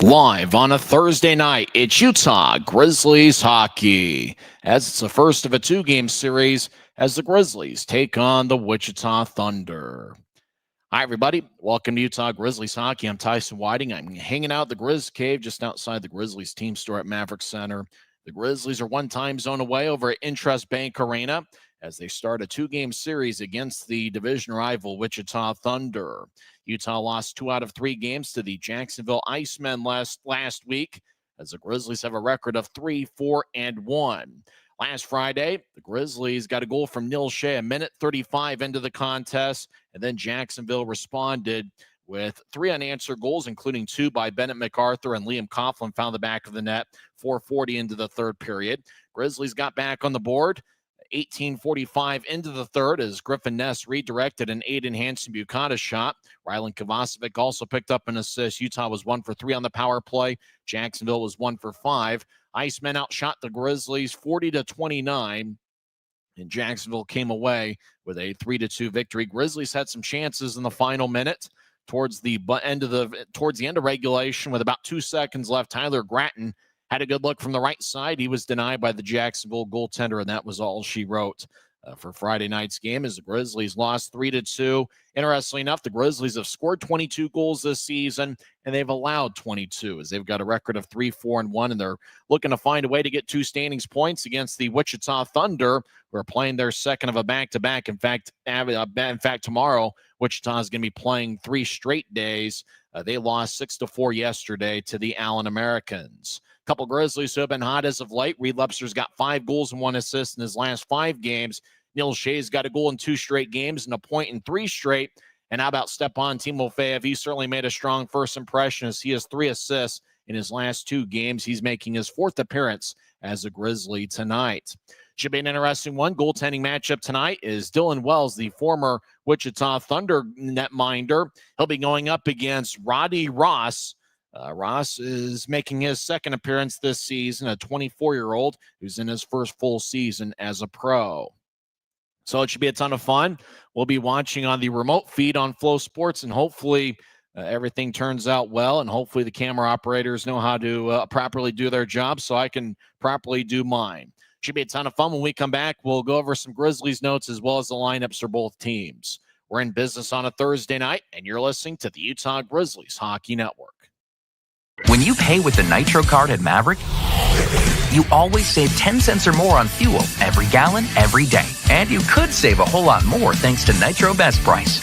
Live on a Thursday night, it's Utah Grizzlies hockey, as it's the first of a two-game series as the Grizzlies take on the Wichita Thunder. Hi, everybody. Welcome to Utah Grizzlies hockey. I'm Tyson Whiting. I'm hanging out at the Grizz Cave just outside the Grizzlies team store at Maverick Center. The Grizzlies are one time zone away over at INTRUST Bank Arena as they start a two-game series against the division rival Wichita Thunder. Utah lost 2 out of 3 games to the Jacksonville Icemen last week, as the Grizzlies have a record of 3-4-1. Last Friday, the Grizzlies got a goal from Neil Shea, a minute 35 into the contest, and then Jacksonville responded with 3 unanswered goals, including 2 by Bennett MacArthur, and Liam Coughlin found the back of the net, 4:40 into the third period. Grizzlies got back on the board 18:45 into the third as Griffin Ness redirected an Aiden Hansen-Bucata shot. Rylan Kovacevic also picked up an assist. Utah was 1 for 3 on the power play. Jacksonville was 1 for 5. Icemen outshot the Grizzlies 40-29, and Jacksonville came away with a 3-2 victory. Grizzlies had some chances in the final minute towards the end of regulation with about 2 seconds left. Tyler Gratton had a good look from the right side. He was denied by the Jacksonville goaltender, and that was all she wrote for Friday night's game as the Grizzlies lost 3-2. Interestingly enough, the Grizzlies have scored 22 goals this season, and they've allowed 22 as they've got a record of 3-4-1, and they're looking to find a way to get 2 standings points against the Wichita Thunder, who are playing their second of a back-to-back. In fact, tomorrow, Wichita is going to be playing 3 straight days. They lost 6-4 yesterday to the Allen Americans. Couple Grizzlies who have been hot as of late. Reed Lepster's got 5 goals and 1 assist in his last 5 games. Neil Shea's got a goal in 2 straight games and a point in 3 straight. And how about Stepan Timofeyev? He certainly made a strong first impression as he has 3 assists in his last 2 games. He's making his 4th appearance as a Grizzly tonight. Should be an interesting one. Goaltending matchup tonight is Dylan Wells, the former Wichita Thunder netminder. He'll be going up against Roddy Ross. Ross is making his 2nd appearance this season, a 24-year-old who's in his first full season as a pro. So it should be a ton of fun. We'll be watching on the remote feed on Flow Sports, and hopefully everything turns out well, and hopefully the camera operators know how to properly do their job so I can properly do mine. Should be a ton of fun. When we come back, we'll go over some Grizzlies notes as well as the lineups for both teams. We're in business on a Thursday night, and you're listening to the Utah Grizzlies Hockey Network. When you pay with the Nitro card at Maverick, you always save 10 cents or more on fuel every gallon, every day. And you could save a whole lot more thanks to Nitro Best Price.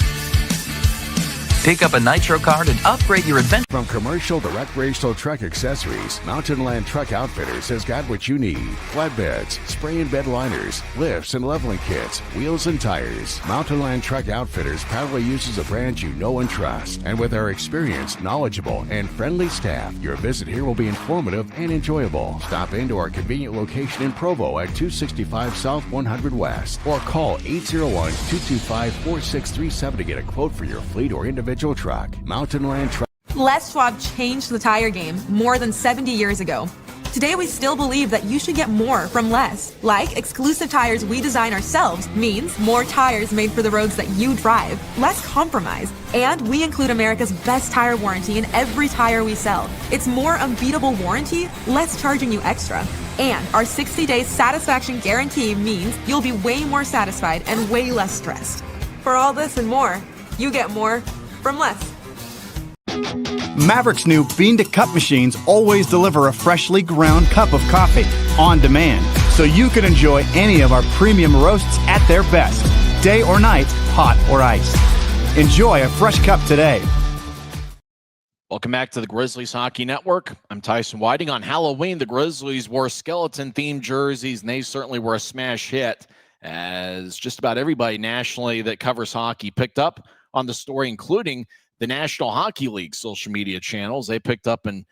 Pick up a Nitro card and upgrade your adventure. From commercial to recreational truck accessories, Mountain Land Truck Outfitters has got what you need. Flatbeds, spray and bed liners, lifts and leveling kits, wheels and tires. Mountain Land Truck Outfitters proudly uses a brand you know and trust. And with our experienced, knowledgeable, and friendly staff, your visit here will be informative and enjoyable. Stop into our convenient location in Provo at 265 South 100 West or call 801-225-4637 to get a quote for your fleet or individual truck. Mountain Land Truck. Les Schwab changed the tire game more than 70 years ago. Today, we still believe that you should get more from less. Like exclusive tires we design ourselves means more tires made for the roads that you drive, less compromise. And we include America's best tire warranty in every tire we sell. It's more unbeatable warranty, less charging you extra. And our 60-day satisfaction guarantee means you'll be way more satisfied and way less stressed. For all this and more, you get more from less. Maverick's new bean-to-cup machines always deliver a freshly ground cup of coffee on demand, so you can enjoy any of our premium roasts at their best, day or night, hot or iced. Enjoy a fresh cup today. Welcome back to the Grizzlies Hockey Network. I'm Tyson Whiting. On Halloween, the Grizzlies wore skeleton-themed jerseys, and they certainly were a smash hit, as just about everybody nationally that covers hockey picked up on the story, including the National Hockey League social media channels. They picked up and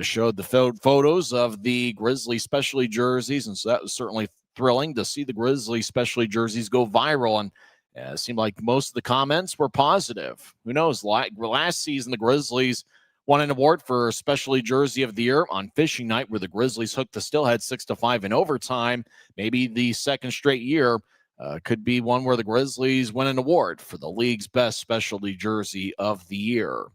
showed the photos of the Grizzly specialty jerseys, and so that was certainly thrilling to see the Grizzly specialty jerseys go viral, and it seemed like most of the comments were positive. Who knows? Last season, the Grizzlies won an award for Specialty Jersey of the Year on Fishing Night, where the Grizzlies hooked the Steelhead 6-5 in overtime. Maybe the second straight year could be one where the Grizzlies win an award for the league's best specialty jersey of the year.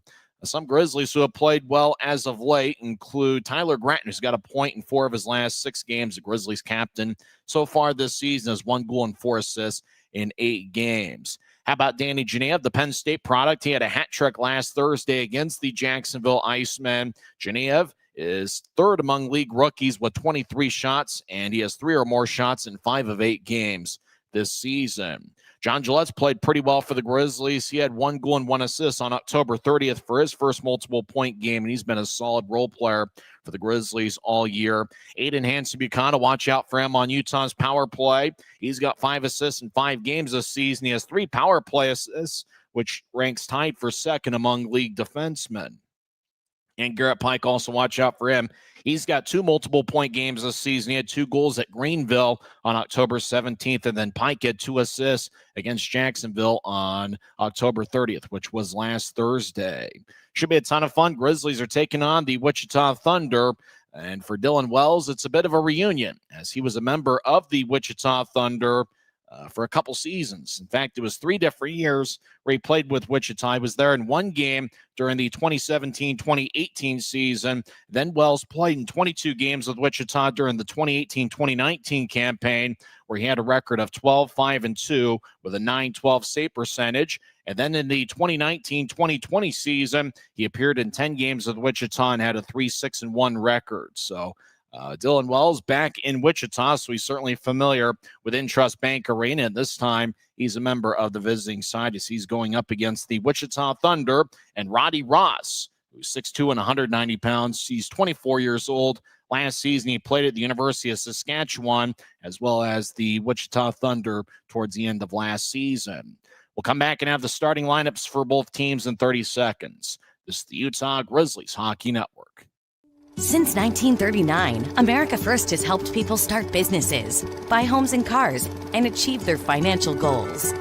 Some Grizzlies who have played well as of late include Tyler Gratton, who's got a point in 4 of his last 6 games. The Grizzlies captain so far this season has 1 goal and 4 assists in 8 games. How about Danny Genev, the Penn State product? He had a hat trick last Thursday against the Jacksonville Icemen. Genev is third among league rookies with 23 shots, and he has 3 or more shots in 5 of 8 games this season. John Gillette's played pretty well for the Grizzlies. He had 1 goal and 1 assist on October 30th for his first multiple-point game, and he's been a solid role player for the Grizzlies all year. Aiden Hansen-Buchanan, watch out for him on Utah's power play. He's got 5 assists in 5 games this season. He has 3 power play assists, which ranks tied for second among league defensemen. And Garrett Pike, also watch out for him. He's got 2 multiple-point games this season. He had 2 goals at Greenville on October 17th, and then Pike had 2 assists against Jacksonville on October 30th, which was last Thursday. Should be a ton of fun. Grizzlies are taking on the Wichita Thunder, and for Dylan Wells, it's a bit of a reunion, as he was a member of the Wichita Thunder for a couple seasons. In fact, it was 3 different years where he played with Wichita. He was there in 1 game during the 2017-2018 season. Then Wells played in 22 games with Wichita during the 2018-2019 campaign, where he had a record of 12-5-2 with a .912 save percentage. And then in the 2019-2020 season, he appeared in 10 games with Wichita and had a 3-6-1 record. So Dylan Wells back in Wichita, so he's certainly familiar with INTRUST Bank Arena. And this time, he's a member of the visiting side as he's going up against the Wichita Thunder and Roddy Ross, who's 6'2" and 190 pounds. He's 24 years old. Last season, he played at the University of Saskatchewan as well as the Wichita Thunder towards the end of last season. We'll come back and have the starting lineups for both teams in 30 seconds. This is the Utah Grizzlies Hockey Network. Since 1939, America First has helped people start businesses, buy homes and cars, and achieve their financial goals.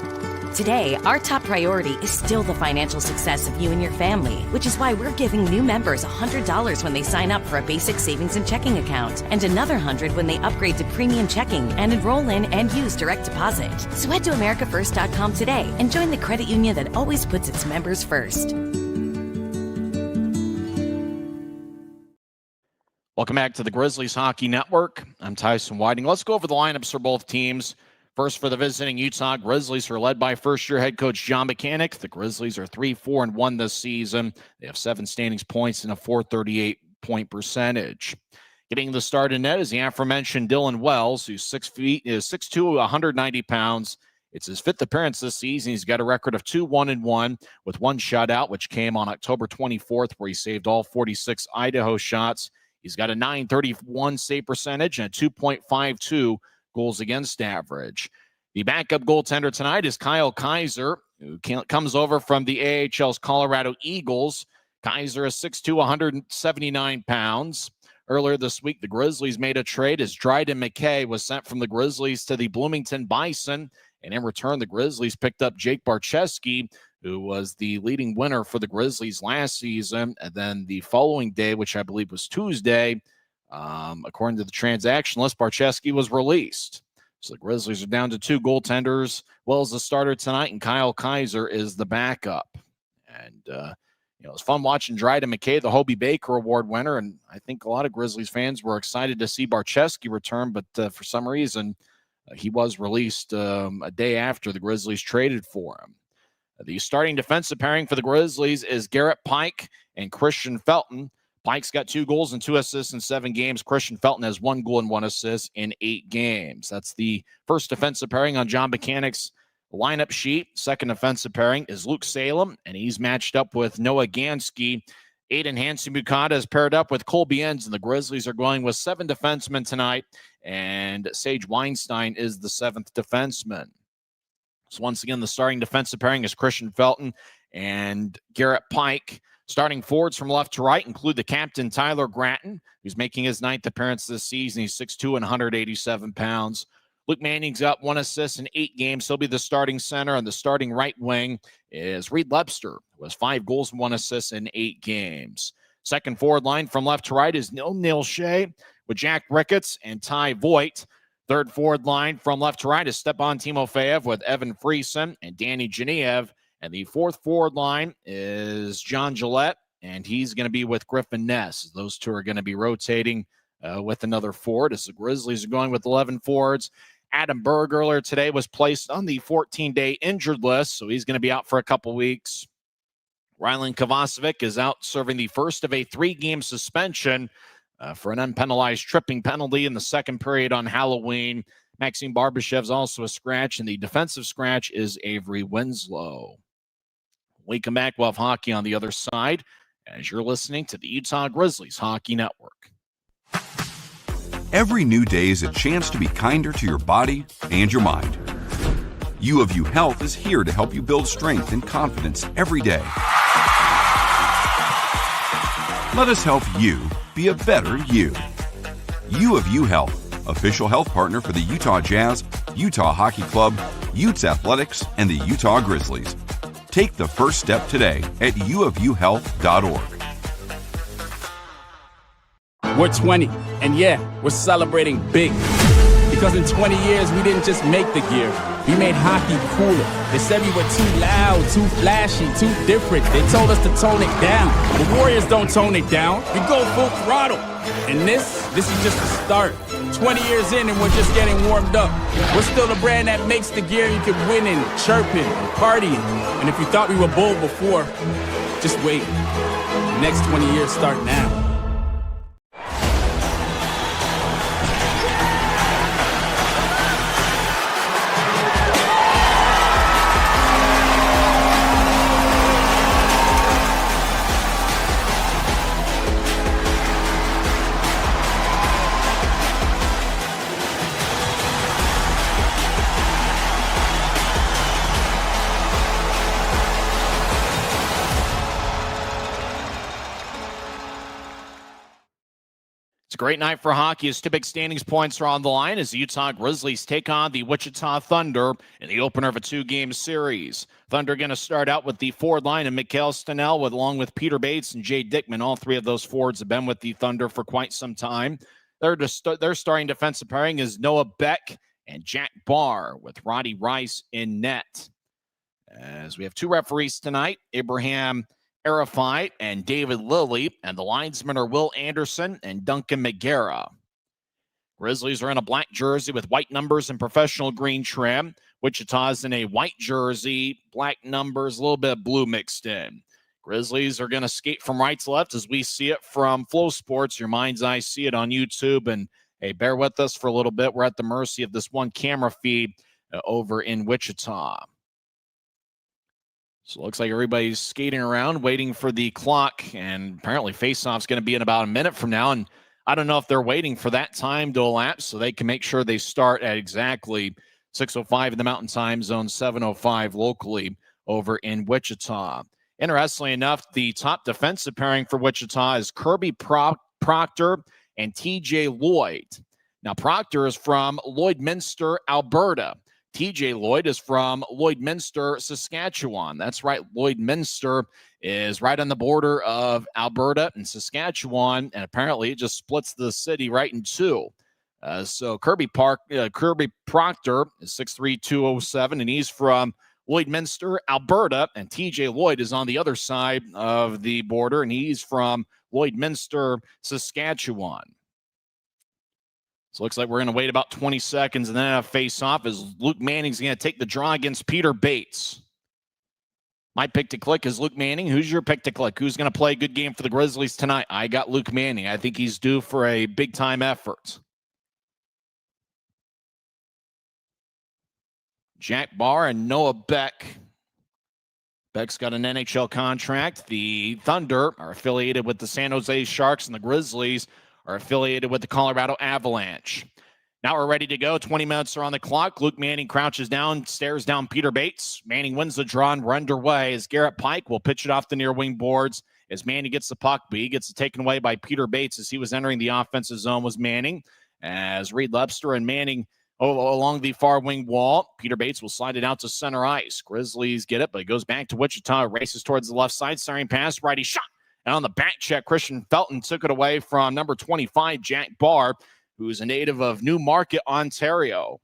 Today, our top priority is still the financial success of you and your family, which is why we're giving new members $100 when they sign up for a basic savings and checking account, and another $100 when they upgrade to premium checking and enroll in and use direct deposit. So head to AmericaFirst.com today and join the credit union that always puts its members first. Welcome back to the Grizzlies Hockey Network. I'm Tyson Whiting. Let's go over the lineups for both teams. First, for the visiting Utah Grizzlies, who are led by first-year head coach John Mechanic. The Grizzlies are 3-4-1 this season. They have 7 standings points and a .438 point percentage. Getting the start in net is the aforementioned Dylan Wells, who's 6'2", 190 pounds. It's his 5th appearance this season. He's got a record of 2-1-1 with 1 shutout, which came on October 24th, where he saved all 46 Idaho shots. He's got a .931 save percentage and a 2.52 goals against average. The backup goaltender tonight is Kyle Kaiser, who comes over from the AHL's Colorado Eagles. Kaiser is 6'2", 179 pounds. Earlier this week, the Grizzlies made a trade as Dryden McKay was sent from the Grizzlies to the Bloomington Bison. And in return, the Grizzlies picked up Jake Barczewski, who was the leading winner for the Grizzlies last season. And then the following day, which I believe was Tuesday, according to the transaction list, Barczewski was released. So the Grizzlies are down to 2 goaltenders. Wells the starter tonight, and Kyle Kaiser is the backup. And, it's fun watching Dryden McKay, the Hobie Baker Award winner. And I think a lot of Grizzlies fans were excited to see Barczewski return, but for some reason, he was released a day after the Grizzlies traded for him. The starting defensive pairing for the Grizzlies is Garrett Pike and Christian Felton. Pike's got 2 goals and 2 assists in 7 games. Christian Felton has 1 goal and 1 assist in 8 games. That's the first defensive pairing on John Mechanic's lineup sheet. Second defensive pairing is Luke Salem, and he's matched up with Noah Gansky. Aiden Hansen-Buchanan is paired up with Colby Enns, and the Grizzlies are going with 7 defensemen tonight, and Sage Weinstein is the 7th defenseman. So once again, the starting defensive pairing is Christian Felton and Garrett Pike. Starting forwards from left to right include the captain, Tyler Gratton, who's making his 9th appearance this season. He's 6'2" and 187 pounds. Luke Manning's got 1 assist in 8 games. He'll be the starting center, and the starting right wing is Reed Lebster, who has 5 goals and 1 assist in 8 games. Second forward line from left to right is Neil Shea with Jack Ricketts and Ty Voigt. Third forward line from left to right is Stepan Timofeyev with Evan Friesen and Danny Genev. And the fourth forward line is John Gillette and he's going to be with Griffin Ness. Those two are going to be rotating with another forward as the Grizzlies are going with 11 forwards. Adam Berg earlier today was placed on the 14-day injured list, so he's going to be out for a couple weeks. Rylan Kovacevic is out serving the first of a 3-game suspension for an unpenalized tripping penalty in the second period on Halloween. Maxime Barbashev's also a scratch, and the defensive scratch is Avery Winslow. When we come back, we'll have hockey on the other side as you're listening to the Utah Grizzlies Hockey Network. Every new day is a chance to be kinder to your body and your mind. U of U Health is here to help you build strength and confidence every day. Let us help you be a better you. U of U Health, official health partner for the Utah Jazz, Utah Hockey Club, Utes Athletics, and the Utah Grizzlies. Take the first step today at uofuhealth.org. We're 20, and yeah, we're celebrating big. Because in 20 years, we didn't just make the gear. We made hockey cooler. They said we were too loud, too flashy, too different. They told us to tone it down. The Warriors don't tone it down. We go full throttle. And this is just the start. 20 years in and we're just getting warmed up. We're still the brand that makes the gear you can win in, chirping, partying. And if you thought we were bold before, just wait. The next 20 years start now. Great night for hockey as two big standings points are on the line as the Utah Grizzlies take on the Wichita Thunder in the opener of a 2-game series. Thunder going to start out with the forward line of Mikhail Stanel along with Peter Bates and Jay Dickman. All three of those forwards have been with the Thunder for quite some time. Their starting defensive pairing is Noah Beck and Jack Barr with Roddy Rice in net. As we have two referees tonight, Abraham Arafite and David Lilly, and the linesmen are Will Anderson and Duncan McGarrah. Grizzlies are in a black jersey with white numbers and professional green trim. Wichita's in a white jersey, black numbers, a little bit of blue mixed in. Grizzlies are going to skate from right to left as we see it from Flow Sports. Your mind's eye see it on YouTube. And hey, bear with us for a little bit. We're at the mercy of this one camera feed over in Wichita. So it looks like everybody's skating around, waiting for the clock, and apparently face-off's going to be in about a minute from now, and I don't know if they're waiting for that time to elapse so they can make sure they start at exactly 6:05 in the Mountain Time Zone, 7:05 locally over in Wichita. Interestingly enough, the top defensive pairing for Wichita is Kirby Proctor and TJ Lloyd. Now, Proctor is from Lloydminster, Alberta. TJ Lloyd is from Lloydminster, Saskatchewan. That's right. Lloydminster is right on the border of Alberta and Saskatchewan, and apparently it just splits the city right in two. So Kirby Proctor is 6'3", 207, and he's from Lloydminster, Alberta, and TJ Lloyd is on the other side of the border, and he's from Lloydminster, Saskatchewan. So it looks like we're going to wait about 20 seconds and then have a face-off as Luke Manning's going to take the draw against Peter Bates. My pick to click is Luke Manning. Who's your pick to click? Who's going to play a good game for the Grizzlies tonight? I got Luke Manning. I think he's due for a big-time effort. Jack Barr and Noah Beck. Beck's got an NHL contract. The Thunder are affiliated with the San Jose Sharks, and the Grizzlies are affiliated with the Colorado Avalanche. Now we're ready to go. 20 minutes are on the clock. Luke Manning crouches down, stares down Peter Bates. Manning wins the draw, and we're underway as Garrett Pike will pitch it off the near wing boards as Manning gets the puck, but he gets it taken away by Peter Bates as he was entering the offensive zone was Manning. As Reed Lebster and Manning along the far wing wall, Peter Bates will slide it out to center ice. Grizzlies get it, but it goes back to Wichita, races towards the left side, staring pass, righty shot. And on the back check, Christian Felton took it away from number 25, Jack Barr, who is a native of Newmarket, Ontario.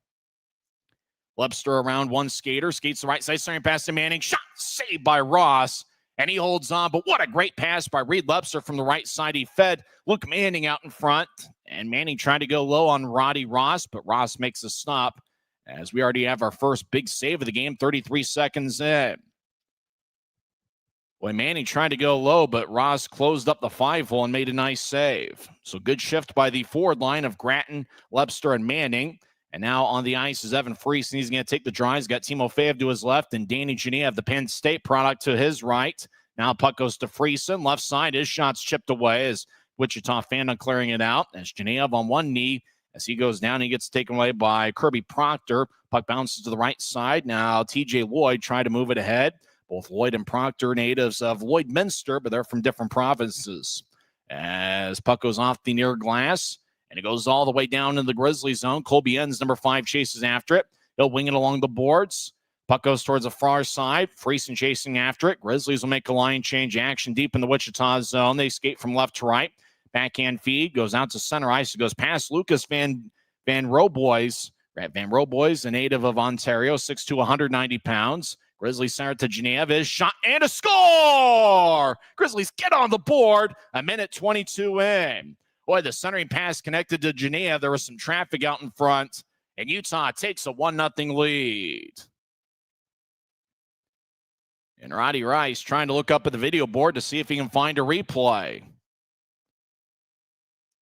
Lebster around one skater, skates the right side, staring past to Manning. Shot saved by Ross. And he holds on, but what a great pass by Reed Lepster from the right side. He fed Luke Manning out in front, and Manning tried to go low on Roddy Ross, but Ross makes a stop as we already have our first big save of the game, 33 seconds in. Boy, Manning tried to go low, but Ross closed up the 5-hole and made a nice save. So good shift by the forward line of Gratton, Lepster, and Manning. And now on the ice is Evan Freese, and he's going to take the draw. He's got Timofeyev to his left and Danny Genev, the Penn State product, to his right. Now puck goes to Friesen. Left side, his shot's chipped away as Wichita Fandon clearing it out. As Genev on one knee, as he goes down, he gets taken away by Kirby Proctor. Puck bounces to the right side. Now TJ Lloyd trying to move it ahead. Both Lloyd and Proctor natives of Lloydminster, but they're from different provinces. As puck goes off the near glass, and it goes all the way down in the Grizzly zone. Colby Enns, number 5, chases after it. He'll wing it along the boards. Puck goes towards the far side. Friesen chasing after it. Grizzlies will make a line change action deep in the Wichita zone. They skate from left to right. Backhand feed goes out to center ice. It goes past Lucas Van Roboys. Van Roboys, a native of Ontario, 6'2", 190 pounds. Grizzlies center to Genev. His shot and a score! Grizzlies get on the board. A minute 22 in. Boy, the centering pass connected to Genev. There was some traffic out in front, and Utah takes a 1-0 lead. And Roddy Rice trying to look up at the video board to see if he can find a replay.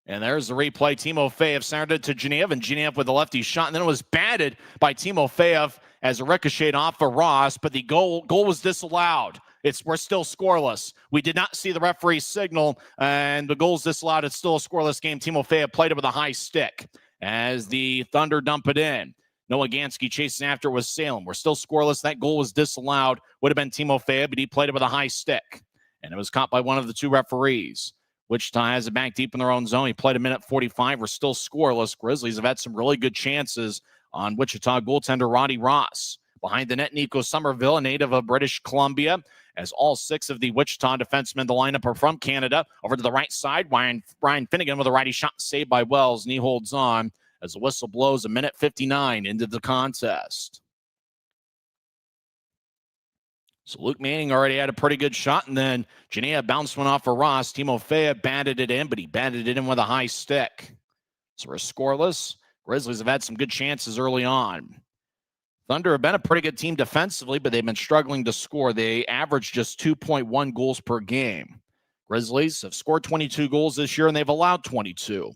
And there's the replay. Timofeyev centered it to Genev, and Genev with a lefty shot, and then it was batted by Timofeyev as a ricochet off of Ross, but the goal was disallowed. We're still scoreless. We did not see the referee's signal, and the goal's disallowed. It's still a scoreless game. Timofeyev played it with a high stick as the Thunder dump it in. Noah Gansky chasing after it was Salem. We're still scoreless. That goal was disallowed. Would have been Timofeyev, but he played it with a high stick, and it was caught by one of the two referees. Wichita has it back deep in their own zone. He played a minute 45. We're still scoreless. Grizzlies have had some really good chances on Wichita goaltender Roddy Ross. Behind the net, Nico Somerville, a native of British Columbia, as all 6 of the Wichita defensemen, the lineup are from Canada. Over to the right side, Ryan Finnegan with a righty shot saved by Wells, and he holds on as the whistle blows a minute 59 into the contest. So Luke Manning already had a pretty good shot, and then Genev bounced one off for Ross. Timofeyev batted it in, but he batted it in with a high stick. So we're scoreless. Grizzlies have had some good chances early on. Thunder have been a pretty good team defensively, but they've been struggling to score. They average just 2.1 goals per game. Grizzlies have scored 22 goals this year, and they've allowed 22.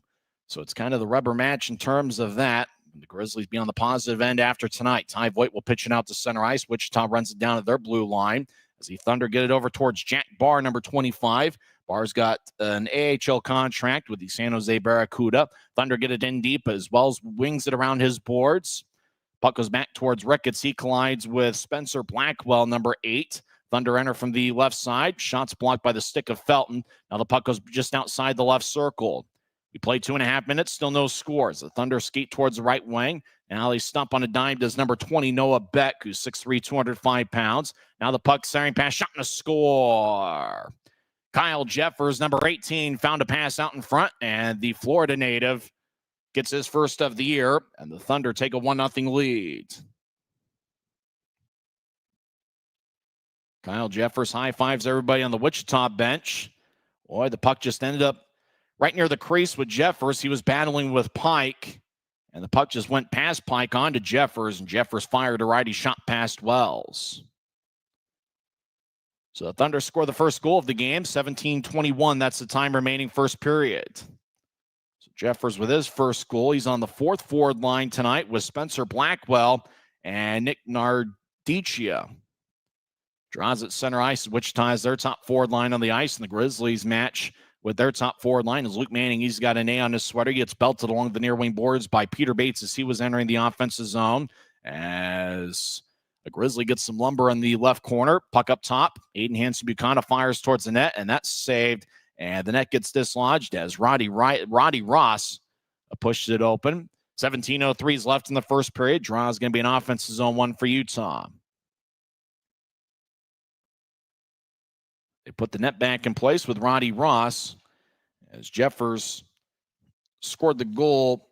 So it's kind of the rubber match in terms of that. The Grizzlies be on the positive end after tonight. Ty Voigt will pitch it out to center ice. Wichita runs it down at their blue line as the Thunder get it over towards Jack Barr, number 25. Barr's got an AHL contract with the San Jose Barracuda. Thunder get it in deep as Wells wings it around his boards. Puck goes back towards Ricketts. He collides with Spencer Blackwell, number 8. Thunder enter from the left side. Shots blocked by the stick of Felton. Now the puck goes just outside the left circle. We played 2.5 minutes, still no scores. The Thunder skate towards the right wing. Now they stump on a dime, does number 20, Noah Beck, who's 6'3", 205 pounds. Now the puck centering pass, shot and a score. Kyle Jeffers, number 18, found a pass out in front, and the Florida native gets his first of the year, and the Thunder take a 1-0 lead. Kyle Jeffers high-fives everybody on the Wichita bench. Boy, the puck just ended up right near the crease with Jeffers. He was battling with Pike, and the puck just went past Pike onto Jeffers, and Jeffers fired a righty shot past Wells. So the Thunder score the first goal of the game, 17-21. That's the time remaining first period. So Jeffers with his first goal. He's on the 4th forward line tonight with Spencer Blackwell and Nick Nardicia. Draws at center ice. Wichita has their top forward line on the ice, and the Grizzlies match with their top forward line is Luke Manning. He's got an A on his sweater. He gets belted along the near wing boards by Peter Bates as he was entering the offensive zone. As the Grizzly gets some lumber in the left corner. Puck up top. Aiden Hansen-Buchanan fires towards the net, and that's saved. And the net gets dislodged as Roddy Ross pushes it open. 17:03 is left in the first period. Draw is going to be an offensive zone 1 for Utah. They put the net back in place with Roddy Ross as Jeffers scored the goal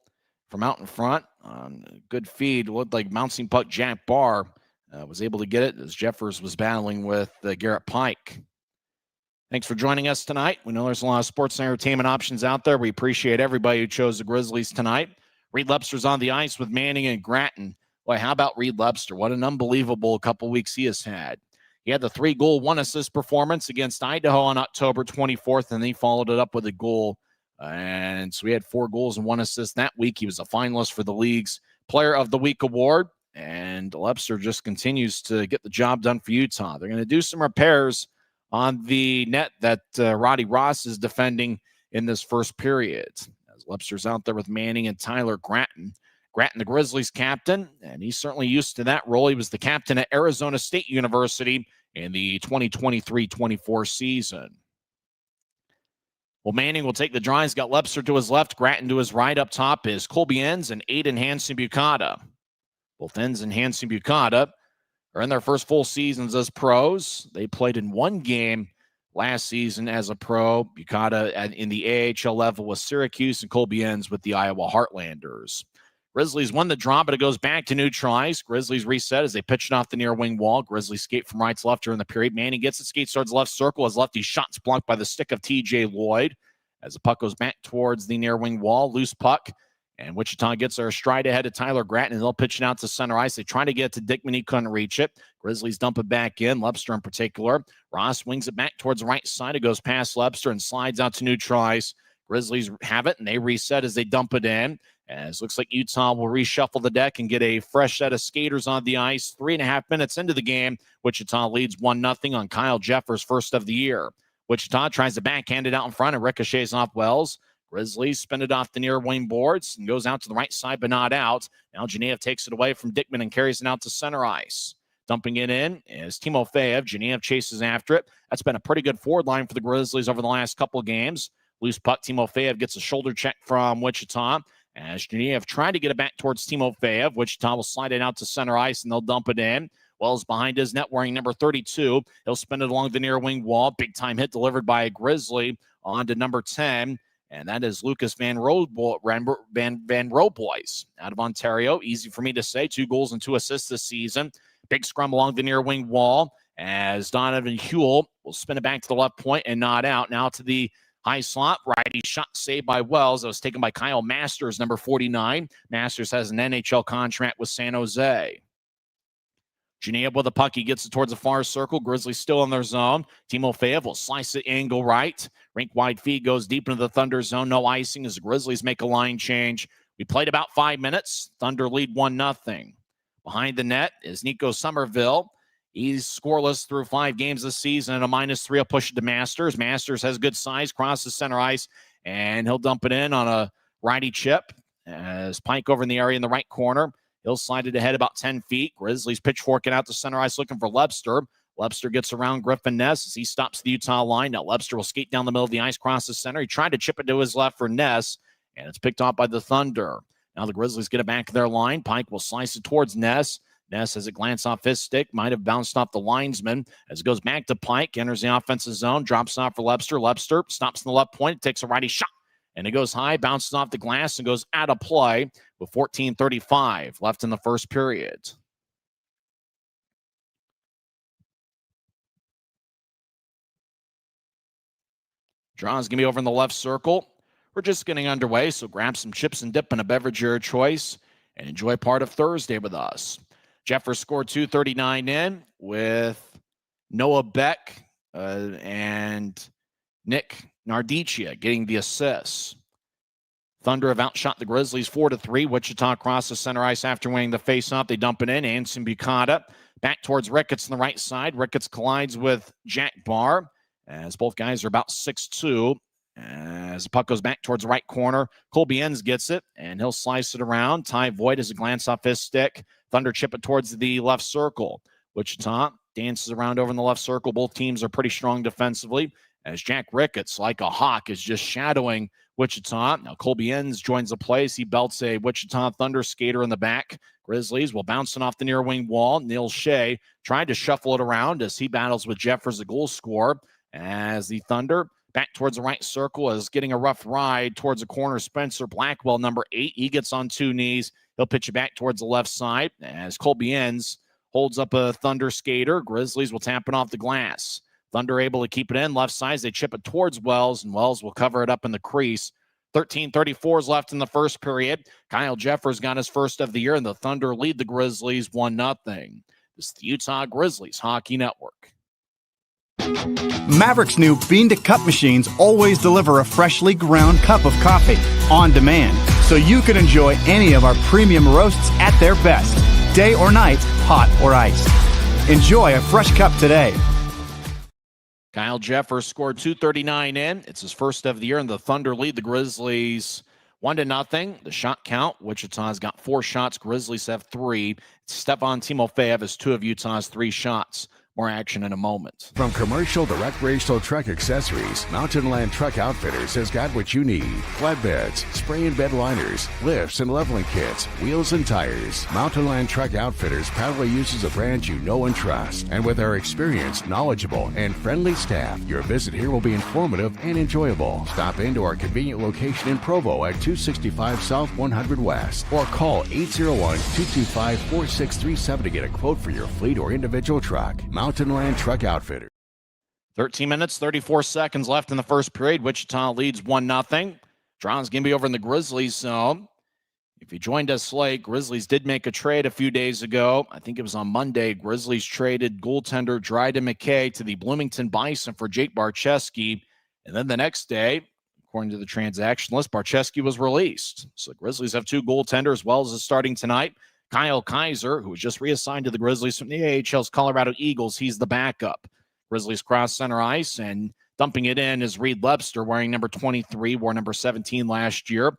from out in front on a good feed. It looked like bouncing puck. Jack Barr was able to get it as Jeffers was battling with Garrett Pike. Thanks for joining us tonight. We know there's a lot of sports and entertainment options out there. We appreciate everybody who chose the Grizzlies tonight. Reed Lepster's on the ice with Manning and Gratton. Boy, how about Reed Lepster? What an unbelievable couple weeks he has had. He had the 3-goal, 1-assist performance against Idaho on October 24th, and he followed it up with a goal. And so he had 4 goals and 1 assist that week. He was a finalist for the league's Player of the Week award, and Lepster just continues to get the job done for Utah. They're going to do some repairs on the net that Roddy Ross is defending in this first period. As Lepster's out there with Manning and Tyler Gratton. Gratton, the Grizzlies captain, and he's certainly used to that role. He was the captain at Arizona State University in the 2023-24 season. Well, Manning will take the draw. He's got Lepster to his left, Gratton to his right. Up top is Colby Enns and Aiden Hansen-Bukata. Both Enns and Hansen-Bukata are in their first full seasons as pros. They played in 1 game last season as a pro. Bukata in the AHL level with Syracuse, and Colby Enns with the Iowa Heartlanders. Grizzlies won the draw, but it goes back to neutral ice. Grizzlies reset as they pitch it off the near wing wall. Grizzlies skate from right to left during the period. Manning gets it, skates towards the left circle as lefty shot's blocked by the stick of TJ Lloyd. As the puck goes back towards the near wing wall, loose puck. And Wichita gets their stride ahead of Tyler Gratton, and they'll pitch it out to center ice. They try to get it to Dickman. He couldn't reach it. Grizzlies dump it back in, Lepster in particular. Ross wings it back towards the right side. It goes past Lepster and slides out to neutral ice. Grizzlies have it, and they reset as they dump it in. As looks like Utah will reshuffle the deck and get a fresh set of skaters on the ice. 3.5 minutes into the game, Wichita leads 1-0 on Kyle Jeffers' first of the year. Wichita tries to backhand it out in front and ricochets off Wells. Grizzlies spin it off the near wing boards and goes out to the right side, but not out. Now Genev takes it away from Dickman and carries it out to center ice. Dumping it in is Timofeyev. Genev chases after it. That's been a pretty good forward line for the Grizzlies over the last couple of games. Loose puck, Timofeyev gets a shoulder check from Wichita. As Genev tried to get it back towards Timofeyev, Wichita will slide it out to center ice, and they'll dump it in. Wells behind his net wearing number 32. He'll spin it along the near wing wall. Big-time hit delivered by a Grizzly on to number 10. And that is Lucas Van Roboys out of Ontario. Easy for me to say. 2 goals and 2 assists this season. Big scrum along the near wing wall as Donovan Huell will spin it back to the left point and not out. Now to the high slot, righty shot saved by Wells. That was taken by Kyle Masters, number 49. Masters has an NHL contract with San Jose. Genev with the puck. He gets it towards the far circle. Grizzlies still in their zone. Timofeyev will slice it angle right. Rink-wide feed goes deep into the Thunder zone. No icing as the Grizzlies make a line change. We played about 5 minutes. Thunder lead 1-0. Behind the net is Nico Somerville. He's scoreless through 5 games this season, and a -3 will push it to Masters. Masters has good size, crosses center ice, and he'll dump it in on a righty chip as Pike over in the area in the right corner. He'll slide it ahead about 10 feet. Grizzlies pitchforking out to center ice looking for Lepster. Lepster gets around Griffin Ness as he stops the Utah line. Now Lepster will skate down the middle of the ice, cross the center. He tried to chip it to his left for Ness, and it's picked off by the Thunder. Now the Grizzlies get it back to their line. Pike will slice it towards Ness. Ness has a glance off his stick, might have bounced off the linesman as it goes back to Pike, enters the offensive zone, drops off for Lepster. Lepster stops in the left point, takes a righty shot, and it goes high, bounces off the glass, and goes out of play with 14:35 left in the first period. Draw's going to be over in the left circle. We're just getting underway, so grab some chips and dip and a beverage of your choice and enjoy part of Thursday with us. Jeffers scored 2:39 in with Noah Beck and Nick Nardicia getting the assists. Thunder have outshot the Grizzlies 4-3. Wichita crosses center ice after winning the faceoff. They dump it in. Hansen-Bukata back towards Ricketts on the right side. Ricketts collides with Jack Barr as both guys are about 6'2". As the puck goes back towards the right corner, Colby Enns gets it, and he'll slice it around. Ty Voigt has a glance off his stick. Thunder chip it towards the left circle. Wichita dances around over in the left circle. Both teams are pretty strong defensively as Jack Ricketts, like a hawk, is just shadowing Wichita. Now Colby Enns joins the play. He belts a Wichita Thunder skater in the back. Grizzlies will bounce it off the near wing wall. Neil Shea tried to shuffle it around as he battles with Jeffers, the goal scorer, as the Thunder back towards the right circle is getting a rough ride towards the corner. Spencer Blackwell, number 8. He gets on 2 knees. He'll pitch it back towards the left side as Colby Enns holds up a Thunder skater. Grizzlies will tap it off the glass. Thunder able to keep it in. Left side, they chip it towards Wells, and Wells will cover it up in the crease. 13:34 is left in the first period. Kyle Jeffers got his first of the year, and the Thunder lead the Grizzlies 1-0. This is the Utah Grizzlies Hockey Network. Maverick's new bean-to-cup machines always deliver a freshly ground cup of coffee on demand, so you can enjoy any of our premium roasts at their best, day or night, hot or iced. Enjoy a fresh cup today. Kyle Jeffers scored 2:39 in. It's his first of the year, and the Thunder lead the Grizzlies 1-0. The shot count, Wichita's got 4 shots. Grizzlies have 3. Stepan Timofeyev has 2 of Utah's 3 shots. More action in a moment. From commercial to recreational truck accessories, Mountain Land Truck Outfitters has got what you need. Flatbeds, spray and bed liners, lifts and leveling kits, wheels and tires. Mountain Land Truck Outfitters proudly uses a brand you know and trust. And with our experienced, knowledgeable, and friendly staff, your visit here will be informative and enjoyable. Stop into our convenient location in Provo at 265 South 100 West or call 801-225-4637 to get a quote for your fleet or individual truck. Mountain Land Truck Outfitter. 13 minutes, 34 seconds left in the first period. Wichita leads 1-0. Draw's going to be over in the Grizzlies zone. If you joined us late, Grizzlies did make a trade a few days ago. I think it was on Monday. Grizzlies traded goaltender Dryden McKay to the Bloomington Bison for Jake Barczewski. And then the next day, according to the transaction list, Barczewski was released. So the Grizzlies have 2 goaltenders. Wells is starting tonight. Kyle Kaiser, who was just reassigned to the Grizzlies from the AHL's Colorado Eagles, he's the backup. Grizzlies cross center ice, and dumping it in is Reed Lebster, wearing number 23, wore number 17 last year.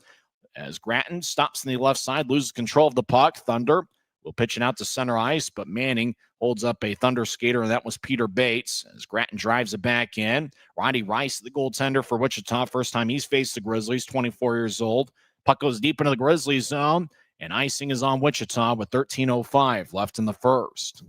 As Gratton stops on the left side, loses control of the puck. Thunder will pitch it out to center ice, but Manning holds up a Thunder skater, and that was Peter Bates. As Gratton drives it back in, Roddy Rice, the goaltender for Wichita, first time he's faced the Grizzlies, 24 years old. Puck goes deep into the Grizzlies zone. And icing is on Wichita with 13:05 left in the first.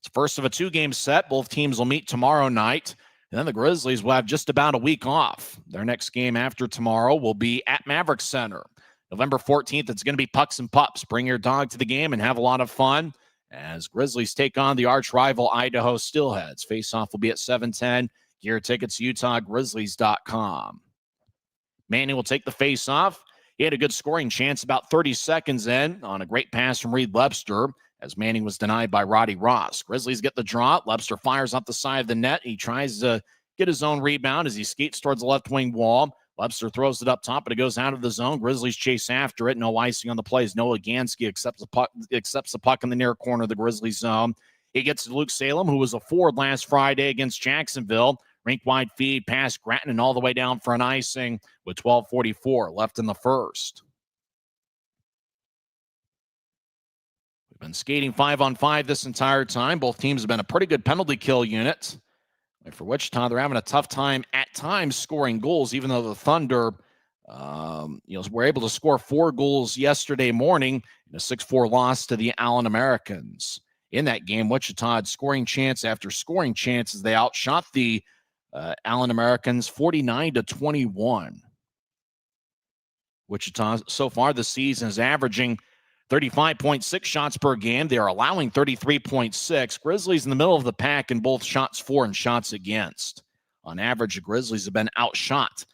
It's first of a 2-game set. Both teams will meet tomorrow night. And then the Grizzlies will have just about a week off. Their next game after tomorrow will be at Maverick Center. November 14th, it's going to be Pucks and Pups. Bring your dog to the game and have a lot of fun as Grizzlies take on the arch rival Idaho Steelheads. Face-off will be at 7:10. Gear tickets, UtahGrizzlies.com. Manning will take the face-off. He had a good scoring chance about 30 seconds in on a great pass from Reed Lebster as Manning was denied by Roddy Ross. Grizzlies get the draw. Lebster fires off the side of the net. He tries to get his own rebound as he skates towards the left wing wall. Lebster throws it up top, but it goes out of the zone. Grizzlies chase after it. No icing on the plays. Noah Gansky accepts the puck in the near corner of the Grizzlies zone. He gets to Luke Salem, who was a forward last Friday against Jacksonville. Rink-wide feed past Gratton and all the way down for an icing with 12:44 left in the first. We've been skating 5-on-5 this entire time. Both teams have been a pretty good penalty kill unit. And for Wichita, they're having a tough time at times scoring goals, even though the Thunder were able to score 4 goals yesterday morning in a 6-4 loss to the Allen Americans. In that game, Wichita had scoring chance after scoring chances. They outshot the Allen Americans 49-21. Wichita so far this season is averaging 35.6 shots per game. They are allowing 33.6. Grizzlies in the middle of the pack in both shots for and shots against. On average, the Grizzlies have been outshot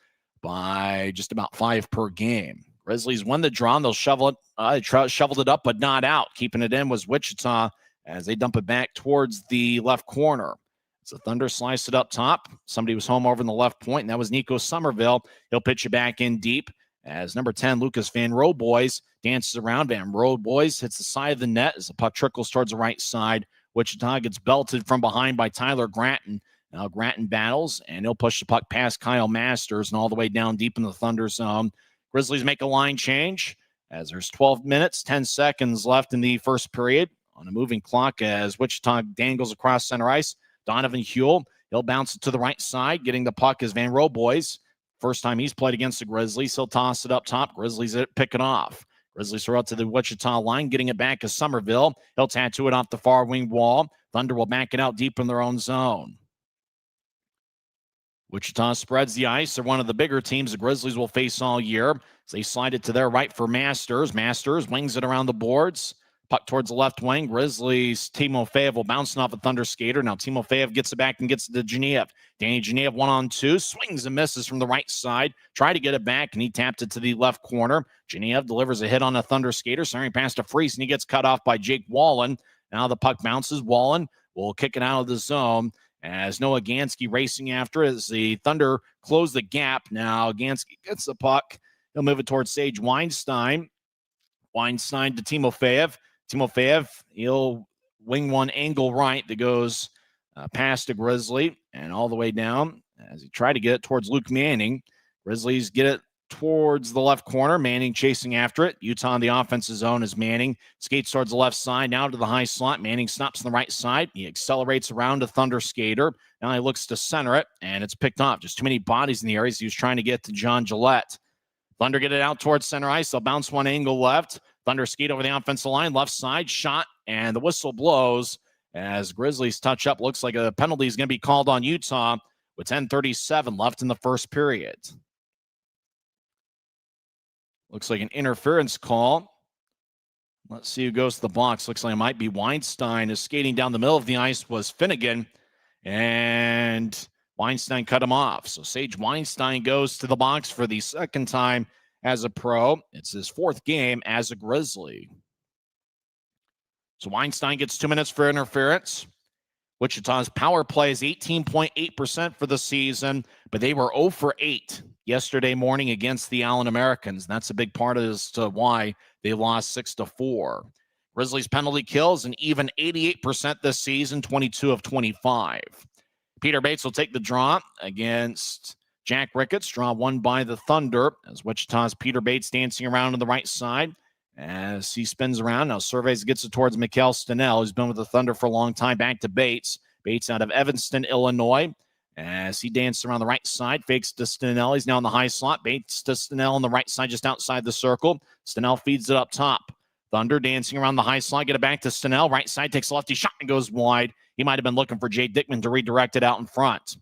by just about 5 per game. Grizzlies won the draw, and they'll shoveled it up, but not out. Keeping it in was Wichita as they dump it back towards the left corner. As the Thunder sliced it up top, somebody was home over in the left point, and that was Nico Somerville. He'll pitch it back in deep as number 10, Lucas Van Roboys, dances around. Van Roboys hits the side of the net as the puck trickles towards the right side. Wichita gets belted from behind by Tyler Gratton. Now Gratton battles, and he'll push the puck past Kyle Masters and all the way down deep in the Thunder zone. Grizzlies make a line change as there's 12 minutes, 10 seconds left in the first period on a moving clock as Wichita dangles across center ice. Donovan Huell, he'll bounce it to the right side. Getting the puck is Van Roboys. First time he's played against the Grizzlies. He'll toss it up top. Grizzlies pick it off. Grizzlies throw it to the Wichita line. Getting it back is Somerville. He'll tattoo it off the far wing wall. Thunder will back it out deep in their own zone. Wichita spreads the ice. They're one of the bigger teams the Grizzlies will face all year. So they slide it to their right for Masters. Masters wings it around the boards. Puck towards the left wing. Grizzlies, Timofeyev will bounce off a Thunder skater. Now Timofeyev gets it back and gets it to Genev. Danny Genev 1-on-2. Swings and misses from the right side. Try to get it back, and he tapped it to the left corner. Genev delivers a hit on a Thunder skater. Centering pass to Freese, and he gets cut off by Jake Wallen. Now the puck bounces. Wallen will kick it out of the zone as Noah Gansky racing after as the Thunder close the gap. Now Gansky gets the puck. He'll move it towards Sage Weinstein. Weinstein to Timofeyev. Timofeyev, he'll wing one angle right that goes past the Grizzly and all the way down as he tried to get it towards Luke Manning. Grizzlies get it towards the left corner. Manning chasing after it. Utah in the offensive zone as Manning skates towards the left side, now to the high slot. Manning stops on the right side. He accelerates around a Thunder skater. Now he looks to center it, and it's picked off. Just too many bodies in the areas. He was trying to get to John Gillette. Thunder get it out towards center ice. They'll bounce one angle left. Thunder skate over the offensive line, left side, shot, and the whistle blows as Grizzlies touch up. Looks like a penalty is going to be called on Utah with 10:37 left in the first period. Looks like an interference call. Let's see who goes to the box. Looks like it might be Weinstein. Is skating down the middle of the ice was Finnegan, and Weinstein cut him off. So Sage Weinstein goes to the box for the second time as a pro. It's his fourth game as a Grizzly. So Weinstein gets 2 minutes for interference. Wichita's power play is 18.8% for the season, but they were 0 for 8 yesterday morning against the Allen Americans. That's a big part as to why they lost 6-4. Grizzlies penalty kills an even 88% this season, 22 of 25. Peter Bates will take the draw against Jack Ricketts. Draw won by the Thunder as Wichita's Peter Bates dancing around on the right side as he spins around. Now surveys gets it towards Mikhail Stenell, who's been with the Thunder for a long time. Back to Bates. Bates out of Evanston, Illinois, as he dances around the right side. Fakes to Stenell. He's now in the high slot. Bates to Stenell on the right side, just outside the circle. Stenell feeds it up top. Thunder dancing around the high slot. Get it back to Stenell. Right side takes a lefty shot and goes wide. He might have been looking for Jay Dickman to redirect it out in front.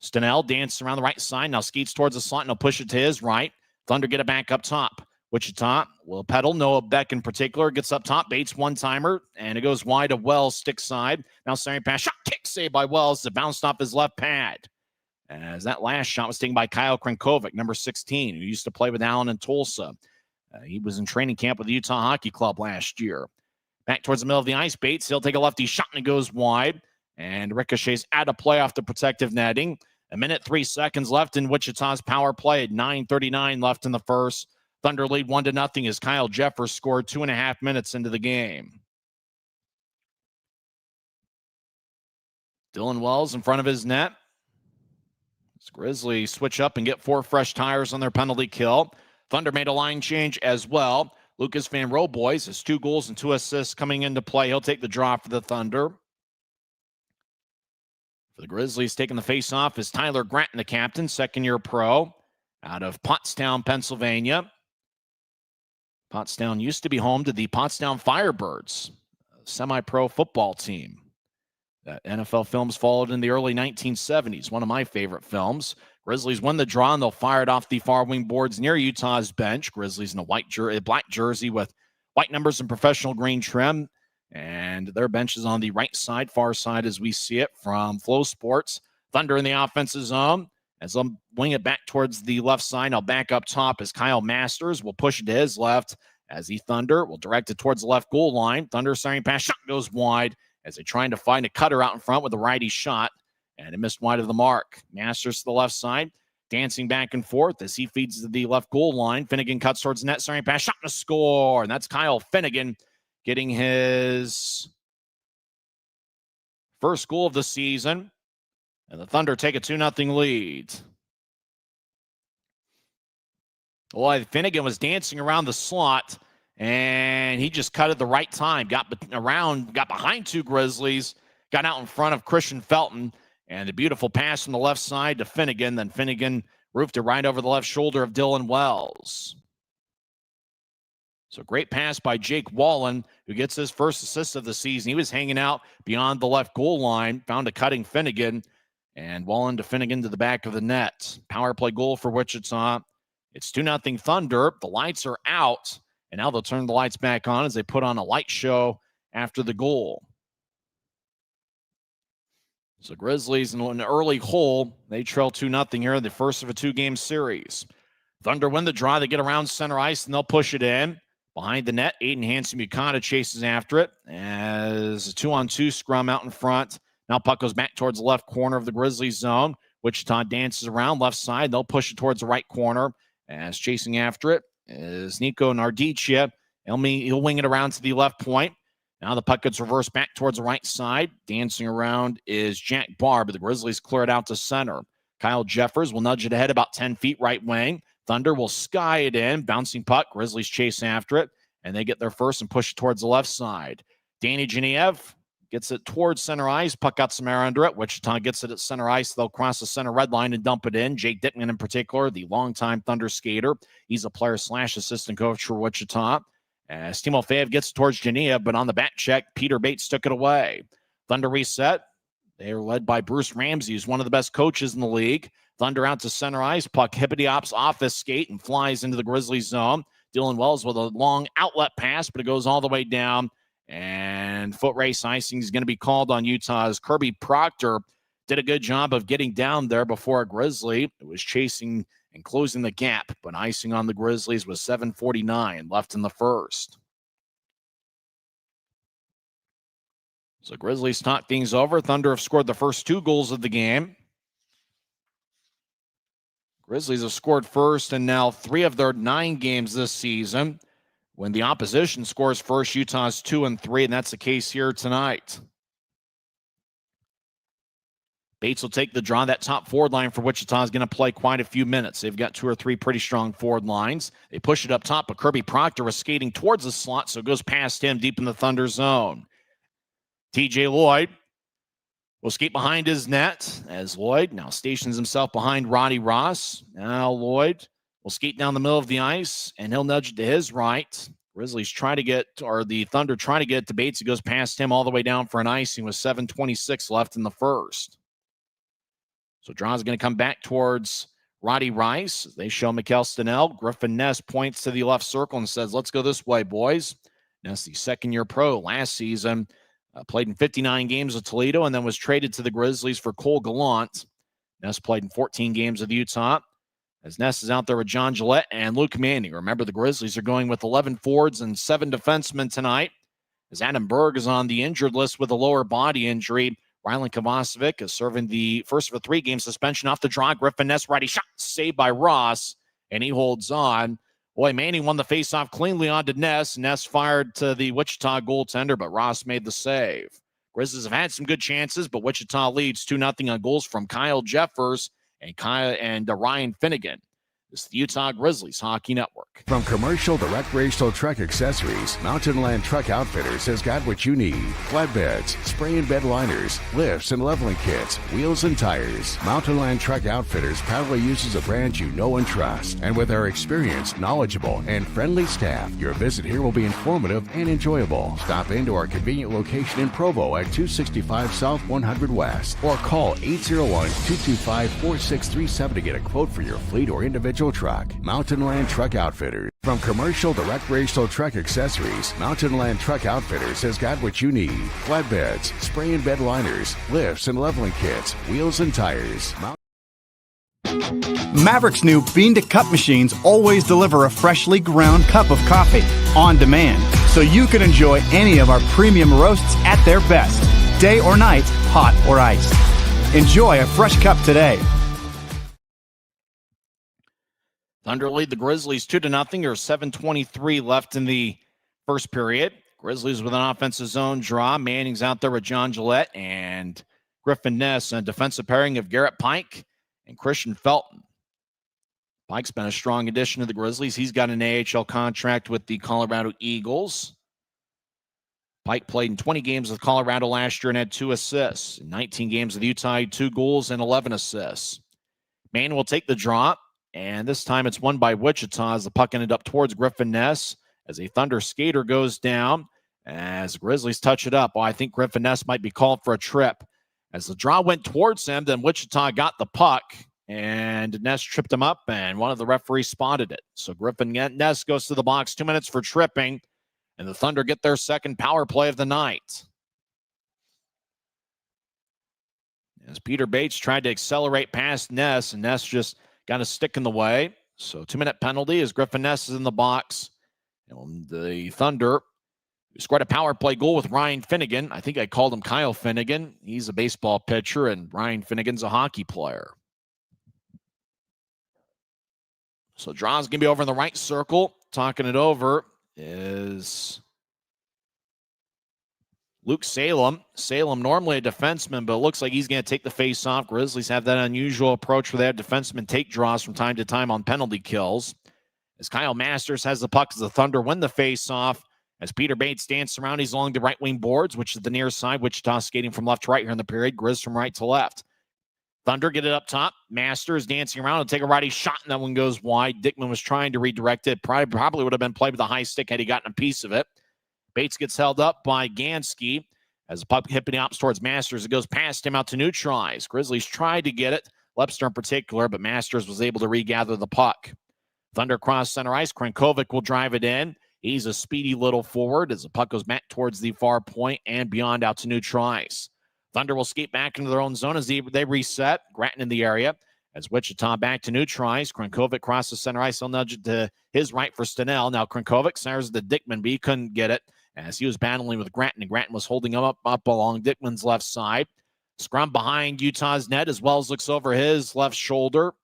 Stenell dances around the right side. Now skates towards the slot and he'll push it to his right. Thunder get it back up top. Wichita will pedal. Noah Beck in particular gets up top. Bates one-timer, and it goes wide of Wells, stick side. Now centering pass, shot, kick save by Wells. It bounced off his left pad. As that last shot was taken by Kyle Krenkovic, number 16, who used to play with Allen in Tulsa. He was in training camp with the Utah Hockey Club last year. Back towards the middle of the ice, Bates. He'll take a lefty shot, and it goes wide. And ricochets out of play off the protective netting. 1 minute, 3 seconds left in Wichita's power play at 9:39 left in the first. Thunder lead 1-0 as Kyle Jeffers scored 2.5 minutes into the game. Dylan Wells in front of his net. As Grizzlies switch up and get 4 fresh tires on their penalty kill. Thunder made a line change as well. Lucas Van Roboys has 2 goals and 2 assists coming into play. He'll take the draw for the Thunder. For the Grizzlies, taking the face-off is Tyler Gratton, the captain, second-year pro out of Pottstown, Pennsylvania. Pottstown used to be home to the Pottstown Firebirds, a semi-pro football team that NFL Films followed in the early 1970s, one of my favorite films. Grizzlies win the draw, and they'll fire it off the far wing boards near Utah's bench. Grizzlies in a black jersey with white numbers and professional green trim, and their bench is on the right side, far side as we see it from Flow Sports. Thunder in the offensive zone. As I'm wing it back towards the left side, I'll back up top as Kyle Masters will push it to his left as the Thunder will direct it towards the left goal line. Thunder starting pass, shot goes wide as they're trying to find a cutter out in front with a righty shot, and it missed wide of the mark. Masters to the left side, dancing back and forth as he feeds to the left goal line. Finnegan cuts towards the net, starting pass, shot and a score, and that's Kyle Finnegan getting his first goal of the season. And the Thunder take a 2-0 lead. Boy, Finnegan was dancing around the slot, and he just cut at the right time. Got behind 2 Grizzlies, got out in front of Christian Felton, and the beautiful pass from the left side to Finnegan. Then Finnegan roofed it right over the left shoulder of Dylan Wells. So great pass by Jake Wallen, who gets his first assist of the season. He was hanging out beyond the left goal line, found a cutting Finnegan, and Wallen to Finnegan to the back of the net. Power play goal for Wichita. It's 2-0 Thunder. The lights are out And now they'll turn the lights back on as they put on a light show after the goal. So Grizzlies in an early hole. They trail 2-0 here in the first of a 2-game series. Thunder win the draw. They get around center ice, and they'll push it in. Behind the net, Aiden Hansen-Bukata chases after it as a 2-on-2 scrum out in front. Now puck goes back towards the left corner of the Grizzlies zone. Wichita dances around left side. They'll push it towards the right corner as chasing after it is Nico Nardicia. He'll wing it around to the left point. Now the puck gets reversed back towards the right side. Dancing around is Jack Barr, but the Grizzlies clear it out to center. Kyle Jeffers will nudge it ahead about 10 feet right wing. Thunder will sky it in. Bouncing puck. Grizzlies chase after it, and they get there first and push it towards the left side. Danny Genev gets it towards center ice. Puck got some air under it. Wichita gets it at center ice. They'll cross the center red line and dump it in. Jake Dittman in particular, the longtime Thunder skater. He's a player/assistant coach for Wichita. As Timofeyev gets towards Genev, but on the back check, Peter Bates took it away. Thunder reset. They are led by Bruce Ramsey, who's one of the best coaches in the league. Thunder out to center ice. Puck Hippity-Ops off his skate and flies into the Grizzlies zone. Dylan Wells with a long outlet pass, but it goes all the way down. And foot race icing is going to be called on Utah's Kirby Proctor. Did a good job of getting down there before a Grizzly. It was chasing and closing the gap, but icing on the Grizzlies was 7:49 left in the first. So Grizzlies talk things over. Thunder have scored the first 2 goals of the game. Grizzlies have scored first in now 3 of their 9 games this season. When the opposition scores first, Utah's 2-3, and that's the case here tonight. Bates will take the draw. That top forward line for Wichita is going to play quite a few minutes. They've got 2 or 3 pretty strong forward lines. They push it up top, but Kirby Proctor was skating towards the slot, so it goes past him deep in the Thunder zone. TJ Lloyd will skate behind his net as Lloyd now stations himself behind Roddy Ross. Now Lloyd will skate down the middle of the ice, and he'll nudge it to his right. Grizzlies try to get, or the Thunder try to get to Bates. It goes past him all the way down for an icing with 7:26 left in the first. So draw's going to come back towards Roddy Rice. They show Mikkel Stenell. Griffin Ness points to the left circle and says, let's go this way, boys. Ness, the second-year pro last season, played in 59 games with Toledo and then was traded to the Grizzlies for Cole Gallant. Ness played in 14 games with Utah. As Ness is out there with John Gillette and Luke Manning. Remember, the Grizzlies are going with 11 forwards and 7 defensemen tonight. As Adam Berg is on the injured list with a lower body injury. Rylan Kovacevic is serving the first of a 3-game suspension off the draw. Griffin Ness, righty shot, saved by Ross, and he holds on. Boy, Manning won the faceoff cleanly onto Ness. Ness fired to the Wichita goaltender, but Ross made the save. Grizzlies have had some good chances, but Wichita leads 2-0 on goals from Kyle Jeffers and Ryan Finnegan. This is the Utah Grizzlies Hockey Network. From commercial to recreational truck accessories, Mountain Land Truck Outfitters has got what you need. Flatbeds, spray and bed liners, lifts and leveling kits, wheels and tires. Mountain Land Truck Outfitters proudly uses a brand you know and trust. And with our experienced, knowledgeable, and friendly staff, your visit here will be informative and enjoyable. Stop into our convenient location in Provo at 265 South 100 West or call 801-225-4637 to get a quote for your fleet or individual truck. Mountain Land Truck Outfitters. From commercial to recreational truck accessories, Mountain Land Truck Outfitters has got what you need. Flatbeds, spray and bed liners, lifts and leveling kits, wheels and tires. Maverick's new bean-to-cup machines always deliver a freshly ground cup of coffee on demand, so you can enjoy any of our premium roasts at their best, day or night, hot or iced. Enjoy a fresh cup today. Thunder lead the Grizzlies 2-0. There's 7:23 left in the first period. Grizzlies with an offensive zone draw. Manning's out there with John Gillette and Griffin Ness, and a defensive pairing of Garrett Pike and Christian Felton. Pike's been a strong addition to the Grizzlies. He's got an AHL contract with the Colorado Eagles. Pike played in 20 games with Colorado last year and had 2 assists. In 19 games with Utah, he had 2 goals and 11 assists. Manning will take the draw. And this time it's won by Wichita as the puck ended up towards Griffin Ness as a Thunder skater goes down. As the Grizzlies touch it up, I think Griffin Ness might be called for a trip. As the draw went towards him, then Wichita got the puck. and Ness tripped him up, and one of the referees spotted it. So Griffin Ness goes to the box, 2 minutes for tripping, and the Thunder get their second power play of the night. As Peter Bates tried to accelerate past Ness, and Ness just got a stick in the way. So 2-minute penalty as Griffin Ness is in the box. And the Thunder scored a power play goal with Ryan Finnegan. I think I called him Kyle Finnegan. He's a baseball pitcher, and Ryan Finnegan's a hockey player. So draw's going to be over in the right circle. Talking it over is Luke Salem. Salem, normally a defenseman, but it looks like he's going to take the face-off. Grizzlies have that unusual approach where they have defensemen take draws from time to time on penalty kills. As Kyle Masters has the puck as the Thunder win the face-off. As Peter Bates dances around, he's along the right wing boards, which is the near side. Wichita skating from left to right here in the period. Grizz from right to left. Thunder get it up top. Masters dancing around and take a righty shot, and that one goes wide. Dickman was trying to redirect it. Probably would have been played with a high stick had he gotten a piece of it. Bates gets held up by Gansky. As the puck hitting ops towards Masters, it goes past him out to neutralize. Grizzlies tried to get it, Lepster in particular, but Masters was able to regather the puck. Thunder cross center ice. Krankovic will drive it in. He's a speedy little forward as the puck goes back towards the far point and beyond out to neutralize. Thunder will skate back into their own zone as they reset. Grattan in the area as Wichita back to neutralize. Krankovic crosses center ice. He'll nudge it to his right for Stenell. Now Krankovic centers the Dickman, but he couldn't get it as he was battling with Grattan, and Grattan was holding him up along Dickman's left side. Scrum behind Utah's net as Wells looks over his left shoulder.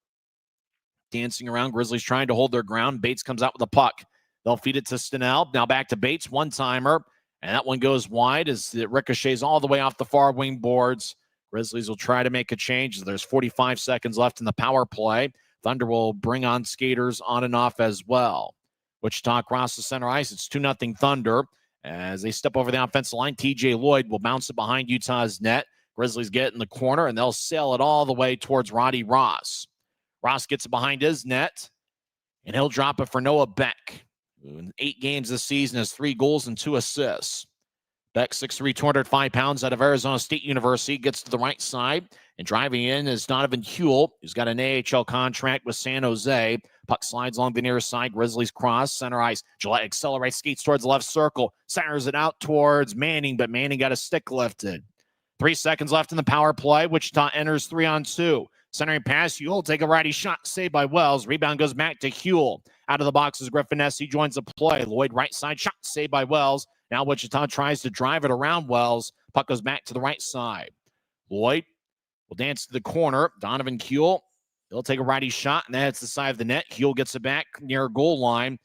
Dancing around, Grizzlies trying to hold their ground. Bates comes out with the puck. They'll feed it to Stenell. Now back to Bates, one-timer. And that one goes wide as it ricochets all the way off the far wing boards. Grizzlies will try to make a change. There's 45 seconds left in the power play. Thunder will bring on skaters on and off as well. Wichita crosses center ice. It's 2-0 Thunder. As they step over the offensive line, TJ Lloyd will bounce it behind Utah's net. Grizzlies get in the corner, and they'll sail it all the way towards Roddy Ross. Ross gets it behind his net, and he'll drop it for Noah Beck. In 8 games this season, has 3 goals and 2 assists. Beck, 6'3", 205 pounds, out of Arizona State University, gets to the right side. And driving in is Donovan Huell, who's got an AHL contract with San Jose. Puck slides along the near side. Grizzlies cross, center ice. Gillette accelerates, skates towards the left circle. Centers it out towards Manning, but Manning got a stick lifted. 3 seconds left in the power play. Wichita enters 3-on-2. Centering pass, Huell take a righty shot, saved by Wells. Rebound goes back to Huell. Out of the box is Griffin Ness. He joins the play. Lloyd right side shot, saved by Wells. Now Wichita tries to drive it around Wells. Puck goes back to the right side. Lloyd will dance to the corner. Donovan Huell, he'll take a righty shot, and that's the side of the net. Huell gets it back near goal line.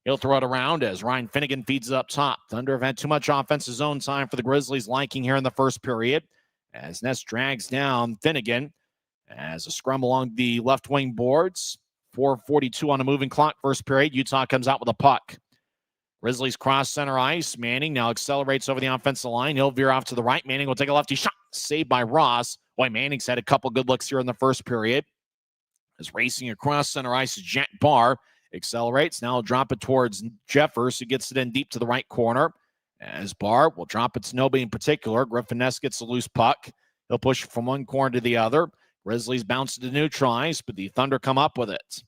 He'll throw it around as Ryan Finnegan feeds it up top. Thunder have had too much offensive zone time for the Grizzlies' liking here in the first period. As Ness drags down Finnegan. As a scrum along the left wing boards. 4:42 on a moving clock, first period. Utah comes out with a puck. Grizzlies cross center ice. Manning now accelerates over the offensive line. He'll veer off to the right. Manning will take a lefty shot. Saved by Ross. Boy, Manning's had a couple good looks here in the first period. As racing across center ice is Jack Barr. Accelerates. Now he'll drop it towards Jeffers, who gets it in deep to the right corner. As Barr will drop it to nobody in particular. Griffin Ness gets a loose puck. He'll push it from one corner to the other. Grizzlies bounce to neutralize, but the Thunder come up with it.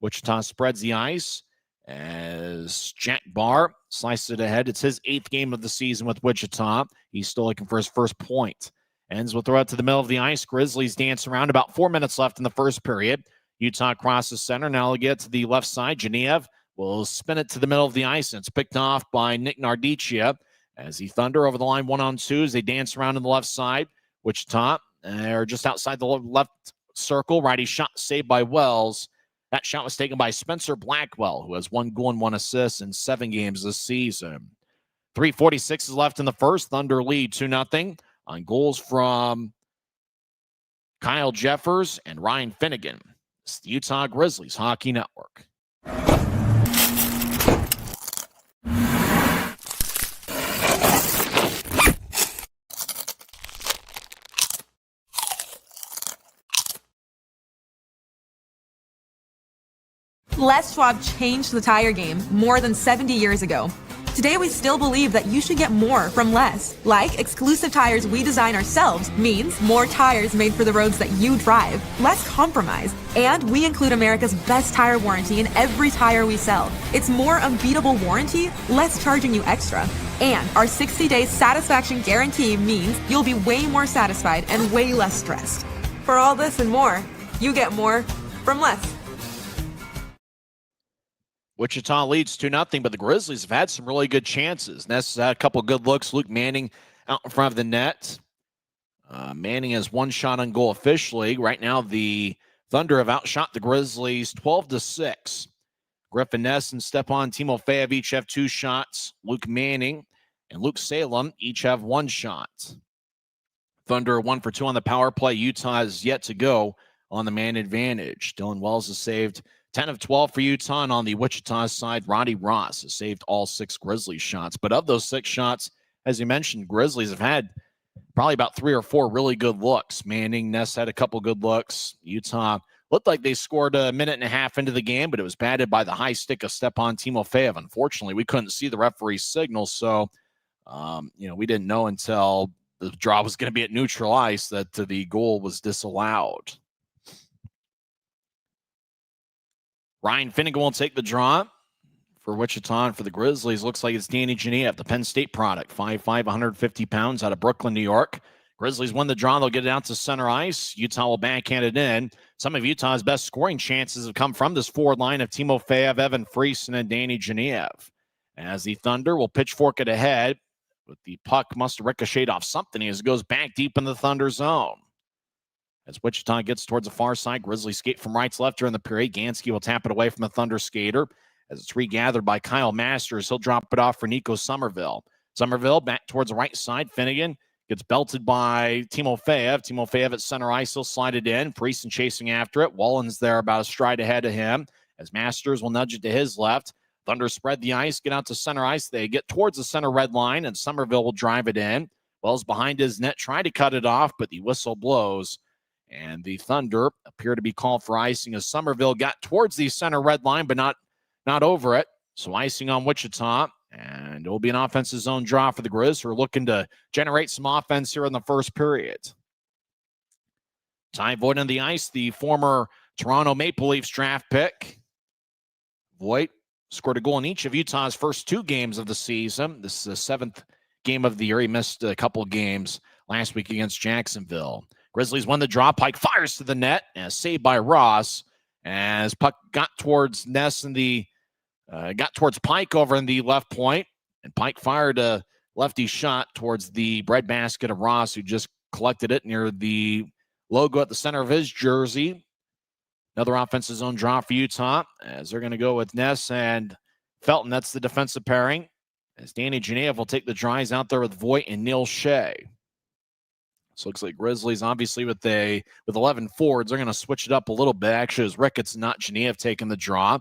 Wichita spreads the ice as Jack Barr slices it ahead. It's his 8th game of the season with Wichita. He's still looking for his first point. Ends with throw it to the middle of the ice. Grizzlies dance around. About 4 minutes left in the first period. Utah crosses center. Now they'll get to the left side. Genev will spin it to the middle of the ice, and it's picked off by Nick Nardicia as the Thunder over the line 1-on-2 as they dance around on the left side. Wichita are just outside the left circle. Righty shot saved by Wells. That shot was taken by Spencer Blackwell, who has 1 goal and 1 assist in 7 games this season. 3:46 is left in the first. Thunder lead 2-0 on goals from Kyle Jeffers and Ryan Finnegan. It's the Utah Grizzlies Hockey Network. Les Schwab changed the tire game more than 70 years ago. Today, we still believe that you should get more from less. Like exclusive tires we design ourselves means more tires made for the roads that you drive, less compromise. And we include America's best tire warranty in every tire we sell. It's more unbeatable warranty, less charging you extra. And our 60-day satisfaction guarantee means you'll be way more satisfied and way less stressed. For all this and more, you get more from less. Wichita leads 2-0, but the Grizzlies have had some really good chances. Ness had a couple good looks. Luke Manning out in front of the net. Manning has one shot on goal officially. Right now, the Thunder have outshot the Grizzlies 12-6. Griffin Ness and Stepan Timofeyev each have 2 shots. Luke Manning and Luke Salem each have 1 shot. Thunder 1 for 2 on the power play. Utah is yet to go on the man advantage. Dylan Wells has saved 10 of 12 for Utah, and on the Wichita side, Roddy Ross has saved all 6 Grizzlies shots. But of those 6 shots, as you mentioned, Grizzlies have had probably about 3 or 4 really good looks. Manning, Ness had a couple good looks. Utah looked like they scored a minute and a half into the game, but it was batted by the high stick of Stepan Timofeyev. Unfortunately, we couldn't see the referee's signal, so we didn't know until the draw was going to be at neutral ice that the goal was disallowed. Ryan Finnegan will take the draw for Wichita, and for the Grizzlies. Looks like it's Danny Geniev, the Penn State product, 5'5", 150 pounds, out of Brooklyn, New York. Grizzlies win the draw. They'll get it out to center ice. Utah will backhand it in. Some of Utah's best scoring chances have come from this forward line of Timofeyev, Evan Friesen, and Danny Geniev. As the Thunder will pitchfork it ahead, but the puck must have ricocheted off something as it goes back deep in the Thunder zone. As Wichita gets towards the far side, Grizzlies skate from right to left during the period. Gansky will tap it away from the Thunder skater. As it's regathered by Kyle Masters, he'll drop it off for Nico Somerville. Somerville back towards the right side. Finnegan gets belted by Timofeyev. Timofeyev at center ice, he'll slide it in. Friesen chasing after it. Wallen's there about a stride ahead of him. As Masters will nudge it to his left. Thunder spread the ice, get out to center ice. They get towards the center red line, and Somerville will drive it in. Wells behind his net, trying to cut it off, but the whistle blows. And the Thunder appear to be called for icing as Somerville got towards the center red line, but not over it. So icing on Wichita, and it will be an offensive zone draw for the Grizz, who are looking to generate some offense here in the first period. Ty Voigt on the ice, the former Toronto Maple Leafs draft pick. Voigt scored a goal in each of Utah's first 2 games of the season. This is the 7th game of the year. He missed a couple games last week against Jacksonville. Grizzlies won the draw. Pike fires to the net, and saved by Ross. As puck got towards Ness and got towards Pike over in the left point, and Pike fired a lefty shot towards the breadbasket of Ross, who just collected it near the logo at the center of his jersey. Another offensive zone draw for Utah, as they're going to go with Ness and Felton. That's the defensive pairing. As Danny Geniev will take the drives out there with Voigt and Neil Shea. So it looks like Grizzlies, obviously, with 11 forwards, they're going to switch it up a little bit. Actually, as Ricketts, not Geniev, taking the draw.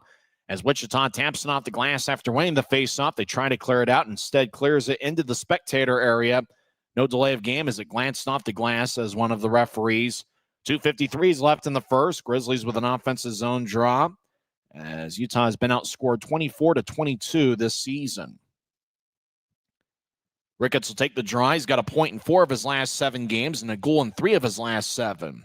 As Wichita taps it off the glass after winning the faceoff, they try to clear it out. Instead, clears it into the spectator area. No delay of game as it glanced off the glass as one of the referees. 2:53 left in the first. Grizzlies with an offensive zone draw, as Utah has been outscored 24-22 this season. Ricketts will take the draw. He's got a point in 4 of his last 7 games and a goal in 3 of his last 7.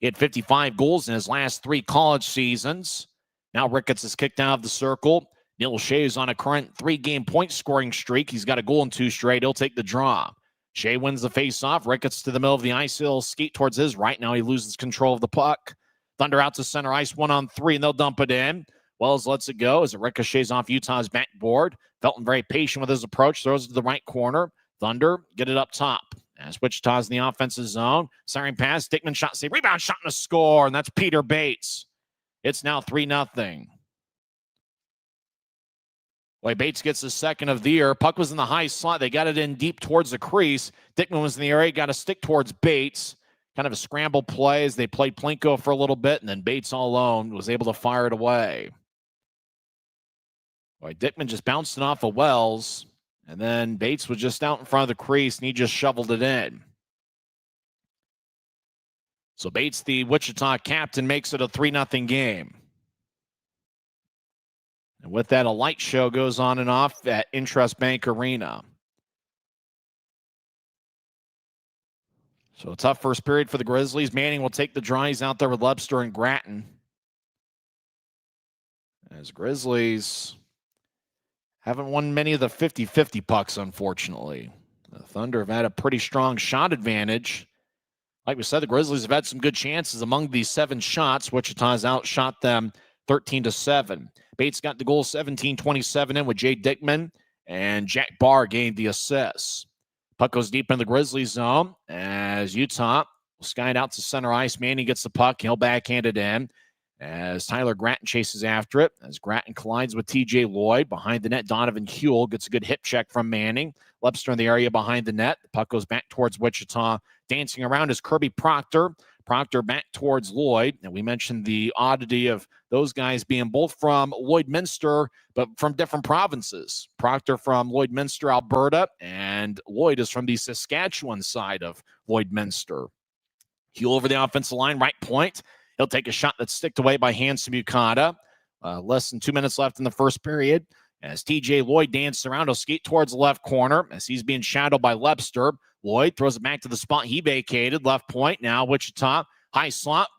He had 55 goals in his last 3 college seasons. Now Ricketts is kicked out of the circle. Neil Shea is on a current 3-game point scoring streak. He's got a goal in 2 straight. He'll take the draw. Shea wins the faceoff. Ricketts to the middle of the ice. He'll skate towards his right. Now he loses control of the puck. Thunder out to center ice, 1-on-3, and they'll dump it in. Wells lets it go as it ricochets off Utah's backboard. Felton very patient with his approach. Throws it to the right corner. Thunder get it up top. As Wichita's in the offensive zone. Siren pass. Dickman shot save. Rebound shot and a score. And that's Peter Bates. It's now 3-0. Boy, Bates gets his second of the year. Puck was in the high slot. They got it in deep towards the crease. Dickman was in the area. Got a stick towards Bates. Kind of a scramble play as they played Plinko for a little bit. And then Bates all alone was able to fire it away. Boy, Dickman just bounced it off of Wells. And then Bates was just out in front of the crease, and he just shoveled it in. So Bates, the Wichita captain, makes it a 3-0 game. And with that, a light show goes on and off at INTRUST Bank Arena. So a tough first period for the Grizzlies. Manning will take the draws out there with Lebster and Gratton. As Grizzlies haven't won many of the 50-50 pucks, unfortunately. The Thunder have had a pretty strong shot advantage. Like we said, the Grizzlies have had some good chances. Among these 7 shots, Wichita's outshot them 13-7. Bates got the goal 17-27 in with Jay Dickman, and Jack Barr gained the assists. Puck goes deep in the Grizzlies zone as Utah will sky it out to center ice. Manning gets the puck. He'll backhand it in as Tyler Gratton chases after it. As Gratton collides with TJ Lloyd. Behind the net, Donovan Huell gets a good hip check from Manning. Lebster in the area behind the net. The puck goes back towards Wichita. Dancing around is Kirby Proctor. Proctor back towards Lloyd. And we mentioned the oddity of those guys being both from Lloydminster, but from different provinces. Proctor from Lloydminster, Alberta, and Lloyd is from the Saskatchewan side of Lloydminster. Huell over the offensive line, right point. He'll take a shot that's sticked away by Hanson Mukata. Less than 2 minutes left in the first period. As TJ Lloyd dances around, he'll skate towards the left corner as he's being shadowed by Lebster. Lloyd throws it back to the spot he vacated, left point. Now Wichita, high slot,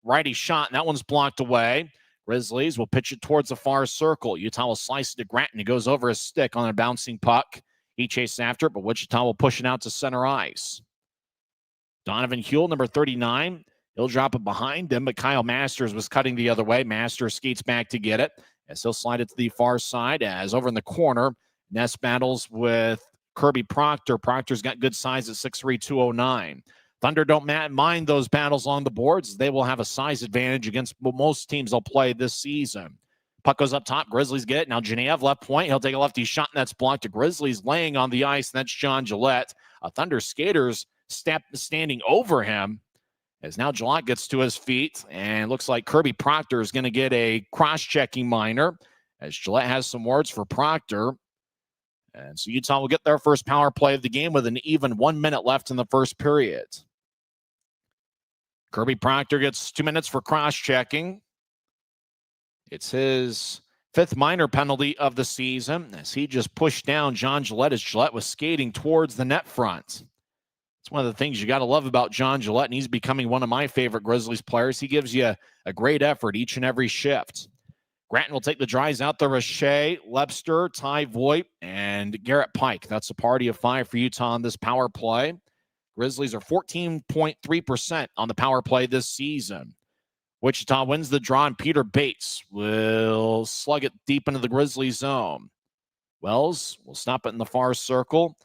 righty shot, and that one's blocked away. Grizzlies will pitch it towards the far circle. Utah will slice it to Gratton. He goes over his stick on a bouncing puck. He chases after it, but Wichita will push it out to center ice. Donovan Huell, number 39. He'll drop it behind him, but Kyle Masters was cutting the other way. Masters skates back to get it as he'll slide it to the far side. As over in the corner, Ness battles with Kirby Proctor. Proctor's got good size at 6'3", 209. Thunder don't mind those battles on the boards. They will have a size advantage against most teams they'll play this season. Puck goes up top. Grizzlies get it. Now Genev left point. He'll take a lefty shot, and that's blocked to Grizzlies laying on the ice, and that's John Gillette. A Thunder skater's standing over him. As now Gillette gets to his feet, and looks like Kirby Proctor is going to get a cross-checking minor, as Gillette has some words for Proctor. And so Utah will get their first power play of the game with an even 1 minute left in the first period. Kirby Proctor gets 2 minutes for cross-checking. It's his 5th minor penalty of the season, as he just pushed down John Gillette as Gillette was skating towards the net front. It's one of the things you got to love about John Gillette, and he's becoming one of my favorite Grizzlies players. He gives you a great effort each and every shift. Gratton will take the drives out there with Shea, Lebster, Ty Voigt, and Garrett Pike. That's a party of 5 for Utah on this power play. Grizzlies are 14.3% on the power play this season. Wichita wins the draw, and Peter Bates will slug it deep into the Grizzlies zone. Wells will stop it in the far circle,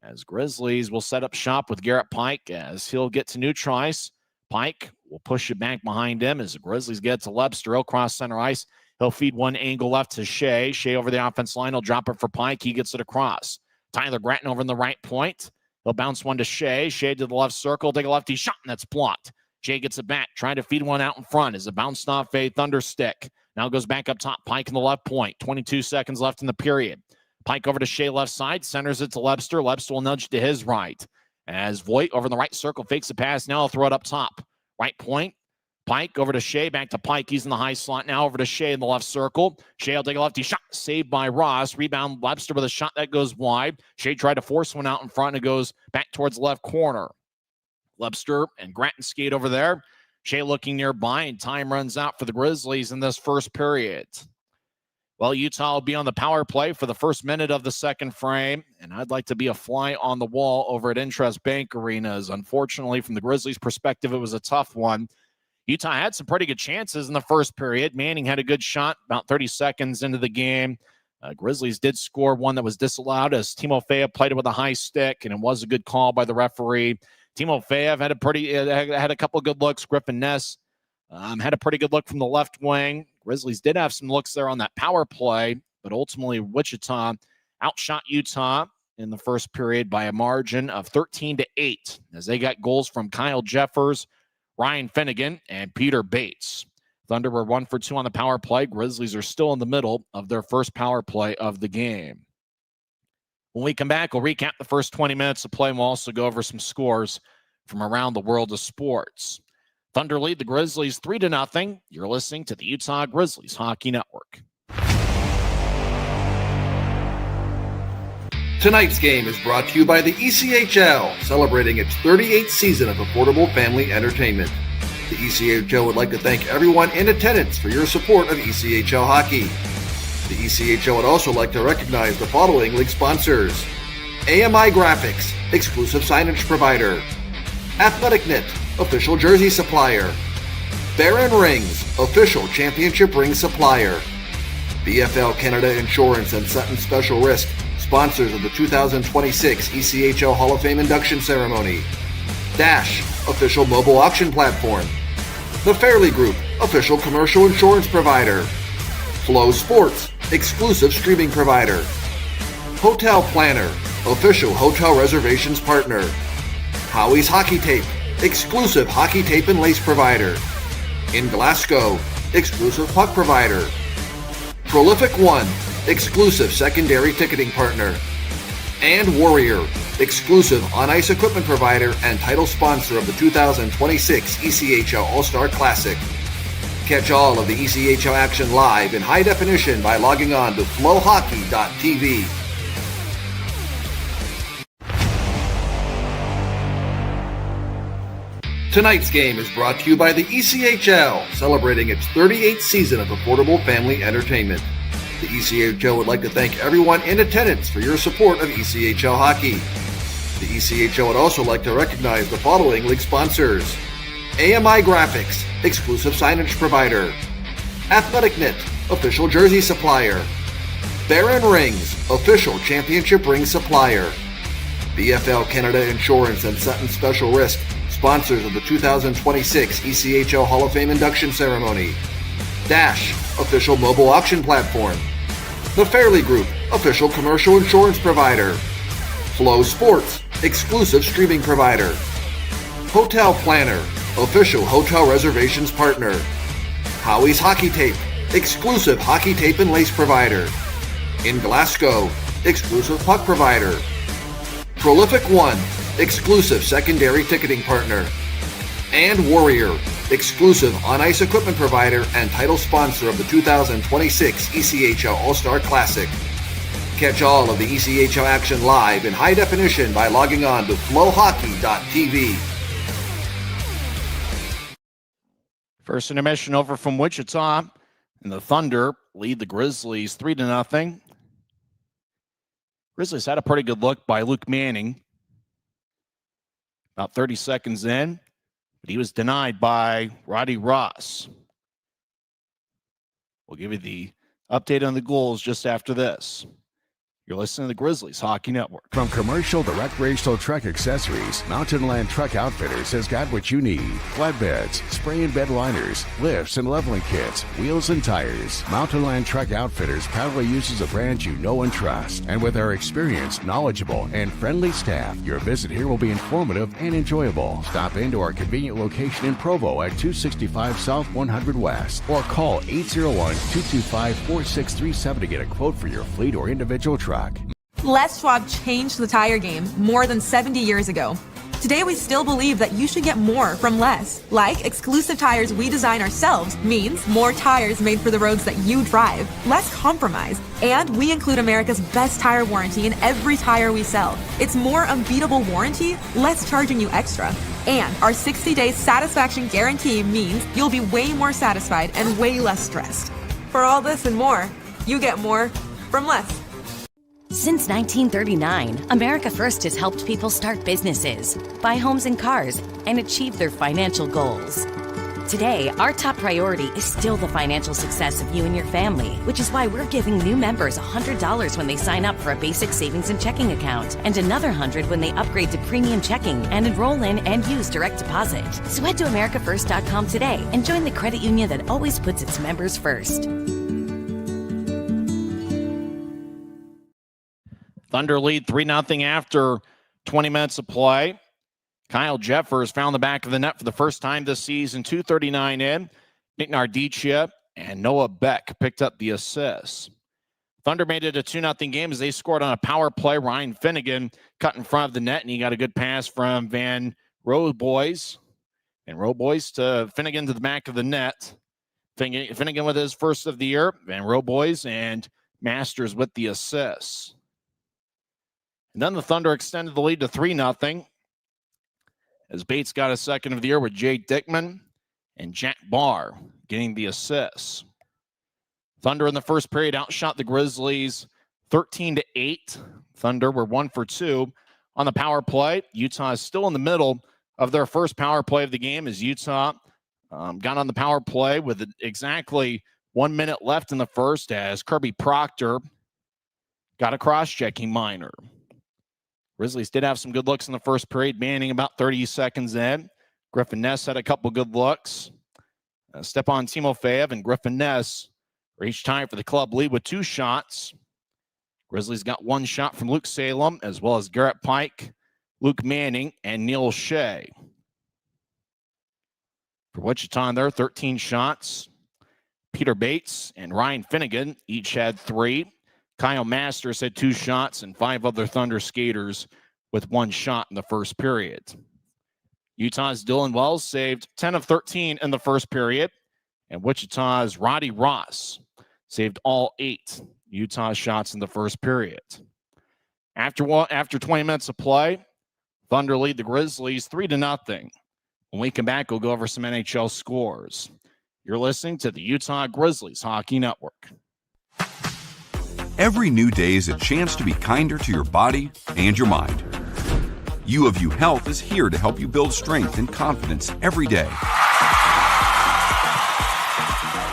as Grizzlies will set up shop with Garrett Pike as he'll get to neutralize. Pike will push it back behind him as the Grizzlies get to Lebster. He'll cross center ice. He'll feed one angle left to Shea. Shea over the offense line. He'll drop it for Pike. He gets it across. Tyler Gratton over in the right point. He'll bounce one to Shea. Shea to the left circle. Take a lefty shot, and that's blocked. Shea gets it back. Trying to feed one out in front as it bounced off a Thunder stick. Now goes back up top. Pike in the left point. 22 seconds left in the period. Pike over to Shea left side, centers it to Lebster. Lebster will nudge to his right. As Voigt over in the right circle fakes a pass. Now he'll throw it up top. Right point. Pike over to Shea, back to Pike. He's in the high slot now over to Shea in the left circle. Shea will take a lefty shot. Saved by Ross. Rebound Lebster with a shot that goes wide. Shea tried to force one out in front and it goes back towards the left corner. Lebster and Gratton skate over there. Shea looking nearby, and time runs out for the Grizzlies in this first period. Well, Utah will be on the power play for the first minute of the second frame, and I'd like to be a fly on the wall over at INTRUST Bank Arena, as unfortunately, from the Grizzlies' perspective, it was a tough one. Utah had some pretty good chances in the first period. Manning had a good shot about 30 seconds into the game. Grizzlies did score one that was disallowed as Timofeyev played it with a high stick, and it was a good call by the referee. Timofeyev had a couple of good looks. Griffin Ness had a pretty good look from the left wing. Grizzlies did have some looks there on that power play, but ultimately Wichita outshot Utah in the first period by a margin of 13-8 as they got goals from Kyle Jeffers, Ryan Finnegan, and Peter Bates. Thunder were 1 for 2 on the power play. Grizzlies are still in the middle of their first power play of the game. When we come back, we'll recap the first 20 minutes of play, and we'll also go over some scores from around the world of sports. Thunder lead the Grizzlies 3-0. You're listening to the Utah Grizzlies Hockey Network. Tonight's game is brought to you by the ECHL, celebrating its 38th season of affordable family entertainment. The ECHL would like to thank everyone in attendance for your support of ECHL hockey. The ECHL would also like to recognize the following league sponsors: AMI Graphics, exclusive signage provider; Athletic Knit, official jersey supplier; Baron Rings, official championship ring supplier; BFL Canada Insurance and Sutton Special Risk, sponsors of the 2026 ECHL Hall of Fame induction ceremony; Dash, official mobile auction platform; The Fairley Group, official commercial insurance provider; Flow Sports, exclusive streaming provider; Hotel Planner, official hotel reservations partner; Howie's Hockey Tape, exclusive hockey tape and lace provider; In Glasgow, exclusive puck provider; Prolific One, exclusive secondary ticketing partner; and Warrior, exclusive on-ice equipment provider and title sponsor of the 2026 ECHL All-Star Classic. Catch all of the ECHL action live in high definition by logging on to flowhockey.tv. Tonight's game is brought to you by the ECHL, celebrating its 38th season of affordable family entertainment. The ECHL would like to thank everyone in attendance for your support of ECHL hockey. The ECHL would also like to recognize the following league sponsors: AMI Graphics, exclusive signage provider; Athletic Knit, official jersey supplier; Baron Rings, official championship ring supplier; BFL Canada Insurance and Sutton Special Risk, sponsors of the 2026 ECHL Hall of Fame induction ceremony; Dash, official mobile auction platform; The Fairley Group, official commercial insurance provider; Flow Sports, exclusive streaming provider; Hotel Planner, official hotel reservations partner; Howie's Hockey Tape, exclusive hockey tape and lace provider; In Glasgow, exclusive puck provider; Prolific One, exclusive secondary ticketing partner; and Warrior, exclusive on-ice equipment provider and title sponsor of the 2026 ECHL All-Star Classic. Catch all of the ECHL action live in high definition by logging on to flowhockey.tv. First intermission over from Wichita, and the Thunder lead the Grizzlies 3-0. Grizzlies had a pretty good look by Luke Manning about 30 seconds in, but he was denied by Roddy Ross. We'll give you the update on the goals just after this. You're listening to the Grizzlies Hockey Network. From commercial to recreational truck accessories, Mountain Land Truck Outfitters has got what you need: flatbeds, spray and bed liners, lifts and leveling kits, wheels and tires. Mountain Land Truck Outfitters proudly uses a brand you know and trust. And with our experienced, knowledgeable, and friendly staff, your visit here will be informative and enjoyable. Stop into our convenient location in Provo at 265 South 100 West, or call 801-225-4637 to get a quote for your fleet or individual truck. Les Schwab changed the tire game more than 70 years ago. Today, we still believe that you should get more from less. Like exclusive tires we design ourselves means more tires made for the roads that you drive, less compromise. And we include America's best tire warranty in every tire we sell. It's more unbeatable warranty, less charging you extra. And our 60-day satisfaction guarantee means you'll be way more satisfied and way less stressed. For all this and more, you get more from less. Since 1939, America First has helped people start businesses, buy homes and cars, and achieve their financial goals. Today, our top priority is still the financial success of you and your family, which is why we're giving new members $100 when they sign up for a basic savings and checking account, and another $100 when they upgrade to premium checking and enroll in and use direct deposit. So head to americafirst.com today and join the credit union that always puts its members first. Thunder lead 3-0 after 20 minutes of play. Kyle Jeffers found the back of the net for the first time this season, 2:39 in. Nick Nardicia and Noah Beck picked up the assists. Thunder made it a 2-0 game as they scored on a power play. Ryan Finnegan cut in front of the net, and he got a good pass from Van Roboys. And Roboys to Finnegan to the back of the net. Finnegan with his first of the year. Van Roboys and Masters with the assists. And then the Thunder extended the lead to 3-0 as Bates got a second of the year with Jay Dickman and Jack Barr getting the assists. Thunder in the first period outshot the Grizzlies 13-8. Thunder were 1 for 2 on the power play. Utah is still in the middle of their first power play of the game as Utah got on the power play with exactly 1 minute left in the first as Kirby Proctor got a cross-checking minor. Grizzlies did have some good looks in the first period, Manning about 30 seconds in. Griffin Ness had a couple good looks. Stepan Timofeyev and Griffin Ness reached time for the club lead with 2 shots. Grizzlies got 1 shot from Luke Salem, as well as Garrett Pike, Luke Manning, and Neil Shea. For Wichita, there 13 shots. Peter Bates and Ryan Finnegan each had 3. Kyle Masters had 2 shots, and 5 other Thunder skaters with 1 shot in the first period. Utah's Dylan Wells saved 10 of 13 in the first period, and Wichita's Roddy Ross saved all 8 Utah shots in the first period. After 20 minutes of play, Thunder lead the Grizzlies 3-0. When we come back, we'll go over some NHL scores. You're listening to the Utah Grizzlies Hockey Network. Every new day is a chance to be kinder to your body and your mind. U of U Health is here to help you build strength and confidence every day.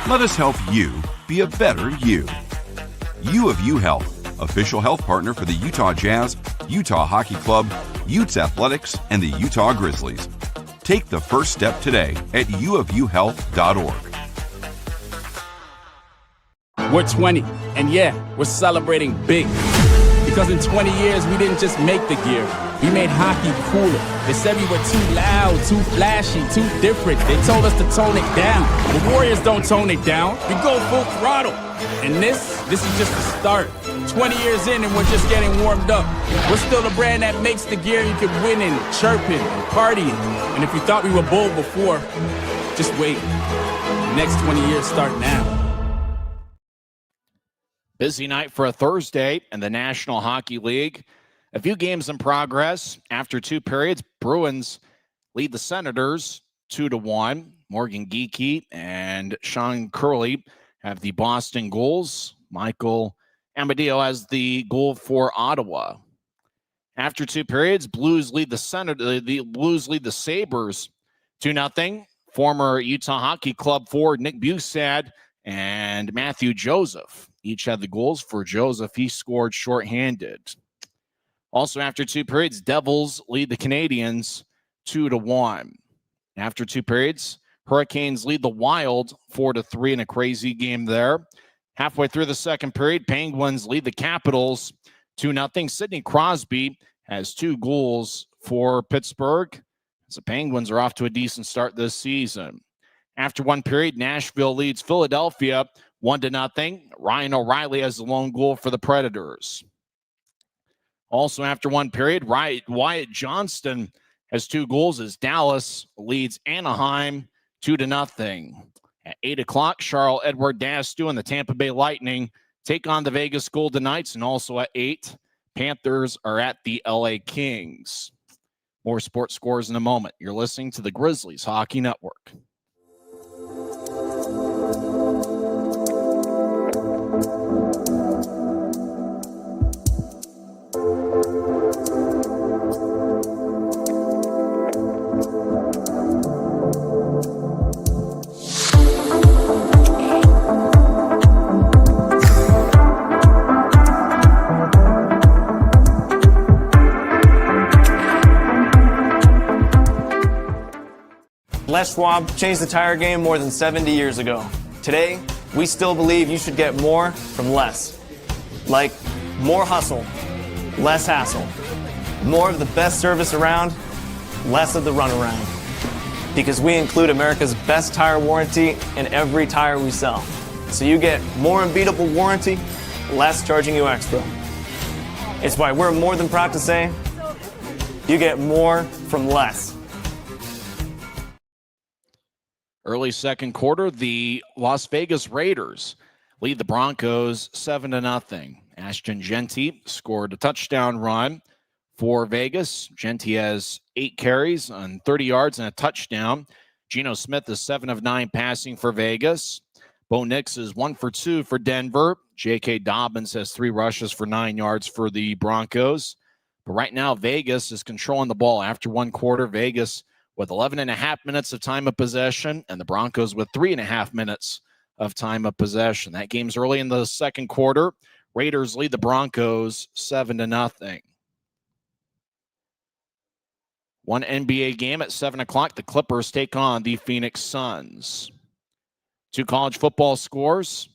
Let us help you be a better you. U of U Health, official health partner for the Utah Jazz, Utah Hockey Club, Utes Athletics, and the Utah Grizzlies. Take the first step today at uofuhealth.org. We're 20, and yeah, we're celebrating big. Because in 20 years, we didn't just make the gear. We made hockey cooler. They said we were too loud, too flashy, too different. They told us to tone it down. The Warriors don't tone it down. We go full throttle. And this is just the start. 20 years in and we're just getting warmed up. We're still the brand that makes the gear you can win in, chirping, partying. And if you thought we were bold before, just wait. The next 20 years start now. Busy night for a Thursday in the National Hockey League. A few games in progress. After 2 periods, Bruins lead the Senators 2-1. Morgan Geekie and Sean Curley have the Boston goals. Michael Amadio has the goal for Ottawa. After 2 periods, Blues lead the Sabres 2-0. Former Utah Hockey Club forward Nick Busad and Matthew Joseph each had the goals. For Joseph, he scored shorthanded. Also, after 2 periods, Devils lead the Canadiens 2-1. After 2 periods, Hurricanes lead the Wild 4-3 in a crazy game there. Halfway through the second period, Penguins lead the Capitals 2-0. Sidney Crosby has 2 goals for Pittsburgh. The Penguins are off to a decent start this season. After 1 period, Nashville leads Philadelphia 1-0. Ryan O'Reilly has the lone goal for the Predators. Also, after 1 period, Wyatt Johnston has 2 goals as Dallas leads Anaheim 2-0. At 8 o'clock, Charles-Edouard Dastu and the Tampa Bay Lightning take on the Vegas Golden Knights. And also at 8, Panthers are at the LA Kings. More sports scores in a moment. You're listening to the Grizzlies Hockey Network. Les Schwab changed the tire game more than 70 years ago. Today, we still believe you should get more from less. Like more hustle, less hassle. More of the best service around, less of the runaround. Because we include America's best tire warranty in every tire we sell. So you get more unbeatable warranty, less charging you extra. It's why we're more than proud to say, you get more from less. Early second quarter, the Las Vegas Raiders lead the Broncos 7-0. Ashton Genty scored a touchdown run for Vegas. Genti has 8 carries on 30 yards and a touchdown. Geno Smith is 7 of 9 passing for Vegas. Bo Nix is 1 for 2 for Denver. J.K. Dobbins has 3 rushes for 9 yards for the Broncos. But right now, Vegas is controlling the ball after one quarter. Vegas with 11.5 minutes of time of possession, and the Broncos with 3.5 minutes of time of possession. That game's early in the second quarter. Raiders lead the Broncos 7-0. One NBA game at 7 o'clock. The Clippers take on the Phoenix Suns. 2 college football scores.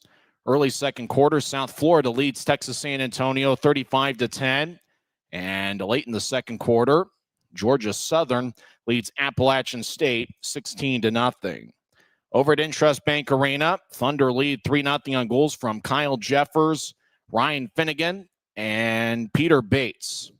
Early second quarter, South Florida leads Texas San Antonio 35-10. And late in the second quarter, Georgia Southern leads Appalachian State 16-0. Over at INTRUST Bank Arena, Thunder lead 3-0 on goals from Kyle Jeffers, Ryan Finnegan, and Peter Bates.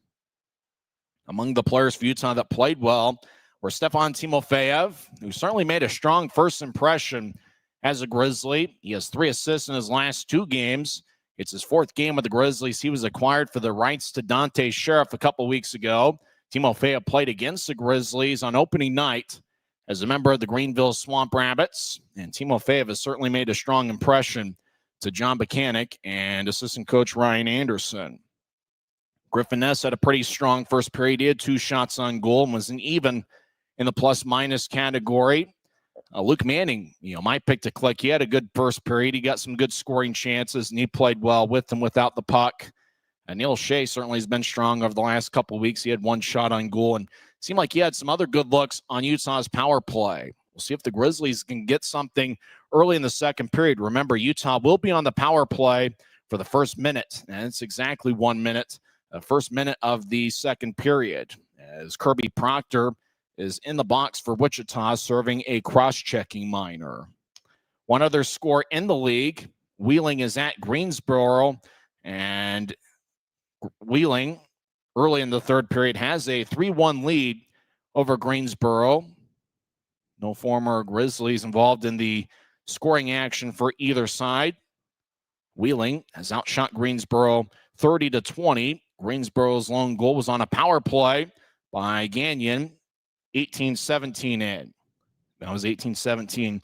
Among the players for Utah that played well were Stefan Timofeyev, who certainly made a strong first impression as a Grizzly. He has 3 assists in his last 2 games. It's his 4th game with the Grizzlies. He was acquired for the rights to Dante Sheriff a couple weeks ago. Timofeyev played against the Grizzlies on opening night as a member of the Greenville Swamp Rabbits. And Timofeyev has certainly made a strong impression to John Buchanan and assistant coach Ryan Anderson. Griffin Ness had a pretty strong first period. He had 2 shots on goal and was an even in the plus-minus category. Luke Manning, my pick to click. He had a good first period. He got some good scoring chances, and he played well with and without the puck. And Neil Shea certainly has been strong over the last couple of weeks. He had 1 shot on goal, and it seemed like he had some other good looks on Utah's power play. We'll see if the Grizzlies can get something early in the second period. Remember, Utah will be on the power play for the first minute, and it's exactly 1 minute. The first minute of the second period, as Kirby Proctor is in the box for Wichita, serving a cross-checking minor. One other score in the league, Wheeling is at Greensboro, and Wheeling, early in the third period, has a 3-1 lead over Greensboro. No former Grizzlies involved in the scoring action for either side. Wheeling has outshot Greensboro 30-20. Greensboro's lone goal was on a power play by Gagnon, 18-17 in. That was 18-17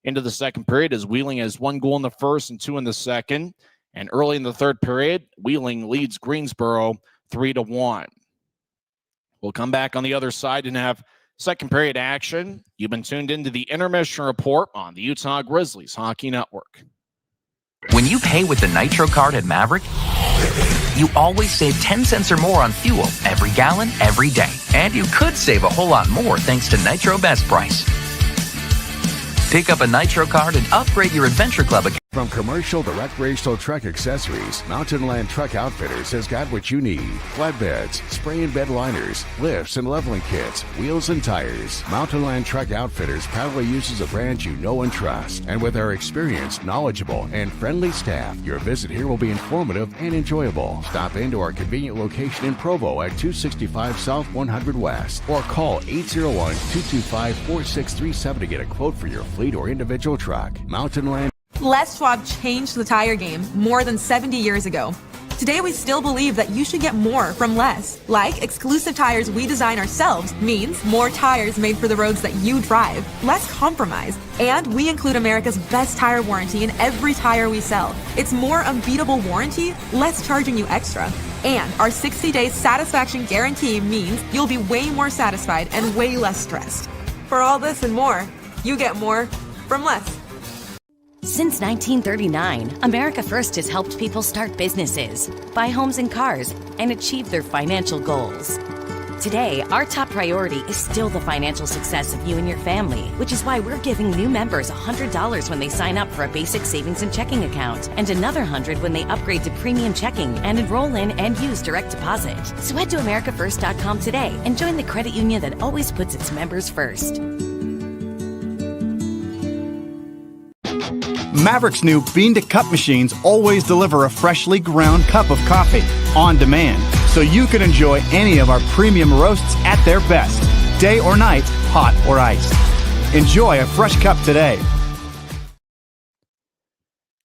into the second period, as Wheeling has 1 goal in the first and 2 in the second. And early in the third period, Wheeling leads Greensboro 3-1. We'll come back on the other side and have second period action. You've been tuned into the Intermission Report on the Utah Grizzlies Hockey Network. When you pay with the Nitro card at Maverick, you always save 10 cents or more on fuel every gallon, every day. And you could save a whole lot more thanks to Nitro Best Price. Pick up a Nitro card and upgrade your Adventure Club account. From commercial to recreational truck accessories, Mountain Land Truck Outfitters has got what you need. Flatbeds, spray and bed liners, lifts and leveling kits, wheels and tires. Mountain Land Truck Outfitters proudly uses a brand you know and trust. And with our experienced, knowledgeable, and friendly staff, your visit here will be informative and enjoyable. Stop into our convenient location in Provo at 265 South 100 West or call 801-225-4637 to get a quote for your fleet or individual truck. Mountain Land. Les Schwab changed the tire game more than 70 years ago. Today, we still believe that you should get more from less. Like exclusive tires we design ourselves means more tires made for the roads that you drive, less compromise. And we include America's best tire warranty in every tire we sell. It's more unbeatable warranty, less charging you extra. And our 60-day satisfaction guarantee means you'll be way more satisfied and way less stressed. For all this and more, you get more from less. Since 1939, America First has helped people start businesses, buy homes and cars, and achieve their financial goals. Today, our top priority is still the financial success of you and your family, which is why we're giving new members $100 when they sign up for a basic savings and checking account, and another $100 when they upgrade to premium checking and enroll in and use direct deposit. So head to AmericaFirst.com today and join the credit union that always puts its members first. Maverick's new bean-to-cup machines always deliver a freshly ground cup of coffee on demand, so you can enjoy any of our premium roasts at their best, day or night, hot or iced. Enjoy a fresh cup today.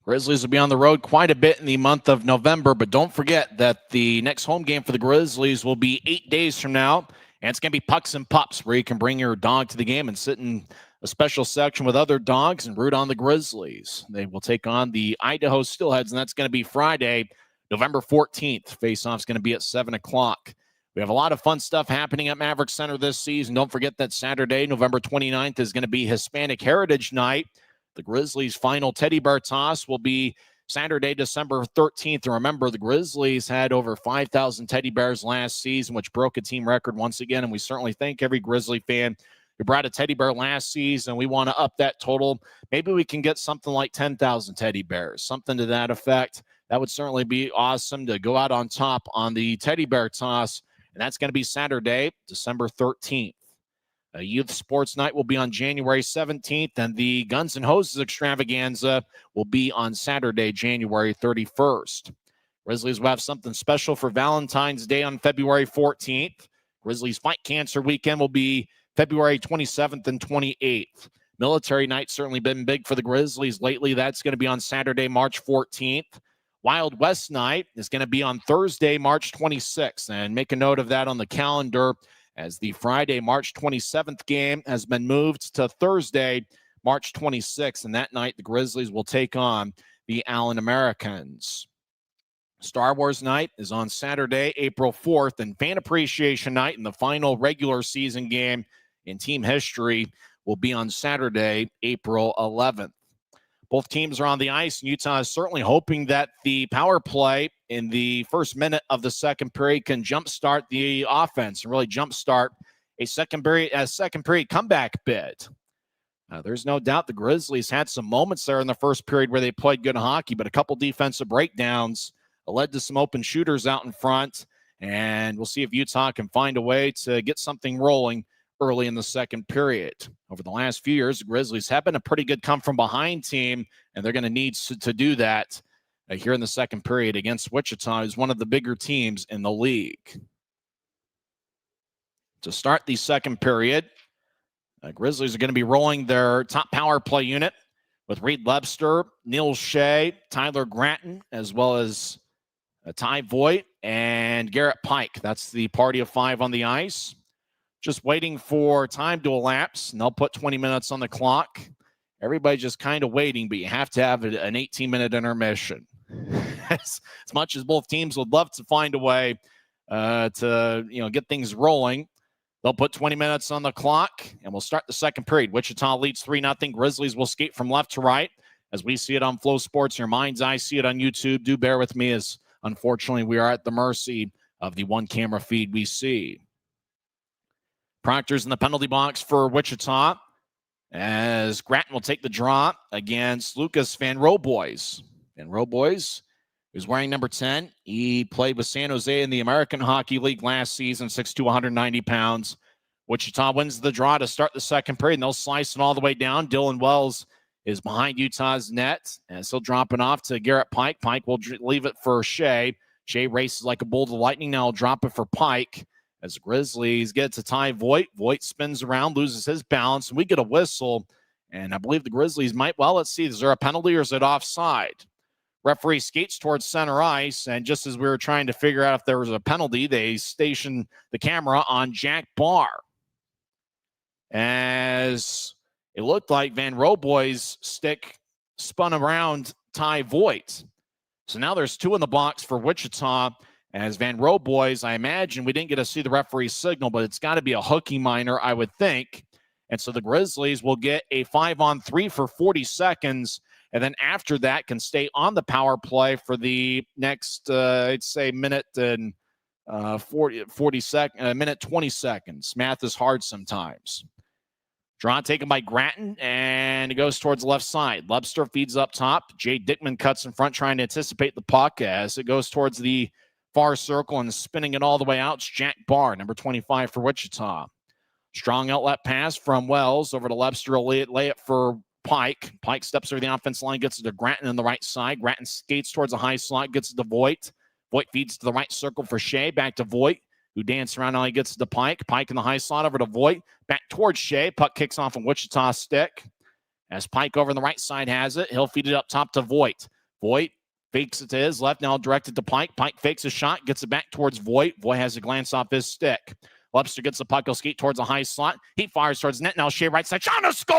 Grizzlies will be on the road quite a bit in the month of November, but don't forget that the next home game for the Grizzlies will be 8 days from now, and it's going to be Pucks and Pups, where you can bring your dog to the game and sit in a special section with other dogs and root on the Grizzlies. They will take on the Idaho Steelheads, and that's going to be Friday, November 14th. Face-off's going to be at 7 o'clock. We have a lot of fun stuff happening at Maverick Center this season. Don't forget that Saturday, November 29th, is going to be Hispanic Heritage Night. The Grizzlies' final teddy bear toss will be Saturday, December 13th. And remember, the Grizzlies had over 5,000 teddy bears last season, which broke a team record once again. And we certainly thank every Grizzly fan who brought a teddy bear last season. We want to up that total. Maybe we can get something like 10,000 teddy bears, something to that effect. That would certainly be awesome to go out on top on the teddy bear toss. And that's going to be Saturday, December 13th. A youth sports night will be on January 17th, and the Guns and Hoses extravaganza will be on Saturday, January 31st. Grizzlies will have something special for Valentine's Day on February 14th. Grizzlies Fight Cancer Weekend will be February 27th and 28th. Military Night certainly been big for the Grizzlies lately. That's going to be on Saturday, March 14th. Wild West Night is going to be on Thursday, March 26th, and make a note of that on the calendar, as the Friday, March 27th game has been moved to Thursday, March 26th. And that night, the Grizzlies will take on the Allen Americans. Star Wars Night is on Saturday, April 4th. And Fan Appreciation Night, and the final regular season game in team history, will be on Saturday, April 11th. Both teams are on the ice, and Utah is certainly hoping that the power play in the first minute of the second period can jumpstart the offense and really jumpstart a second period comeback bid. There's no doubt the Grizzlies had some moments there in the first period where they played good hockey, but a couple defensive breakdowns led to some open shooters out in front, and we'll see if Utah can find a way to get something rolling early in the second period. Over the last few years, the Grizzlies have been a pretty good come-from-behind team, and they're going to need to do that here in the second period against Wichita, who's one of the bigger teams in the league. To start the second period, Grizzlies are going to be rolling their top power play unit with Reed Lebster, Neil Shea, Tyler Gratton, as well as Ty Voigt and Garrett Pike. That's the party of five on the ice. Just waiting for time to elapse, and they'll put 20 minutes on the clock. Everybody just kind of waiting, but you have to have an 18-minute intermission. As much as both teams would love to find a way to get things rolling, they'll put 20 minutes on the clock, and we'll start the second period. Wichita leads 3-0. Grizzlies will skate from left to right as we see it on Flow Sports. Your mind's eye, see it on YouTube. Do bear with me, as unfortunately we are at the mercy of the one-camera feed we see. Proctor's in the penalty box for Wichita, as Gratton will take the draw against Lucas Van Roboys. Van Roboys is wearing number 10. He played with San Jose in the American Hockey League last season, 6'2", 190 pounds. Wichita wins the draw to start the second period, and they'll slice it all the way down. Dylan Wells is behind Utah's net, and still dropping off to Garrett Pike. Pike will leave it for Shea. Shea races like a bolt of lightning. Now he'll drop it for Pike. As the Grizzlies get to Ty Voigt, Voigt spins around, loses his balance, and we get a whistle. And I believe the Grizzlies might, let's see, is there a penalty or is it offside? Referee skates towards center ice, and just as we were trying to figure out if there was a penalty, they stationed the camera on Jack Barr, as it looked like Van Roboy's stick spun around Ty Voigt. So now there's two in the box for Wichita, as Van Roboys, I imagine, we didn't get to see the referee's signal, but it's got to be a hooking minor, I would think. And so the Grizzlies will get a 5-on-3 for 40 seconds, and then after that can stay on the power play for the next, I'd say, minute and 40 seconds, minute 20 seconds. Math is hard sometimes. Draw taken by Gratton, and it goes towards the left side. Lebster feeds up top. Jay Dickman cuts in front, trying to anticipate the puck as it goes towards the far circle and spinning it all the way out. It's Jack Barr, number 25 for Wichita. Strong outlet pass from Wells over to Lebster. Lay it for Pike. Pike steps over the offense line, gets it to Gratton on the right side. Gratton skates towards a high slot, gets it to Voigt. Voigt feeds to the right circle for Shea. Back to Voigt, who dances around. Now he gets it to Pike. Pike in the high slot over to Voigt. Back towards Shea. Puck kicks off on Wichita's stick. As Pike over on the right side has it, he'll feed it up top to Voigt. Voigt fakes it to his left, now directed to Pike. Pike fakes a shot, gets it back towards Voigt. Voigt has a glance off his stick. Webster gets the puck, he'll skate towards a high slot. He fires towards net, now Shea right side, shot to score!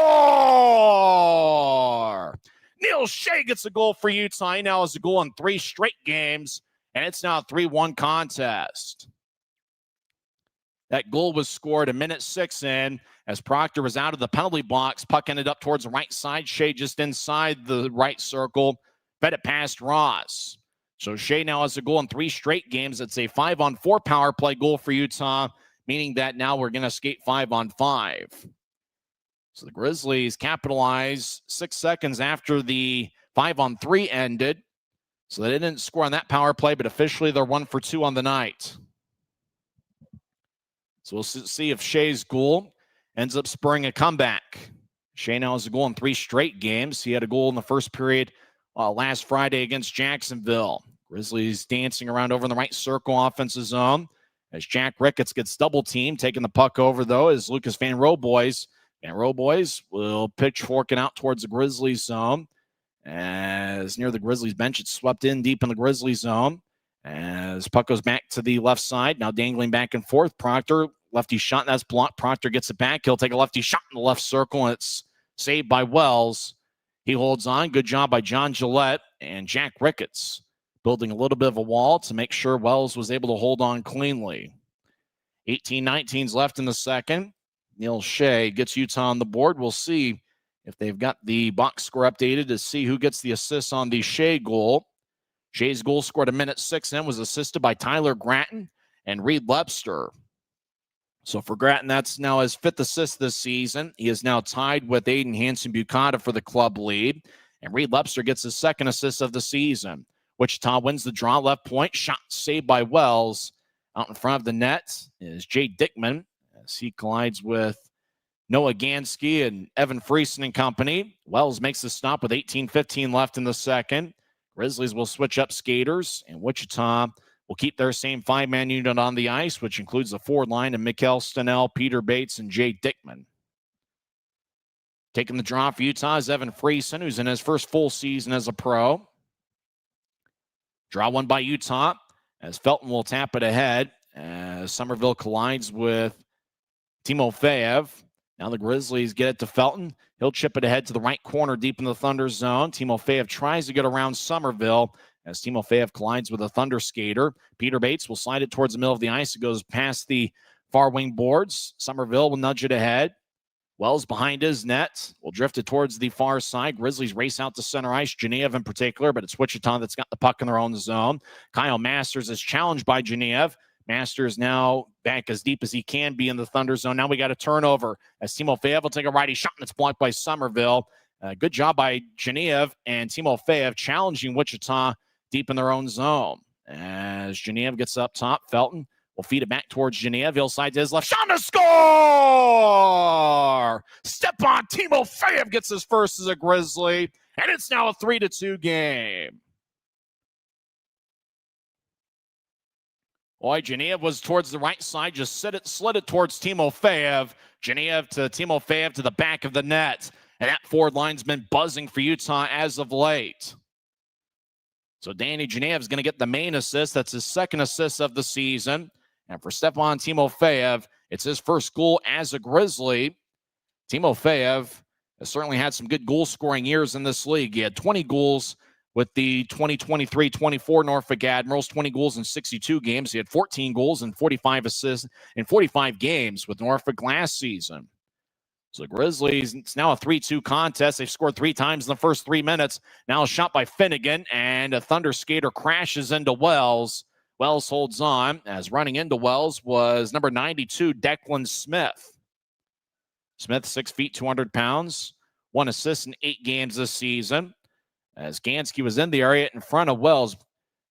Neil Shea gets a goal for Utah. He now has a goal in 3 straight games, and it's now a 3-1 contest. That goal was scored a minute 6 in as Proctor was out of the penalty box. Puck ended up towards the right side. Shea just inside the right circle. Fed it past Ross. So Shea now has a goal in 3 straight games. It's a 5-on-4 power play goal for Utah, meaning that now we're going to skate 5-on-5. So the Grizzlies capitalize 6 seconds after the 5-on-3 ended. So they didn't score on that power play, but officially they're 1 for 2 on the night. So we'll see if Shea's goal ends up spurring a comeback. Shea now has a goal in 3 straight games. He had a goal in the first period last Friday against Jacksonville. Grizzlies dancing around over in the right circle offensive zone as Jack Ricketts gets double teamed. Taking the puck over, though, is Lucas Van Roboys. Van Roboys will pitchfork it out towards the Grizzlies zone. As near the Grizzlies bench, it's swept in deep in the Grizzlies zone. As puck goes back to the left side, now dangling back and forth. Proctor, lefty shot, and that's blocked. Proctor gets it back. He'll take a lefty shot in the left circle, and it's saved by Wells. He holds on. Good job by John Gillette and Jack Ricketts, building a little bit of a wall to make sure Wells was able to hold on cleanly. 18-19's left in the second. Neil Shea gets Utah on the board. We'll see if they've got the box score updated to see who gets the assist on the Shea goal. Shea's goal scored a minute 6 in was assisted by Tyler Gratton and Reed Webster. So for Gratton, that's now his 5th assist this season. He is now tied with Aiden Hansen-Bucata for the club lead. And Reed Webster gets his 2nd assist of the season. Wichita wins the draw, left point. Shot saved by Wells. Out in front of the net is Jay Dickman as he collides with Noah Gansky and Evan Friesen and company. Wells makes the stop with 18-15 left in the second. Grizzlies will switch up skaters, and Wichita will keep their same 5-man unit on the ice, which includes the forward line of Mikkel Stenell, Peter Bates, and Jay Dickman. Taking the draw for Utah is Evan Friesen, who's in his first full season as a pro. Draw one by Utah as Felton will tap it ahead as Somerville collides with Timofeyev. Now the Grizzlies get it to Felton. He'll chip it ahead to the right corner deep in the Thunder zone. Timofeyev tries to get around Somerville as Timofeyev collides with a Thunder skater. Peter Bates will slide it towards the middle of the ice. It goes past the far wing boards. Somerville will nudge it ahead. Wells behind his net will drift it towards the far side. Grizzlies race out to center ice, Genev in particular, but it's Wichita that's got the puck in their own zone. Kyle Masters is challenged by Genev. Masters now back as deep as he can be in the Thunder zone. Now we got a turnover as Timofeyev will take a righty shot, and it's blocked by Somerville. Good job by Genev and Timofeyev challenging Wichita deep in their own zone. As Genev gets up top, Felton will feed it back towards Genev. He'll side to his left. Shot to score! Stepan Timofeyev gets his first as a Grizzly, and it's now a 3-2 game. Boy, Genev was towards the right side, just slid it towards Timofeyev. Genev to Timofeyev to the back of the net. And that forward line's been buzzing for Utah as of late. So Danny Genev is going to get the main assist. That's his 2nd assist of the season. And for Stepan Timofeyev, it's his first goal as a Grizzly. Timofeyev has certainly had some good goal-scoring years in this league. He had 20 goals with the 2023-24 Norfolk Admirals, 20 goals in 62 games. He had 14 goals and 45 assists in 45 games with Norfolk last season. So the Grizzlies, it's now a 3-2 contest. They've scored 3 times in the first 3 minutes. Now a shot by Finnegan, and a Thunder skater crashes into Wells. Wells holds on, as running into Wells was number 92, Declan Smith. Smith, 6 feet, 200 pounds, 1 assist in 8 games this season. As Gansky was in the area in front of Wells.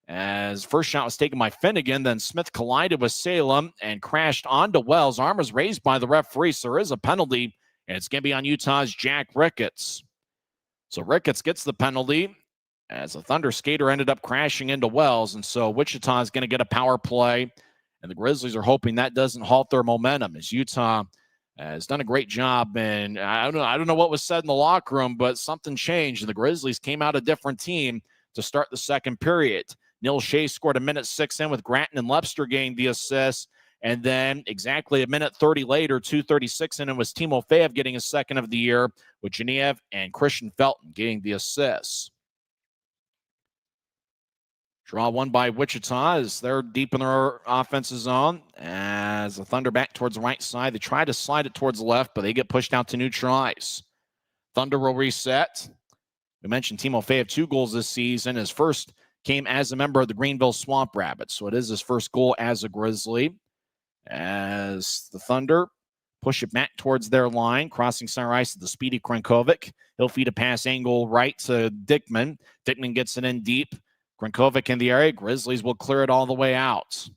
As first shot was taken by Finnegan, then Smith collided with Salem and crashed onto Wells. Arm was raised by the referee, so there is a penalty, and it's going to be on Utah's Jack Ricketts. So Ricketts gets the penalty as a Thunder skater ended up crashing into Wells, and so Wichita is going to get a power play, and the Grizzlies are hoping that doesn't halt their momentum as Utah has done a great job. And I don't know what was said in the locker room, but something changed. The Grizzlies came out a different team to start the second period. Neil Shea scored a minute 6 in with Gratton and Lepster getting the assist. And then exactly a minute 30 later, 2:36 in, it was Timo Feyev getting his second of the year with Genev and Christian Felton getting the assists. Draw won by Wichita as they're deep in their offensive zone. As the Thunder back towards the right side, they try to slide it towards the left, but they get pushed out to neutral ice. Thunder will reset. We mentioned Timo Feyev, 2 goals this season. His first came as a member of the Greenville Swamp Rabbits, so it is his first goal as a Grizzly. As the Thunder push it back towards their line, crossing center ice to the speedy Krankovic. He'll feed a pass angle right to Dickman. Dickman gets it in deep. Krankovic in the area. Grizzlies will clear it all the way out.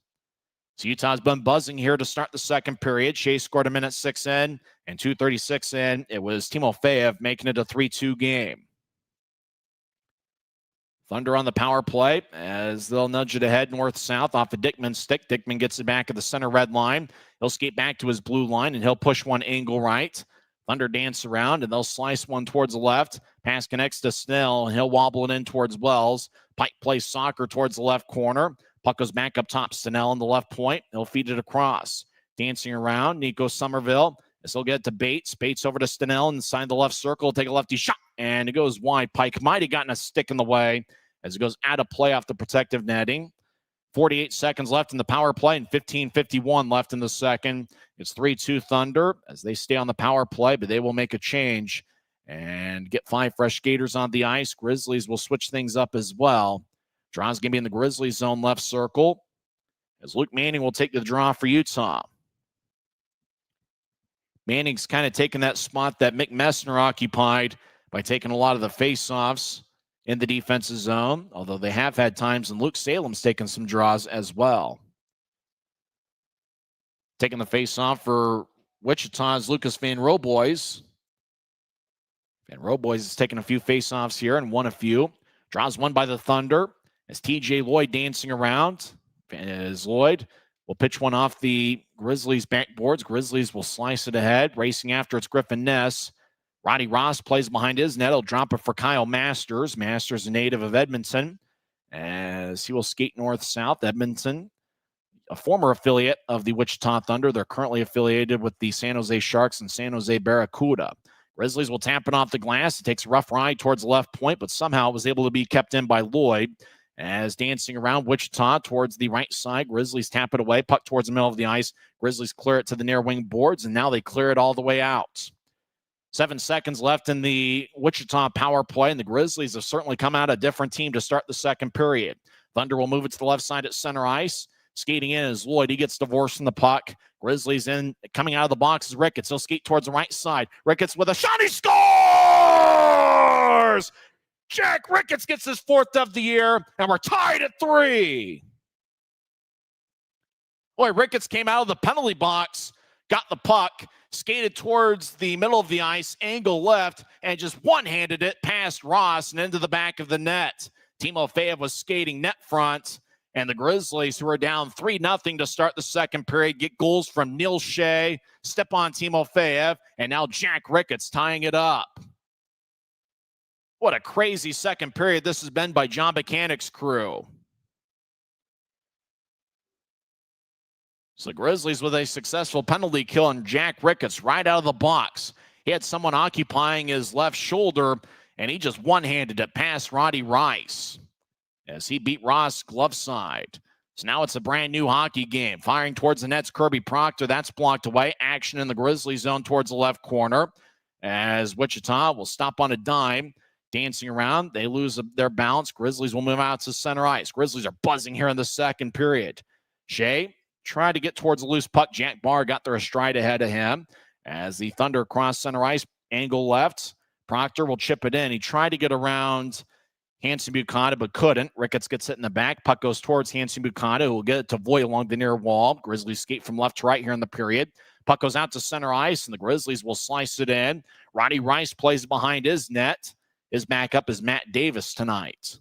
So Utah's been buzzing here to start the second period. Shea scored a minute 6 in, and 2:36 in, it was Timo Feyev making it a 3-2 game. Thunder on the power play as they'll nudge it ahead north-south off of Dickman's stick. Dickman gets it back at the center red line. He'll skate back to his blue line, and he'll push one angle right. Thunder dance around, and they'll slice one towards the left. Pass connects to Snell, and he'll wobble it in towards Wells. Pike plays soccer towards the left corner. Puck goes back up top. Snell on the left point. He'll feed it across. Dancing around, Nico Somerville. This will get to Bates. Bates over to Stenell inside the left circle. Take a lefty shot, and it goes wide. Pike might have gotten a stick in the way as it goes out of play off the protective netting. 48 seconds left in the power play and 15:51 left in the second. It's 3-2 Thunder as they stay on the power play, but they will make a change and get 5 fresh skaters on the ice. Grizzlies will switch things up as well. Draw's going to be in the Grizzlies zone left circle as Luke Manning will take the draw for Utah. Manning's kind of taken that spot that Mick Messner occupied by taking a lot of the face-offs in the defensive zone, although they have had times, and Luke Salem's taken some draws as well. Taking the face-off for Wichita's Lucas Van Roboys. Van Roboys has taken a few face-offs here and won a few. Draws one by the Thunder as TJ Lloyd dancing around. As Lloyd will pitch one off the Grizzlies' backboards. Grizzlies will slice it ahead. Racing after it's Griffin Ness. Roddy Ross plays behind his net. He'll drop it for Kyle Masters. Masters, a native of Edmonton, as he will skate north-south. Edmonton, a former affiliate of the Wichita Thunder. They're currently affiliated with the San Jose Sharks and San Jose Barracuda. Grizzlies will tap it off the glass. It takes a rough ride towards the left point, but somehow it was able to be kept in by Lloyd. As dancing around Wichita towards the right side, Grizzlies tap it away. Puck towards the middle of the ice. Grizzlies clear it to the near wing boards, and now they clear it all the way out. 7 seconds left in the Wichita power play, and the Grizzlies have certainly come out a different team to start the second period. Thunder will move it to the left side at center ice. Skating in is Lloyd. He gets divorced from the puck. Grizzlies in. Coming out of the box is Ricketts. He'll skate towards the right side. Ricketts with a shot. He scores! Jack Ricketts gets his 4th of the year, and we're tied at 3. Boy, Ricketts came out of the penalty box, got the puck, skated towards the middle of the ice, angle left, and just one-handed it past Ross and into the back of the net. Timo Feyev was skating net front, and the Grizzlies, who are down 3-0 to start the second period, get goals from Neil Shea, step on Timo Feyev, and now Jack Ricketts tying it up. What a crazy second period this has been by John Buchanan's crew. So the Grizzlies with a successful penalty kill on Jack Ricketts right out of the box. He had someone occupying his left shoulder, and he just one-handed it past Roddy Rice as he beat Ross glove side. So now it's a brand new hockey game. Firing towards the net's Kirby Proctor. That's blocked away. Action in the Grizzlies zone towards the left corner as Wichita will stop on a dime. Dancing around, they lose their balance. Grizzlies will move out to center ice. Grizzlies are buzzing here in the second period. Shea tried to get towards the loose puck. Jack Barr got there a stride ahead of him as the Thunder cross center ice, angle left. Proctor will chip it in. He tried to get around Hanson Bukata, but couldn't. Ricketts gets it in the back. Puck goes towards Hanson Bukata, who will get it to Voy along the near wall. Grizzlies skate from left to right here in the period. Puck goes out to center ice, and the Grizzlies will slice it in. Roddy Rice plays behind his net. His backup is Matt Davis tonight.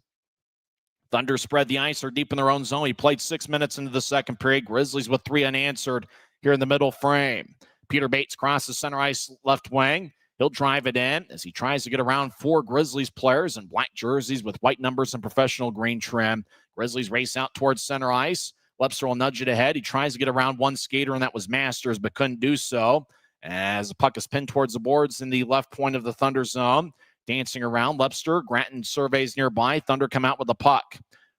Thunder spread the ice. They're deep in their own zone. He played 6 minutes into the second period. Grizzlies with 3 unanswered here in the middle frame. Peter Bates crosses center ice left wing. He'll drive it in as he tries to get around 4 Grizzlies players in black jerseys with white numbers and professional green trim. Grizzlies race out towards center ice. Webster will nudge it ahead. He tries to get around one skater, and that was Masters, but couldn't do so as the puck is pinned towards the boards in the left point of the Thunder zone. Dancing around, Webster. Granton surveys nearby. Thunder come out with the puck.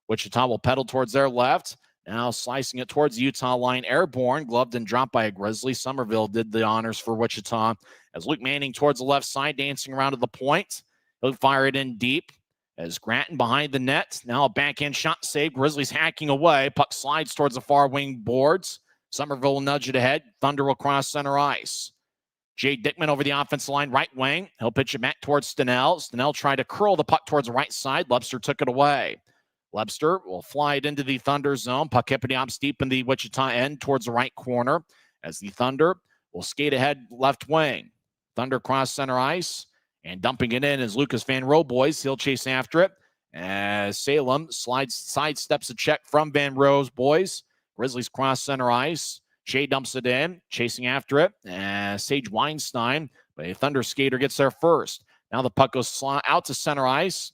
Wichita will pedal towards their left. Now slicing it towards the Utah line. Airborne, gloved and dropped by a Grizzly. Somerville did the honors for Wichita. As Luke Manning towards the left side, dancing around to the point. He'll fire it in deep. As Granton behind the net. Now a backhand shot save. Grizzlies hacking away. Puck slides towards the far wing boards. Somerville will nudge it ahead. Thunder will cross center ice. Jay Dickman over the offensive line, right wing. He'll pitch it back towards Stenell. Stenell tried to curl the puck towards the right side. Webster took it away. Webster will fly it into the Thunder zone. Puck hippity hops deep in the Wichita end towards the right corner as the Thunder will skate ahead left wing. Thunder cross center ice and dumping it in is Lucas Van Roeboys. He'll chase after it as Salem sidesteps a check from Van Roeboys. Grizzlies cross center ice. Shea dumps it in, chasing after it as Sage Weinstein, but a Thunder skater gets there first. Now the puck goes out to center ice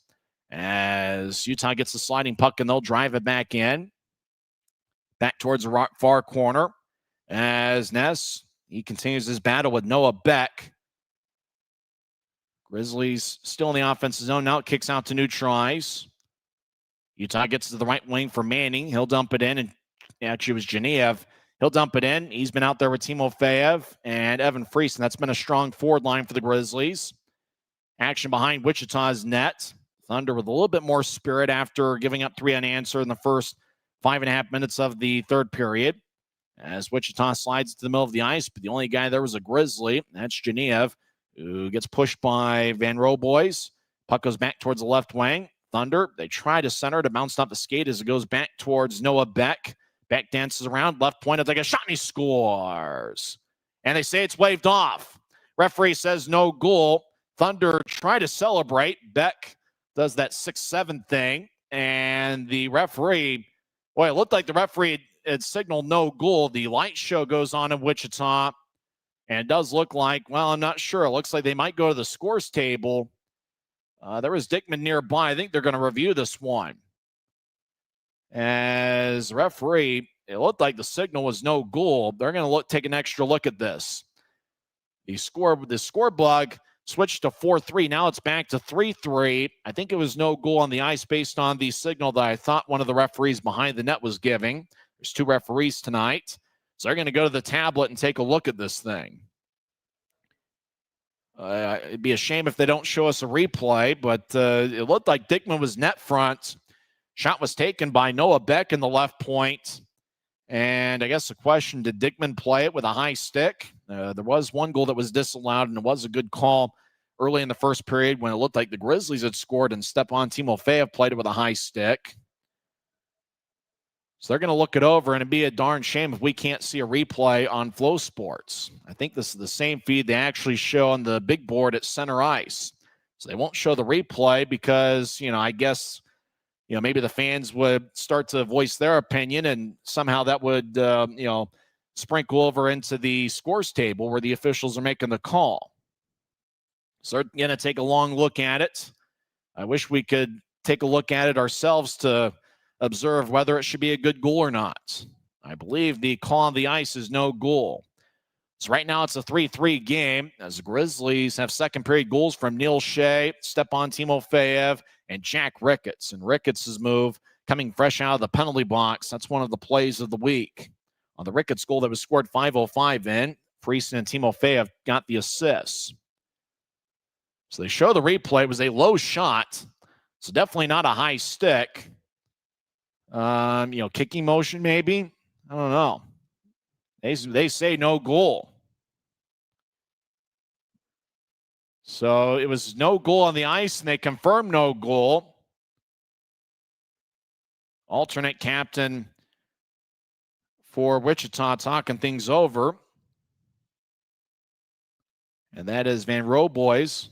as Utah gets the sliding puck, and they'll drive it back in. Back towards the far corner as Ness, he continues his battle with Noah Beck. Grizzlies still in the offensive zone. Now it kicks out to neutral ice. Utah gets to the right wing for Manning. He'll dump it in, and actually it was Genev. He'll dump it in. He's been out there with Timofeyev and Evan Friesen. That's been a strong forward line for the Grizzlies. Action behind Wichita's net. Thunder with a little bit more spirit after giving up 3 unanswered in the first 5.5 minutes of the third period. As Wichita slides to the middle of the ice, but the only guy there was a Grizzly. That's Genev, who gets pushed by Van Roeboys. Puck goes back towards the left wing. Thunder, they try to center to bounce off the skate as it goes back towards Noah Beck. Beck dances around, left point, take a shot, and he scores. And they say it's waved off. Referee says no goal. Thunder try to celebrate. Beck does that 6-7 thing. And the referee, boy, it looked like the referee had signaled no goal. The light show goes on in Wichita. And it does look like, well, I'm not sure. It looks like they might go to the scores table. There was Dickman nearby. I think they're going to review this one. As referee, it looked like the signal was no goal. They're going to take an extra look at this. The score bug switched to 4-3. Now it's back to 3-3. I think it was no goal on the ice based on the signal that I thought one of the referees behind the net was giving. There's 2 referees tonight. So they're going to go to the tablet and take a look at this thing. It'd be a shame if they don't show us a replay, but it looked like Dickman was net front. Shot was taken by Noah Beck in the left point. And I guess the question, did Dickman play it with a high stick? There was one goal that was disallowed, and it was a good call early in the first period when it looked like the Grizzlies had scored and Stepan Timofeyev played it with a high stick. So they're going to look it over, and it'd be a darn shame if we can't see a replay on Flow Sports. I think this is the same feed they actually show on the big board at center ice. So they won't show the replay because, I guess, maybe the fans would start to voice their opinion, and somehow that would, sprinkle over into the scores table where the officials are making the call. So they're going to take a long look at it. I wish we could take a look at it ourselves to observe whether it should be a good goal or not. I believe the call on the ice is no goal. So right now it's a 3-3 game as the Grizzlies have second period goals from Neil Shea, Stepan Timofeyev, and Jack Ricketts. And Ricketts' move coming fresh out of the penalty box. That's one of the plays of the week. On the Ricketts goal that was scored 5:05 in, Friesen and Timofeyev got the assists. So they show the replay. It was a low shot. So definitely not a high stick. Kicking motion maybe. I don't know. They say no goal. So it was no goal on the ice, and they confirmed no goal. Alternate captain for Wichita talking things over. And that is Van Roeboys.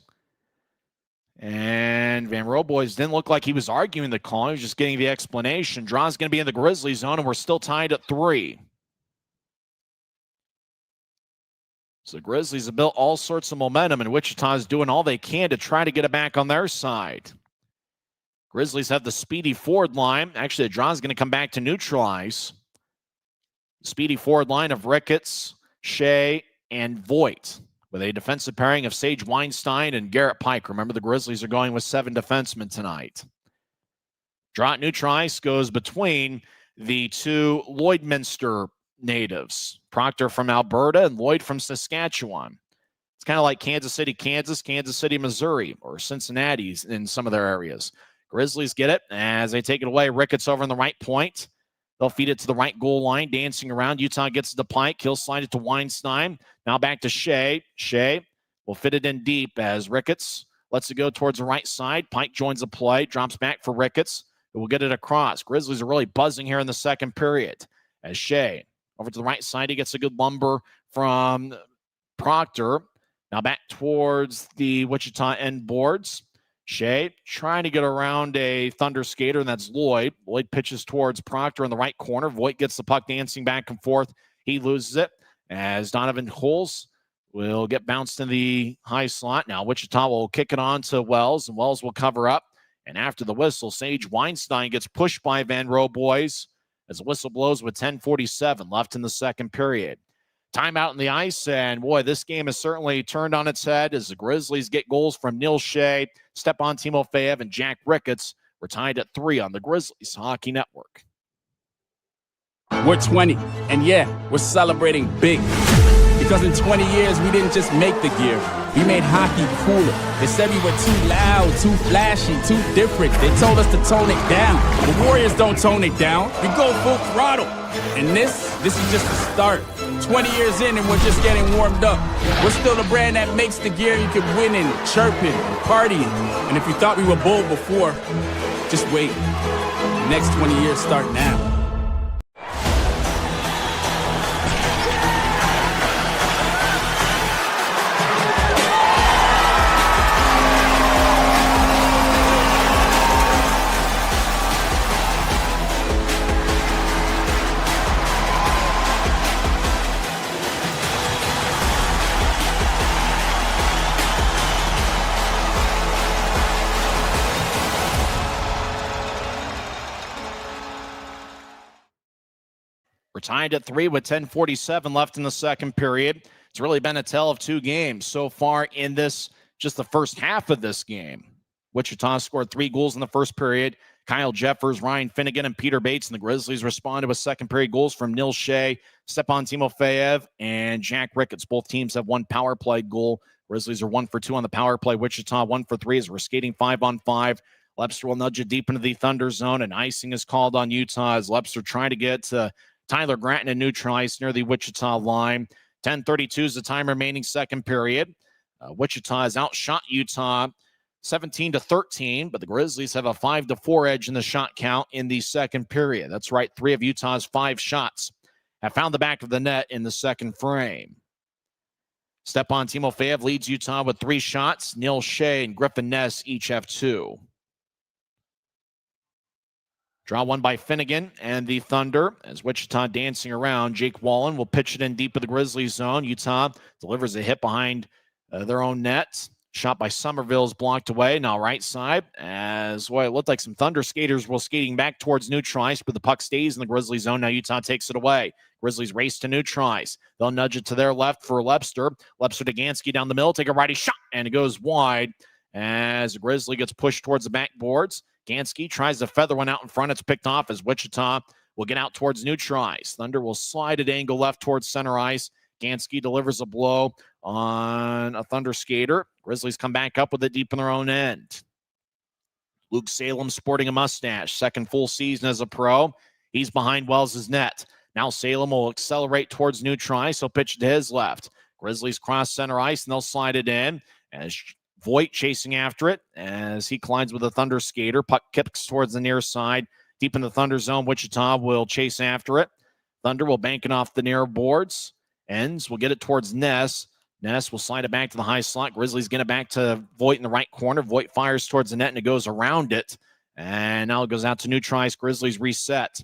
And Van Roeboys didn't look like he was arguing the call. He was just getting the explanation. Draw's going to be in the Grizzlies zone, and we're still tied at 3. So the Grizzlies have built all sorts of momentum, and Wichita's doing all they can to try to get it back on their side. Grizzlies have the speedy forward line. Actually, the draw is going to come back to neutralize. The speedy forward line of Ricketts, Shea, and Voigt, with a defensive pairing of Sage Weinstein and Garrett Pike. Remember, the Grizzlies are going with 7 defensemen tonight. Draw at neutralize goes between the 2 Lloydminster natives, Proctor from Alberta and Lloyd from Saskatchewan. It's kind of like Kansas City, Kansas, Kansas City, Missouri, or Cincinnati in some of their areas. Grizzlies get it as they take it away. Ricketts over on the right point. They'll feed it to the right goal line, dancing around. Utah gets it to Pike. He'll slide it to Weinstein. Now back to Shea. Shea will fit it in deep as Ricketts lets it go towards the right side. Pike joins the play, drops back for Ricketts. It will get it across. Grizzlies are really buzzing here in the second period as Shea over to the right side. He gets a good lumber from Proctor. Now back towards the Wichita end boards. Shea trying to get around a Thunder skater, and that's Lloyd. Lloyd pitches towards Proctor in the right corner. Voigt gets the puck dancing back and forth. He loses it as Donovan Holes will get bounced in the high slot. Now Wichita will kick it on to Wells, and Wells will cover up. And after the whistle, Sage Weinstein gets pushed by Van Roboys as the whistle blows with 10:47 left in the second period. Timeout in the ice, and boy, this game has certainly turned on its head as the Grizzlies get goals from Neil Shea, Stepan Timofeyev, and Jack Ricketts. We're tied at 3 on the Grizzlies Hockey Network. We're 20, and yeah, we're celebrating big. Because in 20 years, we didn't just make the gear. We made hockey cooler. They said we were too loud, too flashy, too different. They told us to tone it down. The Warriors don't tone it down. We go full throttle. And this is just the start. 20 years in and we're just getting warmed up. We're still the brand that makes the gear you can win in, chirping, partying. And if you thought we were bold before, just wait. The next 20 years start now. Tied at 3 with 10:47 left in the second period. It's really been a tale of 2 games so far in this, just the first half of this game. Wichita scored 3 goals in the first period. Kyle Jeffers, Ryan Finnegan, and Peter Bates, and the Grizzlies responded with second period goals from Neil Shea, Stepan Timofeyev, and Jack Ricketts. Both teams have 1 power play goal. Grizzlies are 1 for 2 on the power play. Wichita 1 for 3 as we're skating 5-on-5. Lepster will nudge it deep into the Thunder zone, and icing is called on Utah as Lepster trying to get to Tyler Granton and neutralized near the Wichita line. 10:32 is the time remaining second period. Wichita has outshot Utah 17-13, but the Grizzlies have a 5-4 edge in the shot count in the second period. That's right, 3 of Utah's 5 shots have found the back of the net in the second frame. Stepan Timofeyev leads Utah with 3 shots. Neil Shea and Griffin Ness each have 2. Draw one by Finnegan and the Thunder as Wichita dancing around. Jake Wallen will pitch it in deep of the Grizzlies zone. Utah delivers a hit behind their own net. Shot by Somerville's blocked away. Now right side as well, it looked like some Thunder skaters were skating back towards neutralize, but the puck stays in the Grizzlies zone. Now Utah takes it away. Grizzlies race to neutralize. They'll nudge it to their left for Lepster. Lepster to Gansky down the middle. Take a righty shot, and it goes wide as the Grizzly gets pushed towards the backboards. Gansky tries to feather one out in front. It's picked off as Wichita will get out towards neutralize. Thunder will slide at angle left towards center ice. Gansky delivers a blow on a Thunder skater. Grizzlies come back up with it deep in their own end. Luke Salem sporting a mustache. Second full season as a pro. He's behind Wells' net. Now Salem will accelerate towards neutralize. He'll pitch to his left. Grizzlies cross center ice, and they'll slide it in as Voigt chasing after it as he collides with a Thunder skater. Puck kicks towards the near side. Deep in the Thunder zone, Wichita will chase after it. Thunder will bank it off the near boards. Ends will get it towards Ness. Ness will slide it back to the high slot. Grizzlies get it back to Voigt in the right corner. Voigt fires towards the net, and it goes around it. And now it goes out to neutralize. Grizzlies reset.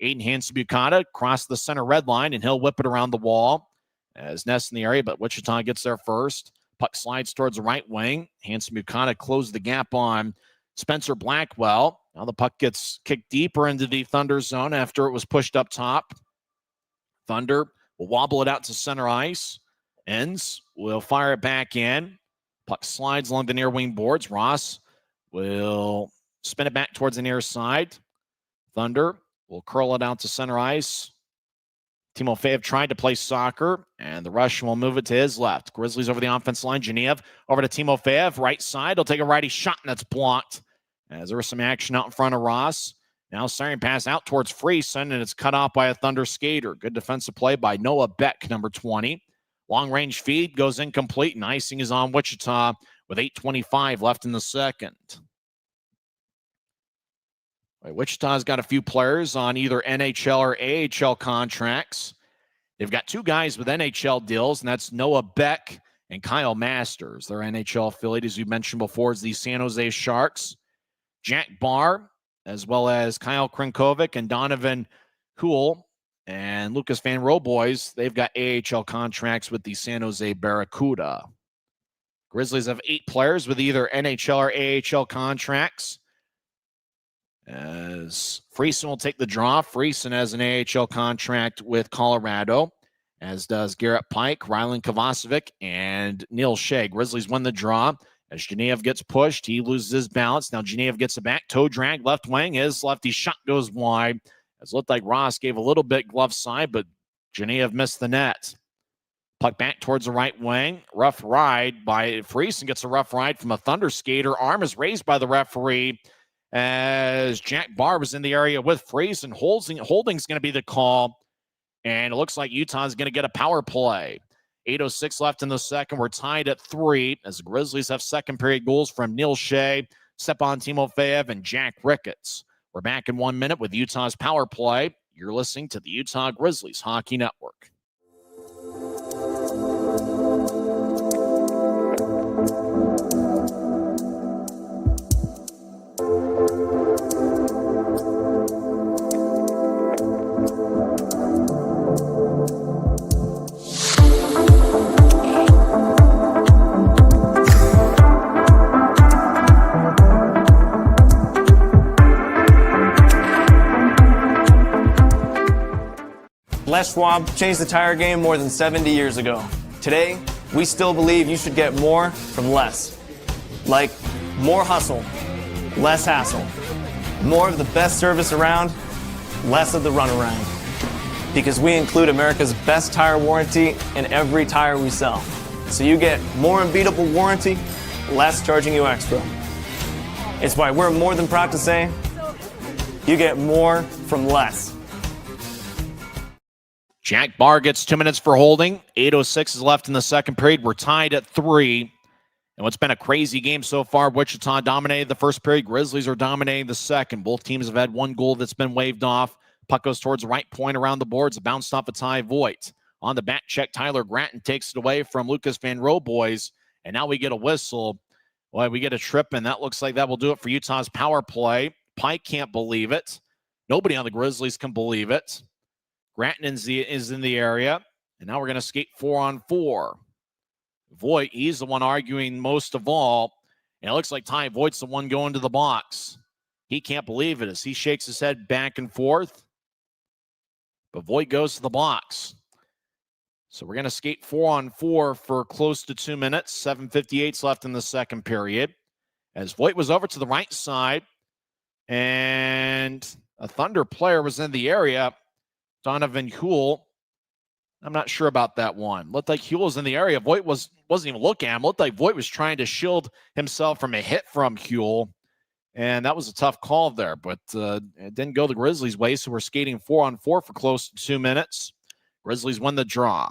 Aiden hands to Bucata, cross the center red line, and he'll whip it around the wall as Ness in the area, but Wichita gets there first. Puck slides towards the right wing. Hanson Buchanan closed the gap on Spencer Blackwell. Now the puck gets kicked deeper into the Thunder zone after it was pushed up top. Thunder will wobble it out to center ice. Ends will fire it back in. Puck slides along the near wing boards. Ross will spin it back towards the near side. Thunder will curl it out to center ice. Timofeyev tried to play soccer, and the Russian will move it to his left. Grizzlies over the offense line. Genev over to Timofeyev. Right side. He'll take a righty shot, and that's blocked. As there was some action out in front of Ross. Now siren pass out towards Friesen, and it's cut off by a Thunder skater. Good defensive play by Noah Beck, number 20. Long-range feed goes incomplete, and icing is on Wichita with 8:25 left in the second. Wichita's got a few players on either NHL or AHL contracts. They've got two guys with NHL deals, and that's Noah Beck and Kyle Masters. Their NHL affiliate, as you mentioned before, is the San Jose Sharks. Jack Barr, as well as Kyle Krinkovic and Donovan Huell and Lucas Van Roboys, they've got AHL contracts with the San Jose Barracuda. Grizzlies have 8 players with either NHL or AHL contracts. As Friesen will take the draw. Friesen has an AHL contract with Colorado, as does Garrett Pike, Rylan Kovacevic, and Neil Shea. Grizzlies win the draw. As Genev gets pushed, he loses his balance. Now Genev gets it back. Toe drag, left wing. His lefty shot goes wide. As it looked like Ross gave a little bit glove side, but Genev missed the net. Puck back towards the right wing. Rough ride by Friesen. Gets a rough ride from a Thunder skater. Arm is raised by the referee as Jack Barr was in the area with Friesen. Holding's going to be the call, and it looks like Utah's going to get a power play. 8:06 left in the second. We're tied at 3 as the Grizzlies have second period goals from Neil Shea, Stepan Timofeyev, and Jack Ricketts. We're back in 1 minute with Utah's power play. You're listening to the Utah Grizzlies Hockey Network. Les Schwab changed the tire game more than 70 years ago. Today, we still believe you should get more from less. Like more hustle, less hassle. More of the best service around, less of the runaround. Because we include America's best tire warranty in every tire we sell. So you get more unbeatable warranty, less charging you extra. It's why we're more than proud to say, you get more from less. Jack Barr gets 2 minutes for holding. 8:06 is left in the second period. We're tied at 3. And what's been a crazy game so far, Wichita dominated the first period. Grizzlies are dominating the second. Both teams have had one goal that's been waved off. Puck goes towards the right point around the boards. It bounced off a Ty Voigt. On the back check, Tyler Gratton takes it away from Lucas Van Roboys. And now we get a whistle. Well, we get a trip, and that looks like that will do it for Utah's power play. Pike can't believe it. Nobody on the Grizzlies can believe it. Gratton is in the area, and now we're going to skate 4-on-4. Voigt, he's the one arguing most of all, and it looks like Ty Voigt's the one going to the box. He can't believe it as he shakes his head back and forth, but Voigt goes to the box. So we're going to skate 4-on-4 for close to 2 minutes. 7:58 left in the second period, as Voigt was over to the right side, and a Thunder player was in the area. Donovan Huell, I'm not sure about that one. Looked like Huell was in the area. Voigt wasn't even looking at him. Looked like Voigt was trying to shield himself from a hit from Huell, and that was a tough call there. But it didn't go the Grizzlies' way, so we're skating 4-on-4 for close to 2 minutes. Grizzlies win the draw.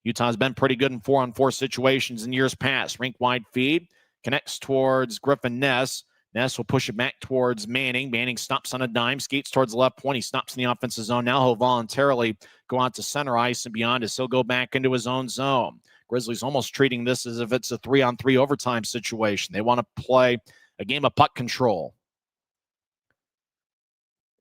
Utah's been pretty good in 4-on-4 situations in years past. Rink-wide feed, connects towards Griffin Ness. Ness will push it back towards Manning. Manning stops on a dime, skates towards the left point. He stops in the offensive zone. Now he'll voluntarily go out to center ice and beyond as he'll go back into his own zone. Grizzlies almost treating this as if it's a 3-on-3 overtime situation. They want to play a game of puck control.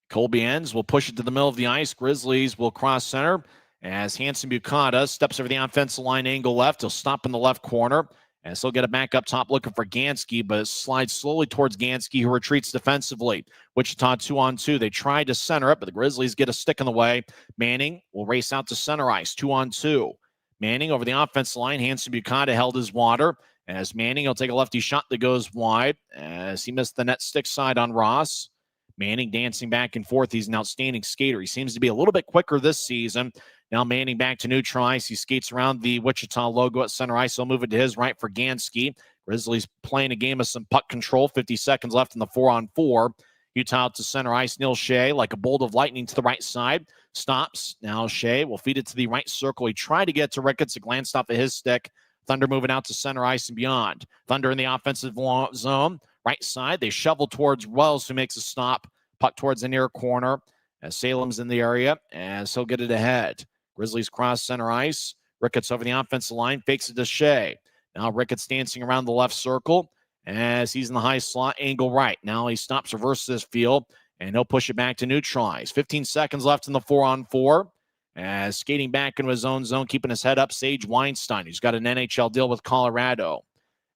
Colby ends will push it to the middle of the ice. Grizzlies will cross center, as Hanson Bukata steps over the offensive line angle left. He'll stop in the left corner, as he'll get it back up top looking for Gansky, but slides slowly towards Gansky, who retreats defensively. Wichita 2-on-2. They tried to center it, but the Grizzlies get a stick in the way. Manning will race out to center ice, 2-on-2. Manning over the offensive line. Hanson Bukata held his water. As Manning will take a lefty shot that goes wide, as he missed the net stick side on Ross. Manning dancing back and forth. He's an outstanding skater. He seems to be a little bit quicker this season. Now Manning back to neutral ice. He skates around the Wichita logo at center ice. He'll move it to his right for Gansky. Grizzlies playing a game of some puck control. 50 seconds left in the 4-on-4. Utah out to center ice. Neil Shea, like a bolt of lightning to the right side. Stops. Now Shea will feed it to the right circle. He tried to get to Ricketts. It glanced off of his stick. Thunder moving out to center ice and beyond. Thunder in the offensive zone. Right side. They shovel towards Wells, who makes a stop. Puck towards the near corner. As Salem's in the area. As he'll get it ahead. Grizzlies cross center ice. Ricketts over the offensive line. Fakes it to Shea. Now Ricketts dancing around the left circle. As he's in the high slot, angle right. Now he stops, reverses this field, and he'll push it back to neutralize. 15 seconds left in the 4-on-4. As skating back into his own zone, keeping his head up, Sage Weinstein, who's got an NHL deal with Colorado.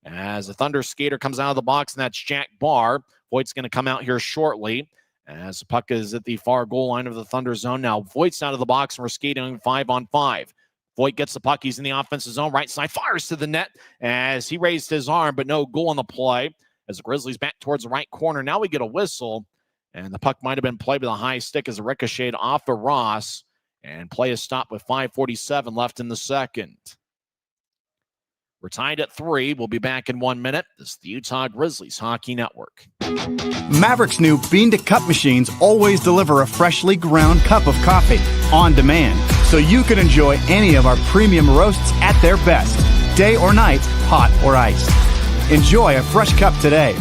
As the Thunder skater comes out of the box, and that's Jack Barr. Voigt's going to come out here shortly. As the puck is at the far goal line of the Thunder zone. Now Voigt's out of the box, and we're skating 5-on-5. Voigt gets the puck. He's in the offensive zone. Right side, fires to the net as he raised his arm, but no goal on the play. As the Grizzlies back towards the right corner. Now we get a whistle, and the puck might have been played with a high stick as it ricocheted off of Ross. And play is stopped with 5:47 left in the second. We're tied at 3. We'll be back in 1 minute. This is the Utah Grizzlies Hockey Network. Maverick's new bean-to-cup machines always deliver a freshly ground cup of coffee on demand, so you can enjoy any of our premium roasts at their best, day or night, hot or iced. Enjoy a fresh cup today.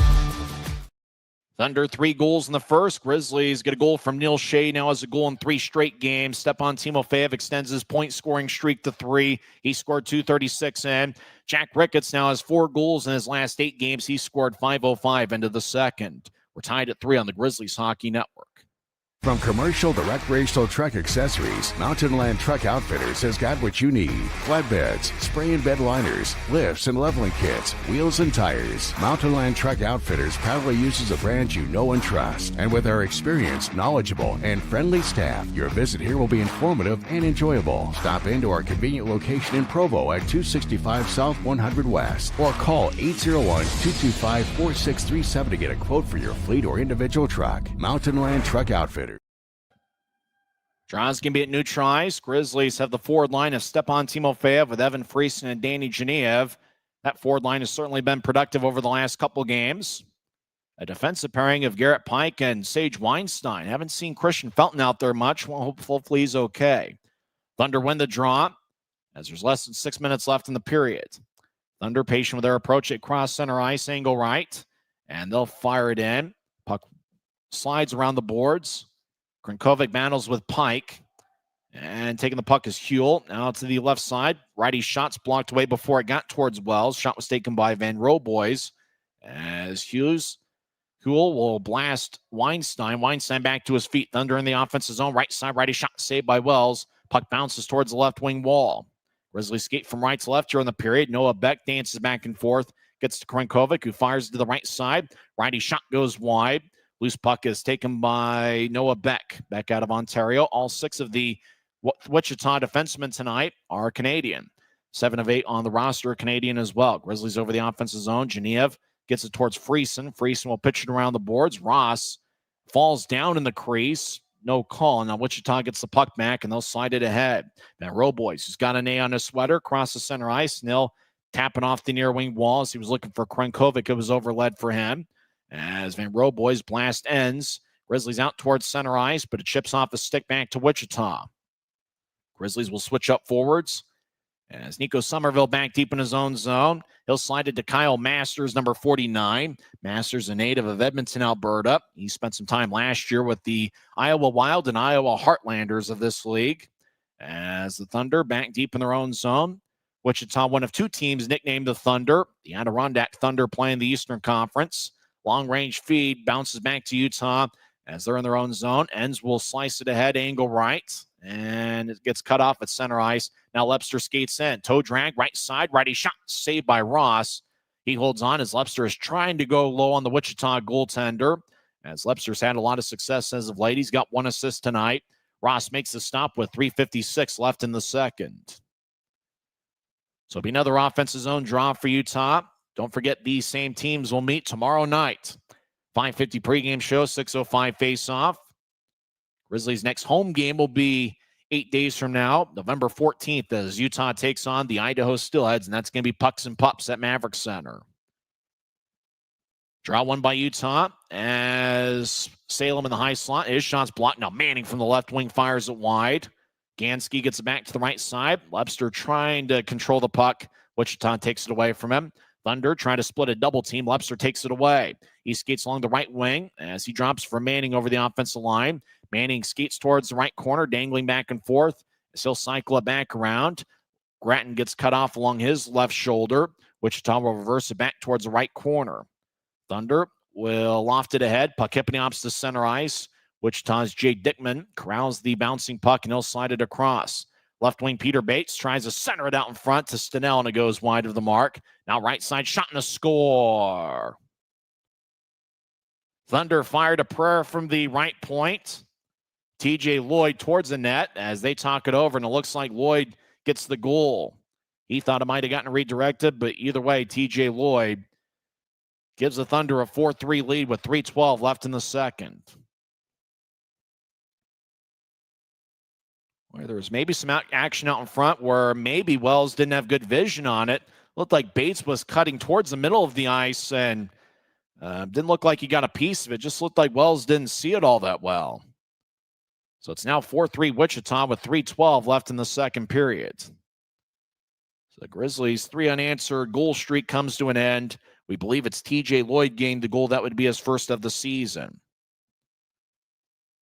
Thunder 3 goals in the first. Grizzlies get a goal from Neil Shea. Now has a goal in 3 straight games. Stepan Timofeyev extends his point-scoring streak to 3. He scored 236 in. Jack Ricketts now has 4 goals in his last 8 games. He scored 5:05 into the second. We're tied at 3 on the Grizzlies Hockey Network. From commercial to recreational truck accessories, Mountain Land Truck Outfitters has got what you need. Flatbeds, spray and bed liners, lifts and leveling kits, wheels and tires. Mountain Land Truck Outfitters proudly uses a brand you know and trust. And with our experienced, knowledgeable, and friendly staff, your visit here will be informative and enjoyable. Stop into our convenient location in Provo at 265 South 100 West or call 801-225-4637 to get a quote for your fleet or individual truck. Mountain Land Truck Outfitters. Draws can be at neutral ice. Grizzlies have the forward line of Stepan Timofeyev with Evan Friesen and Danny Genev. That forward line has certainly been productive over the last couple games. A defensive pairing of Garrett Pike and Sage Weinstein. Haven't seen Christian Felton out there much. Well, hopefully he's okay. Thunder win the draw as there's less than 6 minutes left in the period. Thunder patient with their approach at cross center ice, angle right, and they'll fire it in. Puck slides around the boards. Krenkovic battles with Pike, and taking the puck is Huell. Now to the left side. Righty shot's blocked away before it got towards Wells. Shot was taken by Van Roboys as Huell will blast Weinstein. Weinstein back to his feet. Thunder in the offensive zone. Right side, righty shot saved by Wells. Puck bounces towards the left wing wall. Grizzlies skate from right to left during the period. Noah Beck dances back and forth. Gets to Krenkovic, who fires to the right side. Righty shot goes wide. Loose puck is taken by Noah Beck out of Ontario. All 6 of the Wichita defensemen tonight are Canadian. 7 of 8 on the roster are Canadian as well. Grizzlies over the offensive zone. Genev gets it towards Friesen. Friesen will pitch it around the boards. Ross falls down in the crease. No call. Now Wichita gets the puck back, and they'll slide it ahead. Now Roboys, who's got an A on his sweater, across the center ice. Nil tapping off the near wing wall as he was looking for Krenkovic. It was overled for him. As Van Roboys blast ends, Grizzlies out towards center ice, but it chips off the stick back to Wichita. Grizzlies will switch up forwards. As Nico Somerville back deep in his own zone, he'll slide it to Kyle Masters, number 49. Masters, a native of Edmonton, Alberta. He spent some time last year with the Iowa Wild and Iowa Heartlanders of this league. As the Thunder back deep in their own zone. Wichita, one of 2 teams nicknamed the Thunder. The Adirondack Thunder playing the Eastern Conference. Long-range feed bounces back to Utah as they're in their own zone. Ends will slice it ahead, angle right. and it gets cut off at center ice. Now Lepster skates in. Toe drag, right side, righty shot, saved by Ross. He holds on as Lepster is trying to go low on the Wichita goaltender, as Lepster's had a lot of success as of late. He's got 1 assist tonight. Ross makes the stop with 3:56 left in the second. So it'll be another offensive zone draw for Utah. Don't forget, these same teams will meet tomorrow night. 5:50 pregame show, 6:05 face-off. Grizzlies' next home game will be 8 days from now, November 14th, as Utah takes on the Idaho Steelheads, and that's going to be Pucks and Pups at Maverick Center. Draw one by Utah as Salem in the high slot. His shot's blocked. Now Manning from the left wing fires it wide. Gansky gets it back to the right side. Lepster trying to control the puck. Wichita takes it away from him. Thunder trying to split a double team. Lepster takes it away. He skates along the right wing as he drops for Manning over the offensive line. Manning skates towards the right corner, dangling back and forth as he'll cycle it back around. Gratton gets cut off along his left shoulder. Wichita will reverse it back towards the right corner. Thunder will loft it ahead. Puck hipping opposite center ice. Wichita's Jay Dickman corrals the bouncing puck and he'll slide it across. Left wing Peter Bates tries to center it out in front to Stenell, and it goes wide of the mark. Now right side shot and a score. Thunder fired a prayer from the right point. TJ Lloyd towards the net as they talk it over, and it looks like Lloyd gets the goal. He thought it might have gotten redirected, but either way, TJ Lloyd gives the Thunder a 4-3 lead with 3:12 left in the second. Where there was maybe some action out in front where maybe Wells didn't have good vision on it. Looked like Bates was cutting towards the middle of the ice and didn't look like he got a piece of it. Just looked like Wells didn't see it all that well. So it's now 4-3 Wichita with 3:12 left in the second period. So the Grizzlies' 3 unanswered goal streak comes to an end. We believe it's TJ Lloyd gained the goal. That would be his first of the season.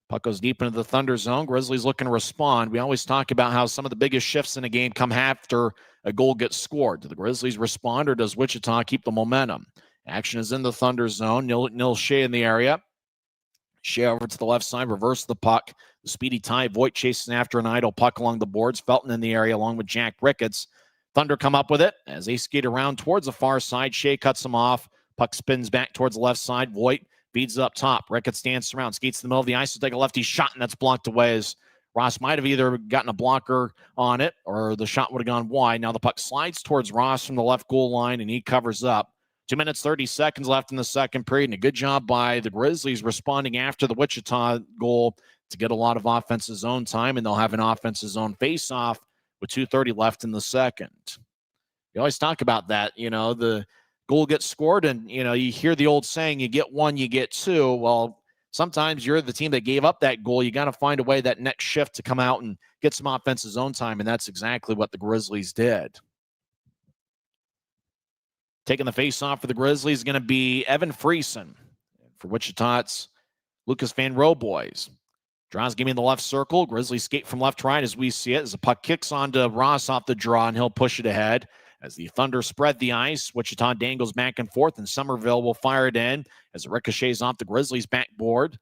Puck goes deep into the Thunder zone. Grizzlies looking to respond. We always talk about how some of the biggest shifts in a game come after a goal gets scored. Do the Grizzlies respond, or does Wichita keep the momentum? Action is in the Thunder zone. Nil Shea in the area. Shea over to the left side, reverse the puck. The speedy tie. Voigt chasing after an idle puck along the boards. Felton in the area along with Jack Ricketts. Thunder come up with it as they skate around towards the far side. Shea cuts him off. Puck spins back towards the left side. Voigt feeds up top. Ricketts stands around, skates in the middle of the ice to take a lefty shot, and that's blocked away as Ross might have either gotten a blocker on it or the shot would have gone wide. Now the puck slides towards Ross from the left goal line, and he covers up. 2 minutes, 30 seconds left in the second period, and a good job by the Grizzlies responding after the Wichita goal to get a lot of offensive zone time, and they'll have an offensive zone face-off with 2:30 left in the second. You always talk about that, the goal gets scored, and, you hear the old saying, you get one, you get two. Well, sometimes you're the team that gave up that goal. You got to find a way that next shift to come out and get some offensive zone time, and that's exactly what the Grizzlies did. Taking the face-off for the Grizzlies is going to be Evan Friesen. For Wichita, it's Lucas Van Roboys. Draws game in the left circle. Grizzlies skate from left to right as we see it. As the puck kicks onto Ross off the draw, and he'll push it ahead. As the Thunder spread the ice, Wichita dangles back and forth, and Somerville will fire it in as it ricochets off the Grizzlies' backboard.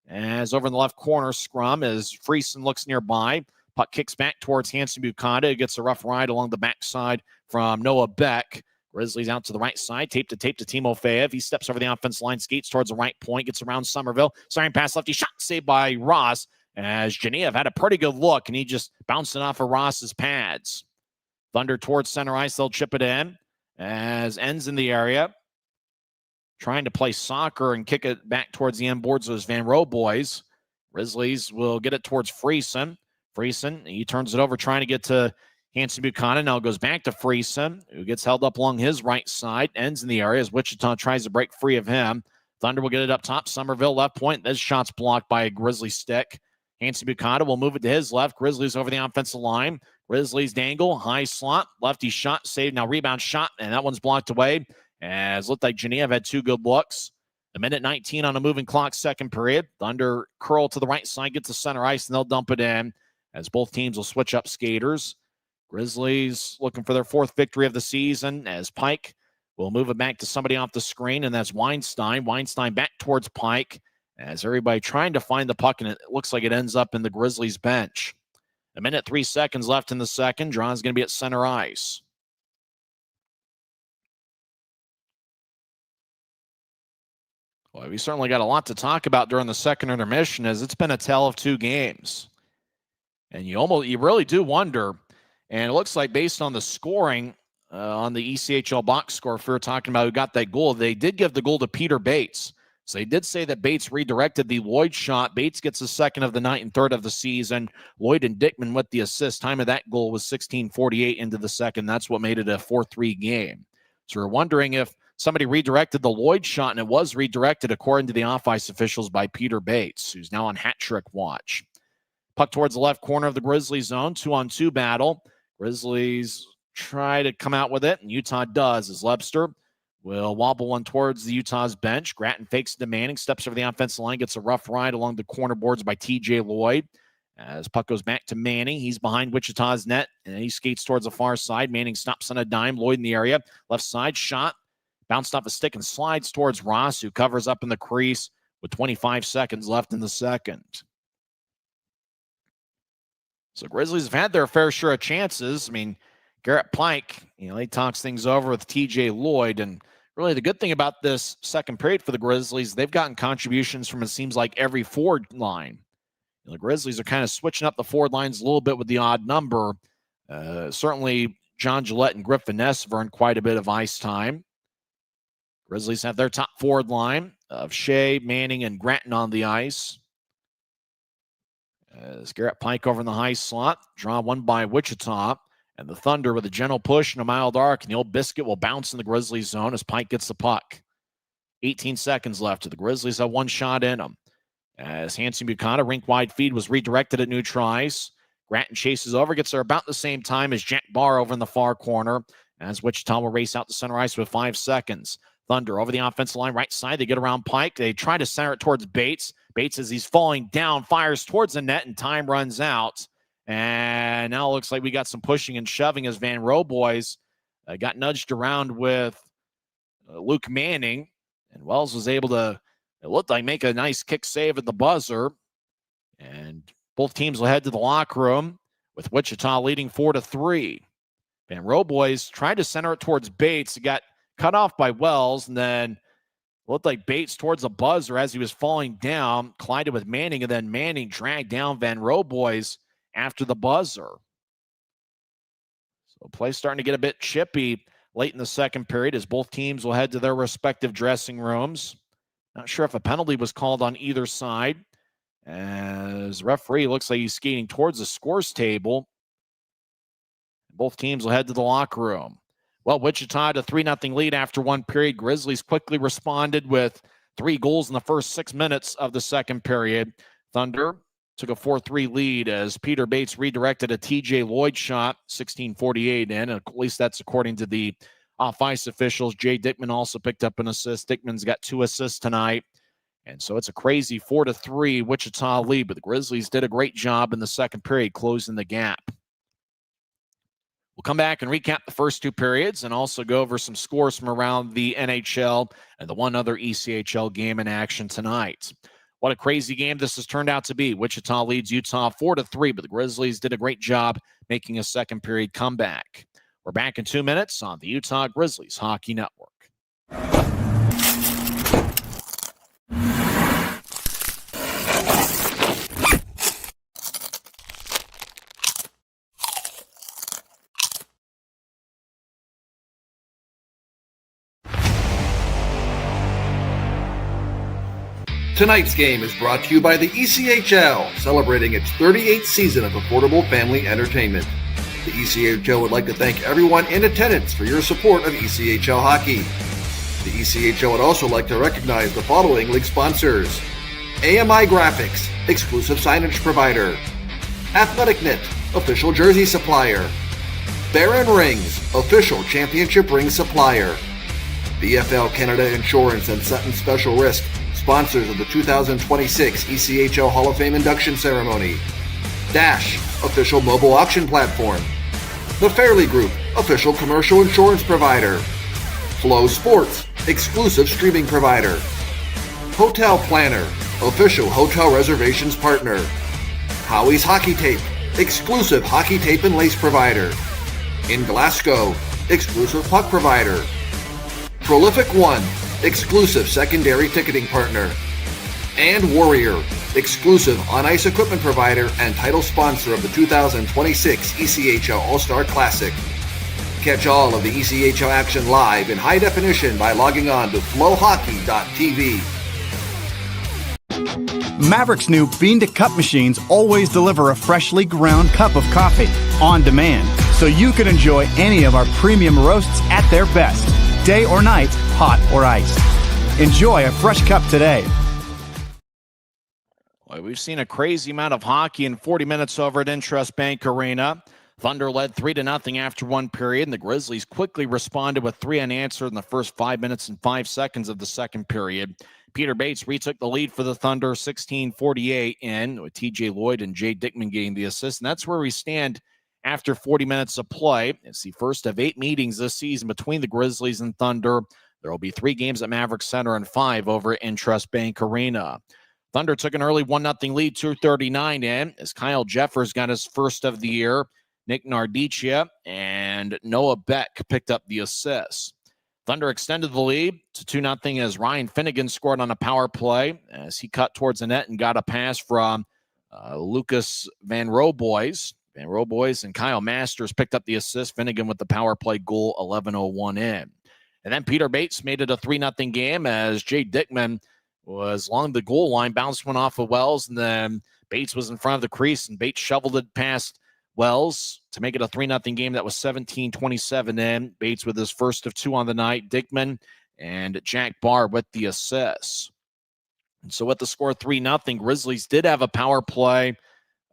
As over in the left corner, scrum as Friesen looks nearby. Puck kicks back towards Hanson Bukata. It gets a rough ride along the backside from Noah Beck. Grizzlies out to the right side, tape to Timo Feyev. He steps over the offense line, skates towards the right point, gets around Somerville. Siren pass lefty, shot saved by Ross. As Genev had a pretty good look, and he just bounced it off of Ross's pads. Thunder towards center ice, they'll chip it in. As ends in the area, trying to play soccer and kick it back towards the end boards of those Van Roe boys. Grizzlies will get it towards Friesen. Friesen, he turns it over, trying to get to Hanson Buchanan. Now goes back to Friesen, who gets held up along his right side. Ends in the area as Wichita tries to break free of him. Thunder will get it up top. Somerville left point. This shot's blocked by a Grizzly stick. Hanson Buchanan will move it to his left. Grizzlies over the offensive line. Grizzlies dangle, high slot, lefty shot, saved. Now rebound shot, and that one's blocked away. As looked like Genev had 2 good looks. A minute 19 on a moving clock, second period. Thunder curl to the right side, gets to center ice, and they'll dump it in as both teams will switch up skaters. Grizzlies looking for their 4th victory of the season as Pike will move it back to somebody off the screen, and that's Weinstein. Weinstein back towards Pike as everybody trying to find the puck, and it looks like it ends up in the Grizzlies bench. A minute, 3 seconds left in the second. Draw's going to be at center ice. Well, we certainly got a lot to talk about during the second intermission, as it's been a tale of two games. And you really do wonder, and it looks like based on the scoring on the ECHL box score, if we were talking about who got that goal, they did give the goal to Peter Bates. So they did say that Bates redirected the Lloyd shot. Bates gets the second of the night and third of the season. Lloyd and Dickman with the assist. Time of that goal was 16:48 into the second. That's what made it a 4-3 game. So we're wondering if somebody redirected the Lloyd shot, and it was redirected, according to the off-ice officials, by Peter Bates, who's now on hat trick watch. Puck towards the left corner of the Grizzlies zone. 2-on-2 battle. Grizzlies try to come out with it, and Utah does, as Lebster will wobble one towards the Utah's bench. Gratton fakes to Manning, steps over the offensive line, gets a rough ride along the corner boards by TJ Lloyd. As puck goes back to Manning, he's behind Wichita's net, and he skates towards the far side. Manning stops on a dime. Lloyd in the area. Left side shot. Bounced off a stick and slides towards Ross, who covers up in the crease with 25 seconds left in the second. So Grizzlies have had their fair share of chances. I mean, Garrett Pike, he talks things over with TJ Lloyd. And really the good thing about this second period for the Grizzlies, they've gotten contributions from, it seems like, every forward line. The Grizzlies are kind of switching up the forward lines a little bit with the odd number. Certainly John Gillette and Griffin Ness have earned quite a bit of ice time. Grizzlies have their top forward line of Shea, Manning, and Gratton on the ice. As Garrett Pike over in the high slot, draw one by Wichita. And the Thunder with a gentle push and a mild arc. And the old biscuit will bounce in the Grizzlies zone as Pike gets the puck. 18 seconds left. The Grizzlies have one shot in them. As Hanson Buchanan, rink-wide feed was redirected at neutral ice. Gratton chases over, gets there about the same time as Jack Barr over in the far corner. As Wichita will race out to center ice with 5 seconds. Thunder over the offensive line, right side. They get around Pike. They try to center it towards Bates. Bates, as he's falling down, fires towards the net, and time runs out. And now it looks like we got some pushing and shoving as Van Roboys got nudged around with Luke Manning. And Wells was able to, it looked like, make a nice kick save at the buzzer. And both teams will head to the locker room with Wichita leading 4-3. Van Roboys tried to center it towards Bates. It got cut off by Wells, and then looked like Bates towards the buzzer as he was falling down, collided with Manning, and then Manning dragged down Van Roboys after the buzzer. So play starting to get a bit chippy late in the second period as both teams will head to their respective dressing rooms. Not sure if a penalty was called on either side, as the referee looks like he's skating towards the scores table. Both teams will head to the locker room. Well, Wichita had a 3-0 lead after one period. Grizzlies quickly responded with 3 goals in the first 6 minutes of the second period. Thunder took a 4-3 lead as Peter Bates redirected a TJ Lloyd shot, 16:48 in. At least that's according to the off-ice officials. Jay Dickman also picked up an assist. Dickman's got 2 assists tonight. And so it's a crazy 4-3 Wichita lead, but the Grizzlies did a great job in the second period closing the gap. We'll come back and recap the first 2 periods and also go over some scores from around the NHL and the one other ECHL game in action tonight. What a crazy game this has turned out to be. Wichita leads Utah 4-3, but the Grizzlies did a great job making a second period comeback. We're back in 2 minutes on the Utah Grizzlies Hockey Network. Tonight's game is brought to you by the ECHL, celebrating its 38th season of affordable family entertainment. The ECHL would like to thank everyone in attendance for your support of ECHL hockey. The ECHL would also like to recognize the following league sponsors: AMI Graphics, exclusive signage provider; Athletic Knit, official jersey supplier; Baron Rings, official championship ring supplier; BFL Canada Insurance and Sutton Special Risk, sponsors of the 2026 ECHL Hall of Fame induction ceremony; Dash, official mobile auction platform; The Fairley Group, official commercial insurance provider; Flow Sports, exclusive streaming provider; Hotel Planner, official hotel reservations partner; Howie's Hockey Tape, exclusive hockey tape and lace provider. In Glasgow, exclusive puck provider. Prolific One, exclusive secondary ticketing partner. And Warrior, exclusive on-ice equipment provider and title sponsor of the 2026 ECHL All-Star Classic. Catch all of the ECHL action live in high definition by logging on to flowhockey.tv. Maverick's new bean-to-cup machines always deliver a freshly ground cup of coffee on demand, so you can enjoy any of our premium roasts at their best, day or night, hot or iced. Enjoy a fresh cup today. Well, we've seen a crazy amount of hockey in 40 minutes over at INTRUST Bank Arena. Thunder led 3-0 after one period, and the Grizzlies quickly responded with 3 unanswered in the first 5 minutes and 5 seconds of the second period. Peter Bates retook the lead for the Thunder 16-48 in, with TJ Lloyd and Jay Dickman getting the assist. And that's where we stand after 40 minutes of play. It's the first of 8 meetings this season between the Grizzlies and Thunder. There will be 3 games at Maverick Center and 5 over at INTRUST Bank Arena. Thunder took an early 1-0 lead, 2:39 in, as Kyle Jeffers got his first of the year. Nick Nardicia and Noah Beck picked up the assists. Thunder extended the lead to 2-0 as Ryan Finnegan scored on a power play as he cut towards the net and got a pass from Lucas Van Roboys. Van Roboys and Kyle Masters picked up the assist. Finnegan with the power play goal, 11:01 in. And then Peter Bates made it a 3-0 game as Jay Dickman was along the goal line, bounced one off of Wells, and then Bates was in front of the crease, and Bates shoveled it past Wells to make it a 3-0 game. That was 17-27 in. Bates with his first of 2 on the night. Dickman and Jack Barr with the assists. And so with the score 3-0, Grizzlies did have a power play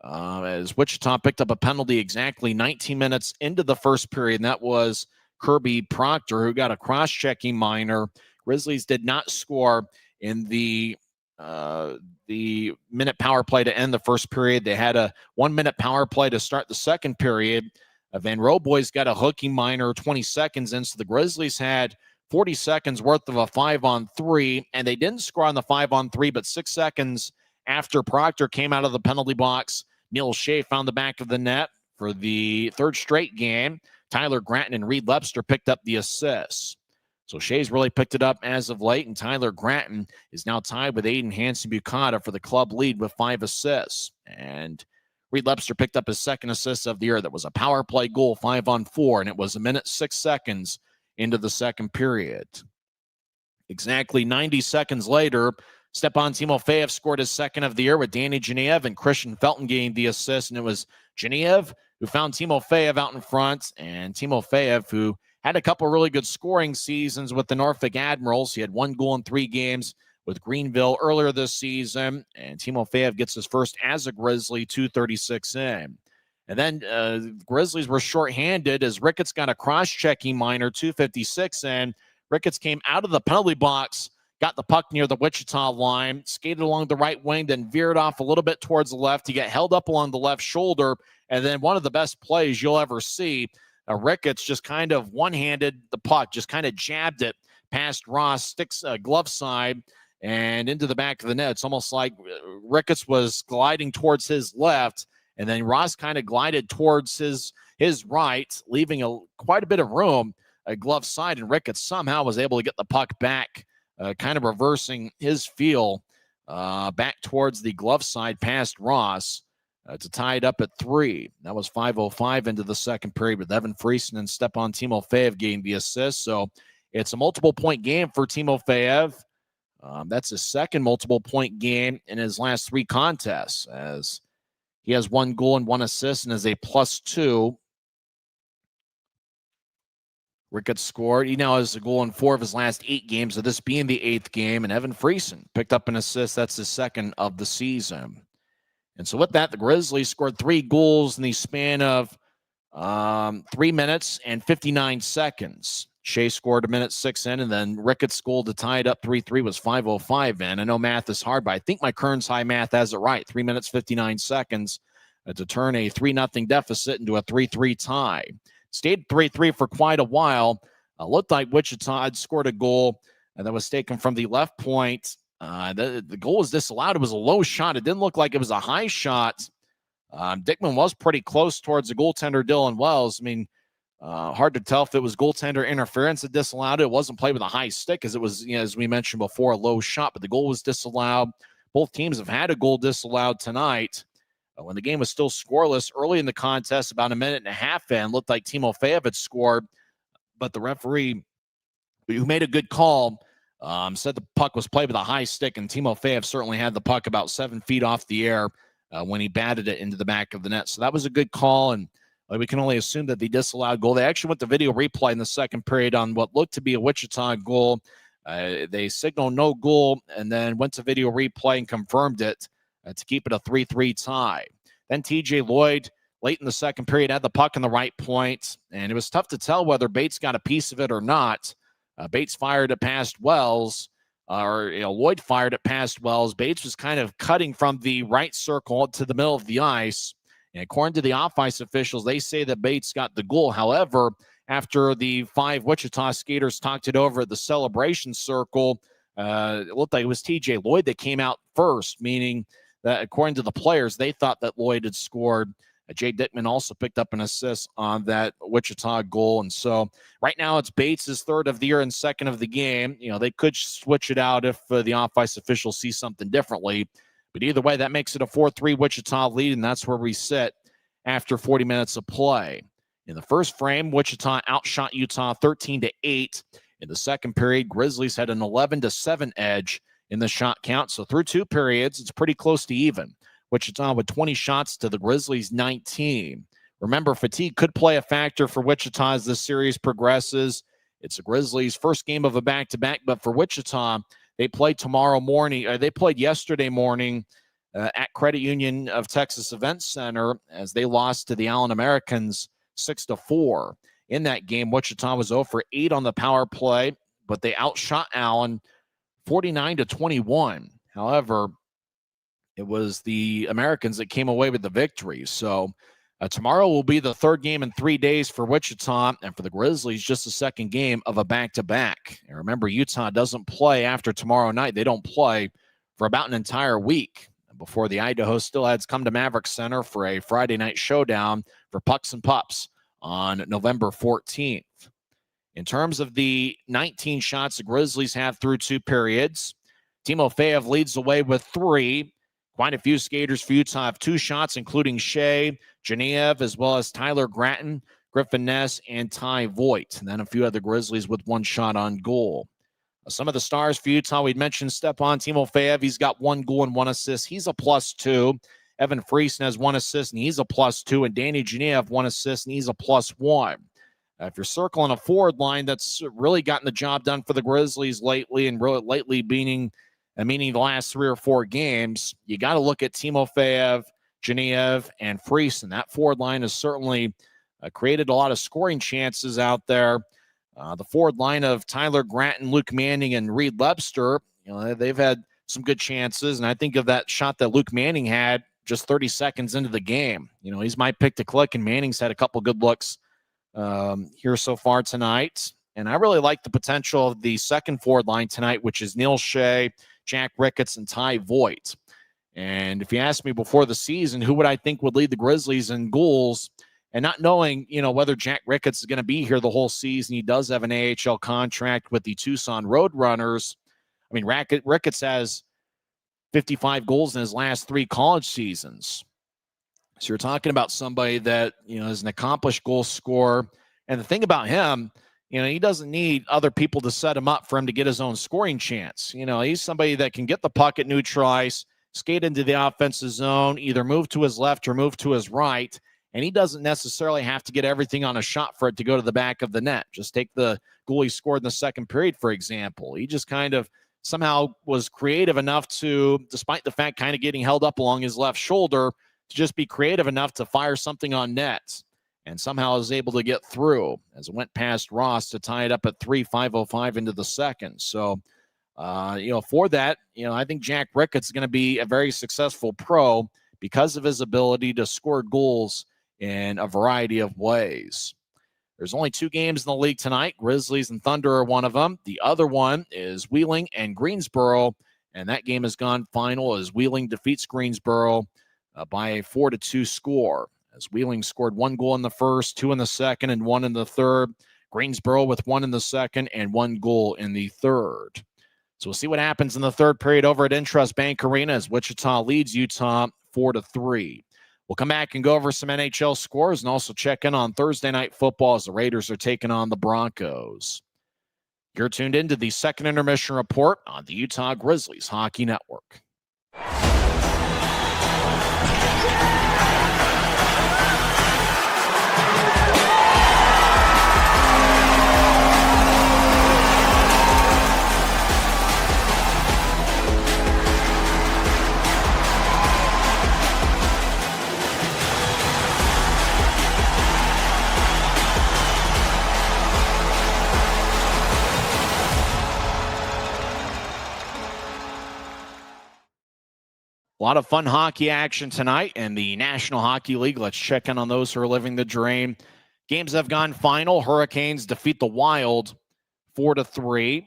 as Wichita picked up a penalty exactly 19 minutes into the first period, and that was Kirby Proctor, who got a cross-checking minor. Grizzlies did not score in the minute power play to end the first period. They had a 1-minute power play to start the second period. Van Roboys got a hooking minor 20 seconds in, so the Grizzlies had 40 seconds worth of a 5-on-3, and they didn't score on the 5-on-3, but 6 seconds after Proctor came out of the penalty box, Neil Shea found the back of the net for the third straight game. Tyler Gratton and Reed Lepster picked up the assists. So Shea's really picked it up as of late, and Tyler Gratton is now tied with Aiden Hansen-Bukata for the club lead with 5 assists. And Reed Lepster picked up his second assist of the year. That was a power play goal, 5-on-4, and it was 1:06 into the second period. Exactly 90 seconds later, Stepan Timofeyev scored his second of the year with Danny Genev and Christian Felton getting the assist, and it was Genev who found Timofeyev out in front, and Timofeyev, who had a couple really good scoring seasons with the Norfolk Admirals. He had 1 goal in 3 games with Greenville earlier this season, and Timofeyev gets his first as a Grizzly, 2:36 in. And then Grizzlies were shorthanded as Ricketts got a cross-checking minor, 2:56 in. Ricketts came out of the penalty box, got the puck near the Wichita line, skated along the right wing, then veered off a little bit towards the left. He got held up along the left shoulder, and then one of the best plays you'll ever see, Ricketts just kind of one-handed the puck, just kind of jabbed it past Ross, sticks glove side, and into the back of the net. It's almost like Ricketts was gliding towards his left, and then Ross kind of glided towards his right, leaving quite a bit of room, glove side, and Ricketts somehow was able to get the puck back, kind of reversing his feel back towards the glove side past Ross to tie it up at 3. That was 5:05 into the second period with Evan Friesen and Stepan Timofeyev getting the assist. So it's a multiple-point game for Timofeyev. That's his second multiple-point game in his last 3 contests, as he has 1 goal and 1 assist and is a +2. Ricketts scored. He now has a goal in 4 of his last 8 games, so this being the 8th game, and Evan Friesen picked up an assist. That's his second of the season. And so with that, the Grizzlies scored 3 goals in the span of 3 minutes and 59 seconds. Shea scored 1:06 in, and then Ricketts' goal to tie it up 3-3 was 5:05 in. I know math is hard, but I think my Kearns High math has it right. 3 minutes, 59 seconds to turn a 3-0 deficit into a 3-3 tie. Stayed 3-3 for quite a while. Looked like Wichita had scored a goal that was taken from the left point. The goal was disallowed. It was a low shot. It didn't look like it was a high shot Dickman was pretty close towards the goaltender, Dylan Wells. I mean, hard to tell if it was goaltender interference that disallowed it. It wasn't played with a high stick, as it was, as we mentioned before, a low shot, but the goal was disallowed. Both teams have had a goal disallowed tonight. When the game was still scoreless early in the contest, about a minute and a half in, looked like Timofeyev had scored, but the referee, who made a good call, said the puck was played with a high stick, and Timofeyev certainly had the puck about 7 feet off the air when he batted it into the back of the net. So that was a good call, and we can only assume that the disallowed goal. They actually went to video replay in the second period on what looked to be a Wichita goal. They signaled no goal and then went to video replay and confirmed it to keep it a 3-3 tie. Then TJ Lloyd, late in the second period, had the puck in the right point, and it was tough to tell whether Bates got a piece of it or not. Bates fired it past Wells, Lloyd fired it past Wells. Bates was kind of cutting from the right circle to the middle of the ice. And according to the off-ice officials, they say that Bates got the goal. However, after the 5 Wichita skaters talked it over at the celebration circle, it looked like it was TJ Lloyd that came out first, meaning that according to the players, they thought that Lloyd had scored. Jay Dickman also picked up an assist on that Wichita goal. And so right now it's Bates' third of the year and second of the game. They could switch it out if the off-ice officials see something differently. But either way, that makes it a 4-3 Wichita lead, and that's where we sit after 40 minutes of play. In the first frame, Wichita outshot Utah 13-8. In the second period, Grizzlies had an 11-7 edge in the shot count. So through 2 periods, it's pretty close to even. Wichita with 20 shots to the Grizzlies 19. Remember, fatigue could play a factor for Wichita as this series progresses. It's the Grizzlies' first game of a back-to-back, but for Wichita, they played yesterday morning at Credit Union of Texas Event Center as they lost to the Allen Americans 6-4. In that game, Wichita was 0 for 8 on the power play, but they outshot Allen 49-21. However, it was the Americans that came away with the victory. So tomorrow will be the third game in 3 days for Wichita, and for the Grizzlies, just the second game of a back-to-back. And remember, Utah doesn't play after tomorrow night. They don't play for about an entire week before the Idaho Steelheads come to Maverick Center for a Friday night showdown for Pucks and Pups on November 14th. In terms of the 19 shots the Grizzlies have through 2 periods, Timofeyev leads the way with 3. Quite a few skaters for Utah have 2 shots, including Shea, Genev, as well as Tyler Gratton, Griffin Ness, and Ty Voigt. And then a few other Grizzlies with 1 shot on goal. Some of the stars for Utah, we'd mentioned Stepan Timofeyev. He's got 1 goal and 1 assist. He's a +2. Evan Friesen has 1 assist, and he's a +2. And Danny Genev, 1 assist, and he's a +1. If you're circling a forward line that's really gotten the job done for the Grizzlies lately, and really lately meaning the last 3 or 4 games, you got to look at Timofeyev, Genev, and Friesen. That forward line has certainly created a lot of scoring chances out there. The forward line of Tyler Gratton, Luke Manning, and Reed Webster, they've had some good chances. And I think of that shot that Luke Manning had just 30 seconds into the game. He's my pick to click, and Manning's had a couple good looks here so far tonight. And I really like the potential of the second forward line tonight, which is Neil Shea, Jack Ricketts, and Ty Voigt. And if you asked me before the season, who would I think would lead the Grizzlies in goals, and not knowing, whether Jack Ricketts is going to be here the whole season, he does have an AHL contract with the Tucson Roadrunners. I mean, Ricketts has 55 goals in his last 3 college seasons. So you're talking about somebody that, is an accomplished goal scorer. And the thing about him, he doesn't need other people to set him up for him to get his own scoring chance. He's somebody that can get the puck at neutral ice, skate into the offensive zone, either move to his left or move to his right. And he doesn't necessarily have to get everything on a shot for it to go to the back of the net. Just take the goal he scored in the second period, for example. He just kind of somehow was creative enough to, despite the fact kind of getting held up along his left shoulder, to just be creative enough to fire something on net. And somehow was able to get through as it went past Ross to tie it up at 3:5:05 into the second. So, for that, I think Jack Ricketts is going to be a very successful pro because of his ability to score goals in a variety of ways. There's only 2 games in the league tonight. Grizzlies and Thunder are one of them. The other one is Wheeling and Greensboro, and that game has gone final as Wheeling defeats Greensboro by a 4-2 score. As Wheeling scored 1 goal in the first, 2 in the second, and 1 in the third. Greensboro with 1 in the second and 1 goal in the third. So we'll see what happens in the third period over at INTRUST Bank Arena as Wichita leads Utah 4-3. We'll come back and go over some NHL scores and also check in on Thursday night football as the Raiders are taking on the Broncos. You're tuned into the second intermission report on the Utah Grizzlies Hockey Network. A lot of fun hockey action tonight in the National Hockey League. Let's check in on those who are living the dream. Games have gone final. Hurricanes defeat the Wild 4-3.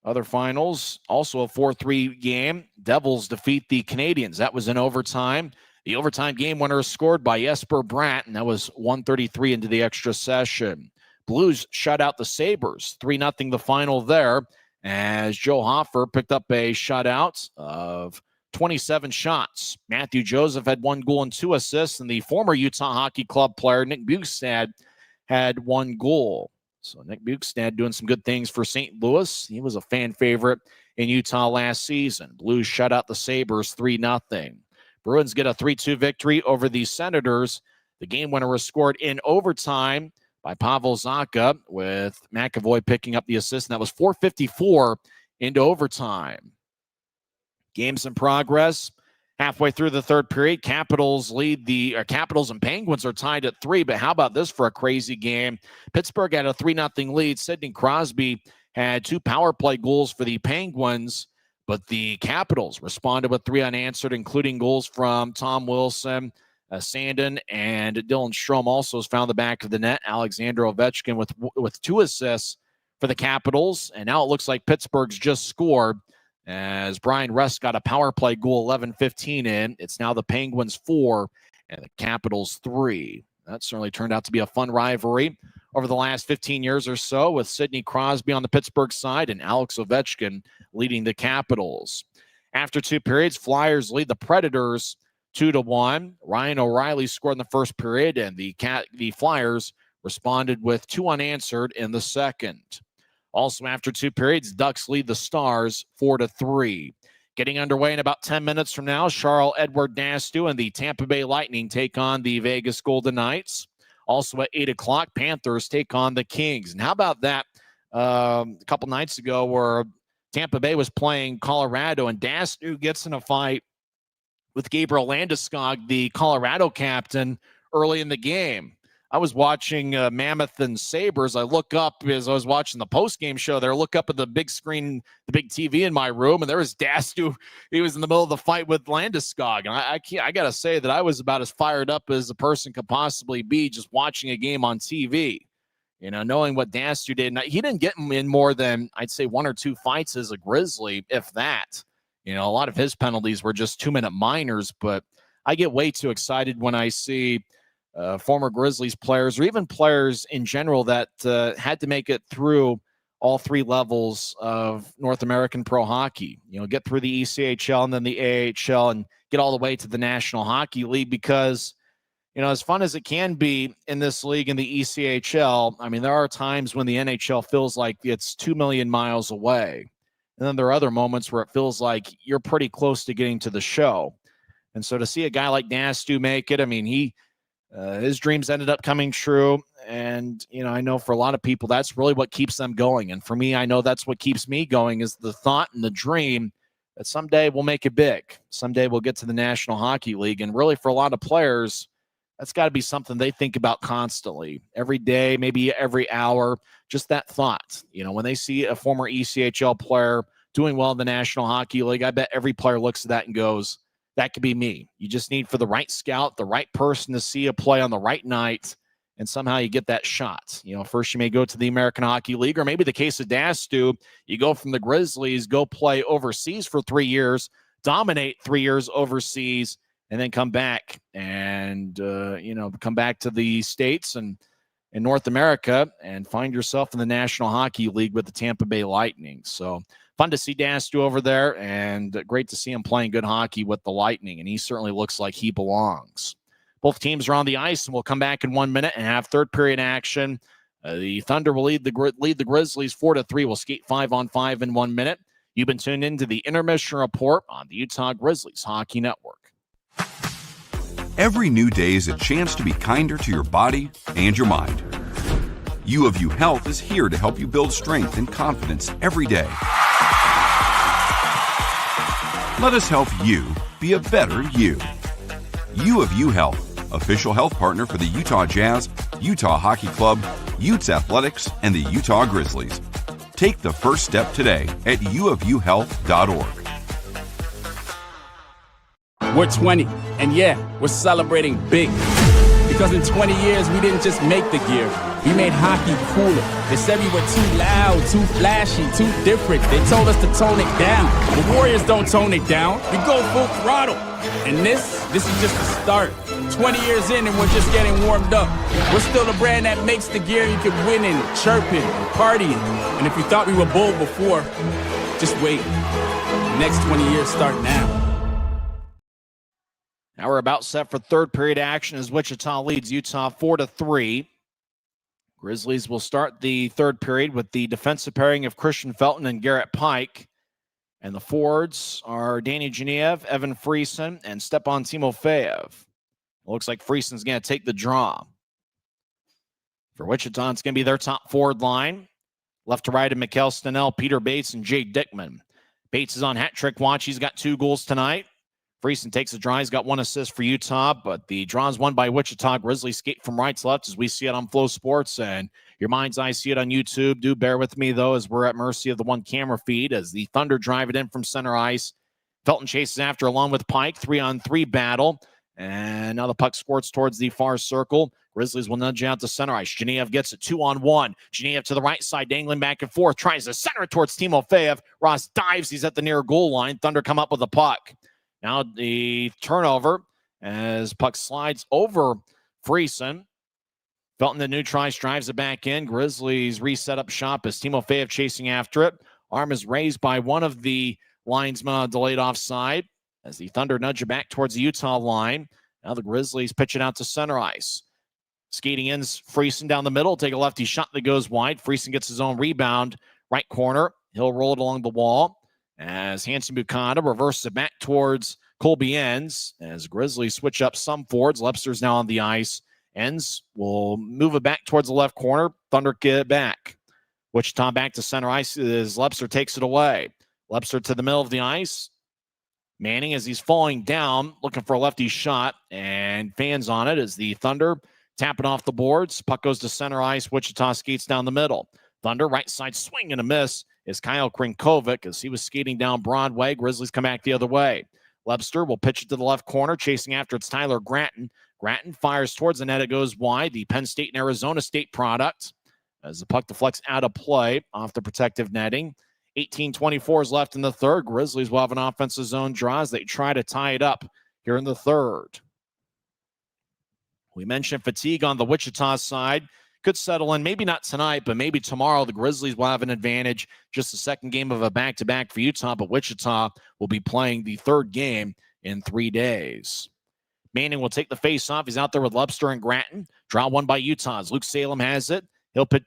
Other finals, also a 4-3 game. Devils defeat the Canadiens. That was in overtime. The overtime game winner is scored by Jesper Bratt, and that was 1:33 into the extra session. Blues shut out the Sabres. 3-0 the final there, as Joe Hoffer picked up a shutout of 27 shots. Matthew Joseph had 1 goal and 2 assists, and the former Utah Hockey Club player, Nick Bukestad, had 1 goal. So Nick Bukestad doing some good things for St. Louis. He was a fan favorite in Utah last season. Blues shut out the Sabres 3-0. Bruins get a 3-2 victory over the Senators. The game winner was scored in overtime by Pavel Zacha, with McAvoy picking up the assist, and that was 4:54 into overtime. Games in progress. Halfway through the third period, Capitals and Penguins are tied at 3, but how about this for a crazy game? Pittsburgh had a 3-0 lead. Sidney Crosby had 2 power play goals for the Penguins, but the Capitals responded with 3 unanswered, including goals from Tom Wilson, Sandin, and Dylan Strome also has found the back of the net. Alexander Ovechkin with 2 assists for the Capitals. And now it looks like Pittsburgh's just scored as Brian Rest got a power play goal 11-15 in. It's now the Penguins 4 and the Capitals 3. That certainly turned out to be a fun rivalry over the last 15 years or so, with Sidney Crosby on the Pittsburgh side and Alex Ovechkin leading the Capitals. After 2 periods, Flyers lead the Predators 2-1. Ryan O'Reilly scored in the first period, and the Flyers responded with 2 unanswered in the second. Also, after 2 periods, Ducks lead the Stars 4-3. Getting underway in about 10 minutes from now, Charles-Edouard Dastou and the Tampa Bay Lightning take on the Vegas Golden Knights. Also at 8 o'clock, Panthers take on the Kings. And how about that a couple nights ago where Tampa Bay was playing Colorado, and Dastou gets in a fight with Gabriel Landeskog, the Colorado captain, early in the game. I was watching Mammoth and Sabres. I look up as I was watching the post-game show there, look up at the big screen, the big TV in my room, and there was Dastou. He was in the middle of the fight with Landeskog. And I got to say that I was about as fired up as a person could possibly be just watching a game on TV. You know, knowing what Dastou did. He didn't get in more than, I'd say, 1 or 2 fights as a Grizzly, if that. You know, a lot of his penalties were just 2-minute minors, but I get way too excited when I see former Grizzlies players, or even players in general that had to make it through all 3 levels of North American pro hockey. You know, get through the ECHL and then the AHL and get all the way to the National Hockey League, because, you know, as fun as it can be in this league in the ECHL, I mean, there are times when the NHL feels like it's 2 million miles away. And then there are other moments where it feels like you're pretty close to getting to the show. And so to see a guy like Dastou make it, I mean, his dreams ended up coming true. And, you know, I know for a lot of people, that's really what keeps them going. And for me, I know that's what keeps me going, is the thought and the dream that someday we'll make it big. Someday we'll get to the National Hockey League. And really, for a lot of players, that's got to be something they think about constantly, every day, maybe every hour, just that thought. You know, when they see a former ECHL player doing well in the National Hockey League, I bet every player looks at that and goes, that could be me. You just need for the right scout, the right person to see a play on the right night, and somehow you get that shot. You know, first you may go to the American Hockey League, or maybe the case of Dastou, you go from the Grizzlies, go play overseas for 3 years, dominate 3 years overseas, and then come back and, come back to the States and in North America and find yourself in the National Hockey League with the Tampa Bay Lightning. So fun to see Dastu over there, and great to see him playing good hockey with the Lightning, and he certainly looks like he belongs. Both teams are on the ice, and we'll come back in 1 minute and have third period action. The Thunder will lead the Grizzlies 4-3. We'll skate 5-on-5 in 1 minute. You've been tuned into the Intermission Report on the Utah Grizzlies Hockey Network. Every new day is a chance to be kinder to your body and your mind. U of U Health is here to help you build strength and confidence every day. Let us help you be a better you. U of U Health, official health partner for the Utah Jazz, Utah Hockey Club, Utes Athletics, and the Utah Grizzlies. Take the first step today at uofuhealth.org. We're 20, and yeah, we're celebrating big. Because in 20 years, we didn't just make the gear. We made hockey cooler. They said we were too loud, too flashy, too different. They told us to tone it down. The Warriors don't tone it down. We go full throttle. And this is just the start. 20 years in and we're just getting warmed up. We're still the brand that makes the gear you can win in, chirping, and partying. And if you thought we were bold before, just wait. The next 20 years start now. Now we're about set for third period action as Wichita leads Utah 4-3. Grizzlies will start the third period with the defensive pairing of Christian Felton and Garrett Pike. And the forwards are Danny Genev, Evan Friesen, and Stepan Timofeyev. It looks like Friesen's going to take the draw. For Wichita, it's going to be their top forward line. Left to right of Mikkel Stenell, Peter Bates, and Jay Dickman. Bates is on hat trick watch. He's got 2 goals tonight. Friesen takes the draw. He's got 1 assist for Utah, but the draw is won by Wichita. Grizzlies skate from right to left as we see it on Flow Sports, and your mind's eye see it on YouTube. Do bear with me, though, as we're at mercy of the one camera feed as the Thunder drive it in from center ice. Felton chases after along with Pike. 3-on-3 battle, and now the puck squirts towards the far circle. Grizzlies will nudge out to center ice. Genev gets it 2-on-1. Genev to the right side, dangling back and forth, tries to center it towards Timofeyev. Ross dives. He's at the near goal line. Thunder come up with the puck. Now the turnover as puck slides over Friesen. Felton, the new try, drives it back in. Grizzlies reset up shop as Timofeyev chasing after it. Arm is raised by one of the linesmen on delayed offside as the Thunder nudge it back towards the Utah line. Now the Grizzlies pitch it out to center ice. Skating in Friesen down the middle. Take a lefty shot that goes wide. Friesen gets his own rebound. Right corner. He'll roll it along the wall. As Hanson Bukata reverses it back towards Colby Enns. As Grizzlies switch up some forwards. Lepster's now on the ice. Enns will move it back towards the left corner. Thunder get it back. Wichita back to center ice as Lepster takes it away. Lepster to the middle of the ice. Manning, as he's falling down, looking for a lefty shot, and fans on it as the Thunder tap it off the boards. Puck goes to center ice. Wichita skates down the middle. Thunder right side swing and a miss is Kyle Krinkovic as he was skating down Broadway. Grizzlies come back the other way. Lepster will pitch it to the left corner. Chasing after it's Tyler Gratton. Gratton fires towards the net. It goes wide. The Penn State and Arizona State product as the puck deflects out of play off the protective netting. 18:24 is left in the third. Grizzlies will have an offensive zone draw as they try to tie it up here in the third. We mentioned fatigue on the Wichita side. Could settle in, maybe not tonight, but maybe tomorrow. The Grizzlies will have an advantage. Just the second game of a back-to-back for Utah, but Wichita will be playing the third game in 3 days. Manning will take the face-off. He's out there with Lepster and Gratton. Draw one by Utah as Luke Salem has it.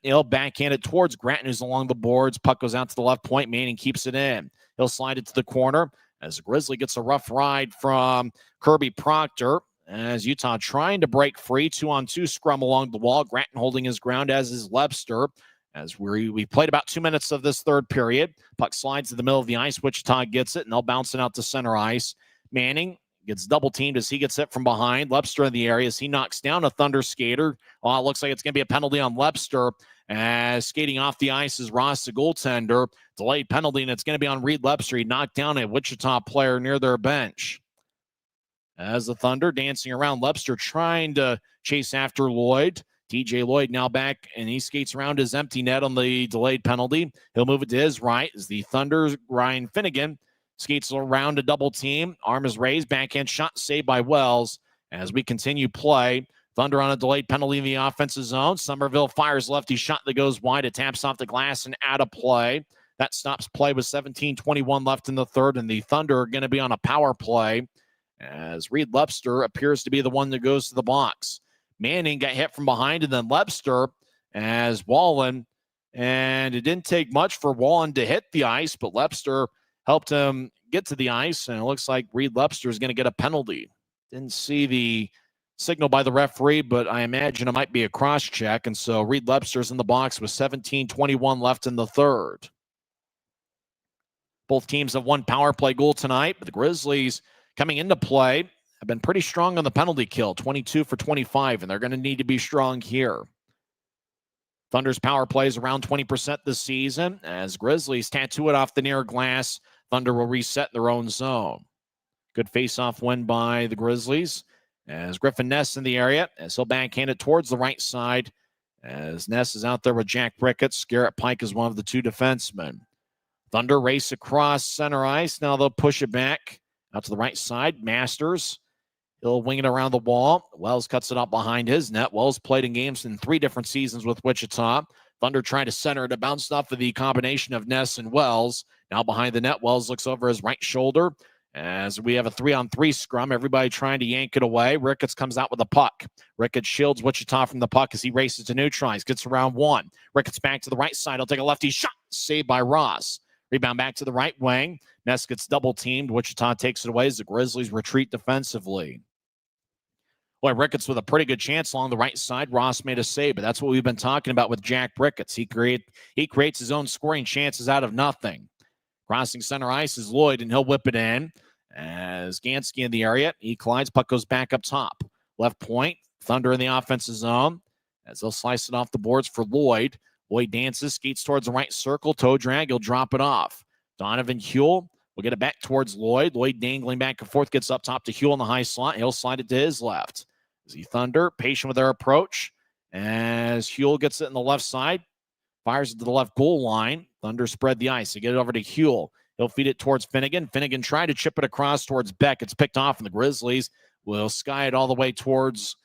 He'll backhand it towards Gratton, who's along the boards. Puck goes out to the left point. Manning keeps it in. He'll slide it to the corner as Grizzly gets a rough ride from Kirby Proctor. As Utah trying to break free, 2-on-2 scrum along the wall. Gratton holding his ground, as is Lepster. As we played about 2 minutes of this third period. Puck slides to the middle of the ice. Wichita gets it, and they'll bounce it out to center ice. Manning gets double teamed as he gets it from behind. Lepster in the area as he knocks down a Thunder skater. Oh, it looks like it's going to be a penalty on Lepster. As skating off the ice is Ross, the goaltender. Delayed penalty, and it's going to be on Reed Lepster. He knocked down a Wichita player near their bench. As the Thunder dancing around, Lepster trying to chase after Lloyd. TJ Lloyd now back, and he skates around his empty net on the delayed penalty. He'll move it to his right as the Thunder, Ryan Finnegan, Skates around a double team. Arm is raised. Backhand shot saved by Wells. As we continue play, Thunder on a delayed penalty in the offensive zone. Somerville fires lefty shot that goes wide. It taps off the glass and out of play. That stops play with 17:21 left in the third, and the Thunder are going to be on a power play as Reed Lepster appears to be the one that goes to the box. Manning got hit from behind, and then Lepster as Wallen, and it didn't take much for Wallen to hit the ice, but Lepster helped him get to the ice, and it looks like Reed Lepster is going to get a penalty. Didn't see the signal by the referee, but I imagine it might be a cross check, and so Reed Lepster's in the box with 17:21 left in the third. Both teams have one power play goal tonight, but the Grizzlies coming into play have been pretty strong on the penalty kill, 22 for 25, and they're going to need to be strong here. Thunder's power play is around 20% this season. As Grizzlies tattoo it off the near glass, Thunder will reset in their own zone. Good face-off win by the Grizzlies as Griffin Ness in the area, as he'll backhand it towards the right side as Ness is out there with Jack Ricketts. Garrett Pike is one of the two defensemen. Thunder race across center ice. Now they'll push it back out to the right side. Masters, he'll wing it around the wall. Wells cuts it up behind his net. Wells played in games in 3 different seasons with Wichita. Thunder trying to center it. It bounced off of the combination of Ness and Wells. Now behind the net, Wells looks over his right shoulder as we have a 3-on-3 scrum. Everybody trying to yank it away. Ricketts comes out with a puck. Ricketts shields Wichita from the puck as he races to neutralize. Gets around one. Ricketts back to the right side. He'll take a lefty shot. Saved by Ross. Rebound back to the right wing. Ness gets double-teamed. Wichita takes it away as the Grizzlies retreat defensively. Boy, Ricketts with a pretty good chance along the right side. Ross made a save, but that's what we've been talking about with Jack Ricketts. He creates his own scoring chances out of nothing. Crossing center ice is Lloyd, and he'll whip it in. As Gansky in the area, he collides. Puck goes back up top. Left point, Thunder in the offensive zone. As they'll slice it off the boards for Lloyd. Lloyd dances, skates towards the right circle. Toe drag, he'll drop it off. Donovan Huell will get it back towards Lloyd. Lloyd dangling back and forth, gets up top to Huell in the high slot. He'll slide it to his left. As the Thunder, patient with their approach. As Huell gets it in the left side, fires it to the left goal line. Thunder spread the ice. They get it over to Huell. He'll feed it towards Finnegan. Finnegan tried to chip it across towards Beck. It's picked off, and the Grizzlies will sky it all the way towards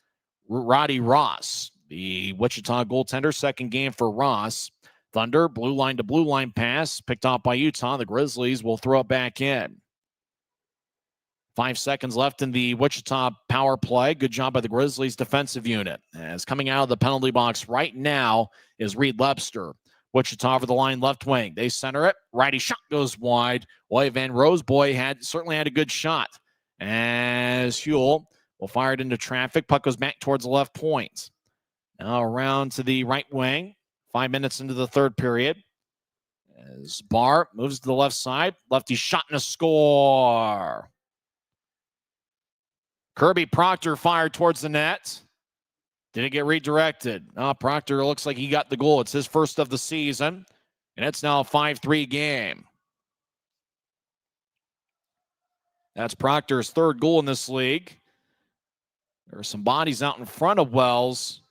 Roddy Ross, the Wichita goaltender. Second game for Ross. Thunder, blue line to blue line pass, picked off by Utah. The Grizzlies will throw it back in. 5 seconds left in the Wichita power play. Good job by the Grizzlies defensive unit. As coming out of the penalty box right now is Reed Lepster. Wichita over the line left wing. They center it. Righty shot goes wide. Boy, Van Roseboy certainly had a good shot. As Huell will fire it into traffic. Puck goes back towards the left point. Now around to the right wing. 5 minutes into the third period. As Barr moves to the left side. Lefty shot and a score. Kirby Proctor fired towards the net. Did it get redirected? Proctor looks like he got the goal. It's his first of the season. And it's now a 5-3 game. That's Proctor's third goal in this league. There are some bodies out in front of Wells.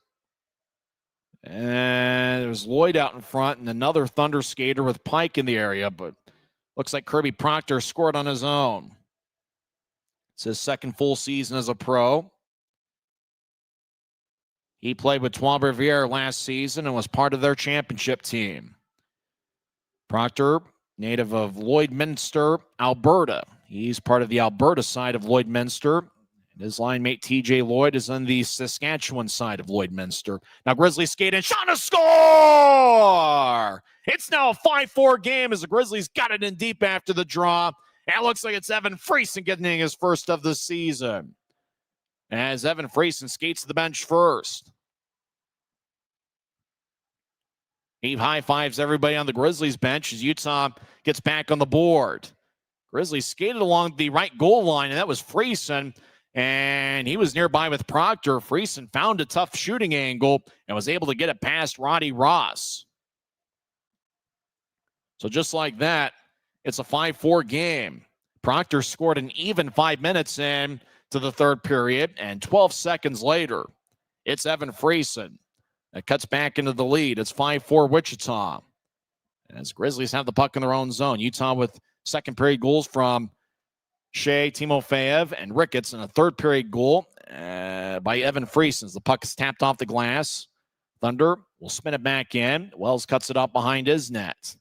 And there's Lloyd out in front and another Thunder skater with Pike in the area. But looks like Kirby Proctor scored on his own. It's his second full season as a pro. He played with Trois-Rivières last season and was part of their championship team. Proctor, native of Lloydminster, Alberta. He's part of the Alberta side of Lloydminster. His line mate TJ Lloyd is on the Saskatchewan side of Lloydminster. Now Grizzlies skate and shot and a score! It's now a 5-4 game as the Grizzlies got it in deep after the draw. And it looks like it's Evan Friesen getting his first of the season. As Evan Friesen skates to the bench first. He high-fives everybody on the Grizzlies bench as Utah gets back on the board. Grizzlies skated along the right goal line, and that was Friesen. And he was nearby with Proctor. Friesen found a tough shooting angle and was able to get it past Roddy Ross. So just like that, it's a 5-4 game. Proctor scored an even 5 minutes in to the third period, and 12 seconds later, it's Evan Friesen that cuts back into the lead. It's 5-4 Wichita. As Grizzlies have the puck in their own zone. Utah with Second period goals from Shea, Timofeyev, and Ricketts, and a third period goal by Evan Friesen as the puck is tapped off the glass. Thunder will spin it back in. Wells cuts it up behind his net.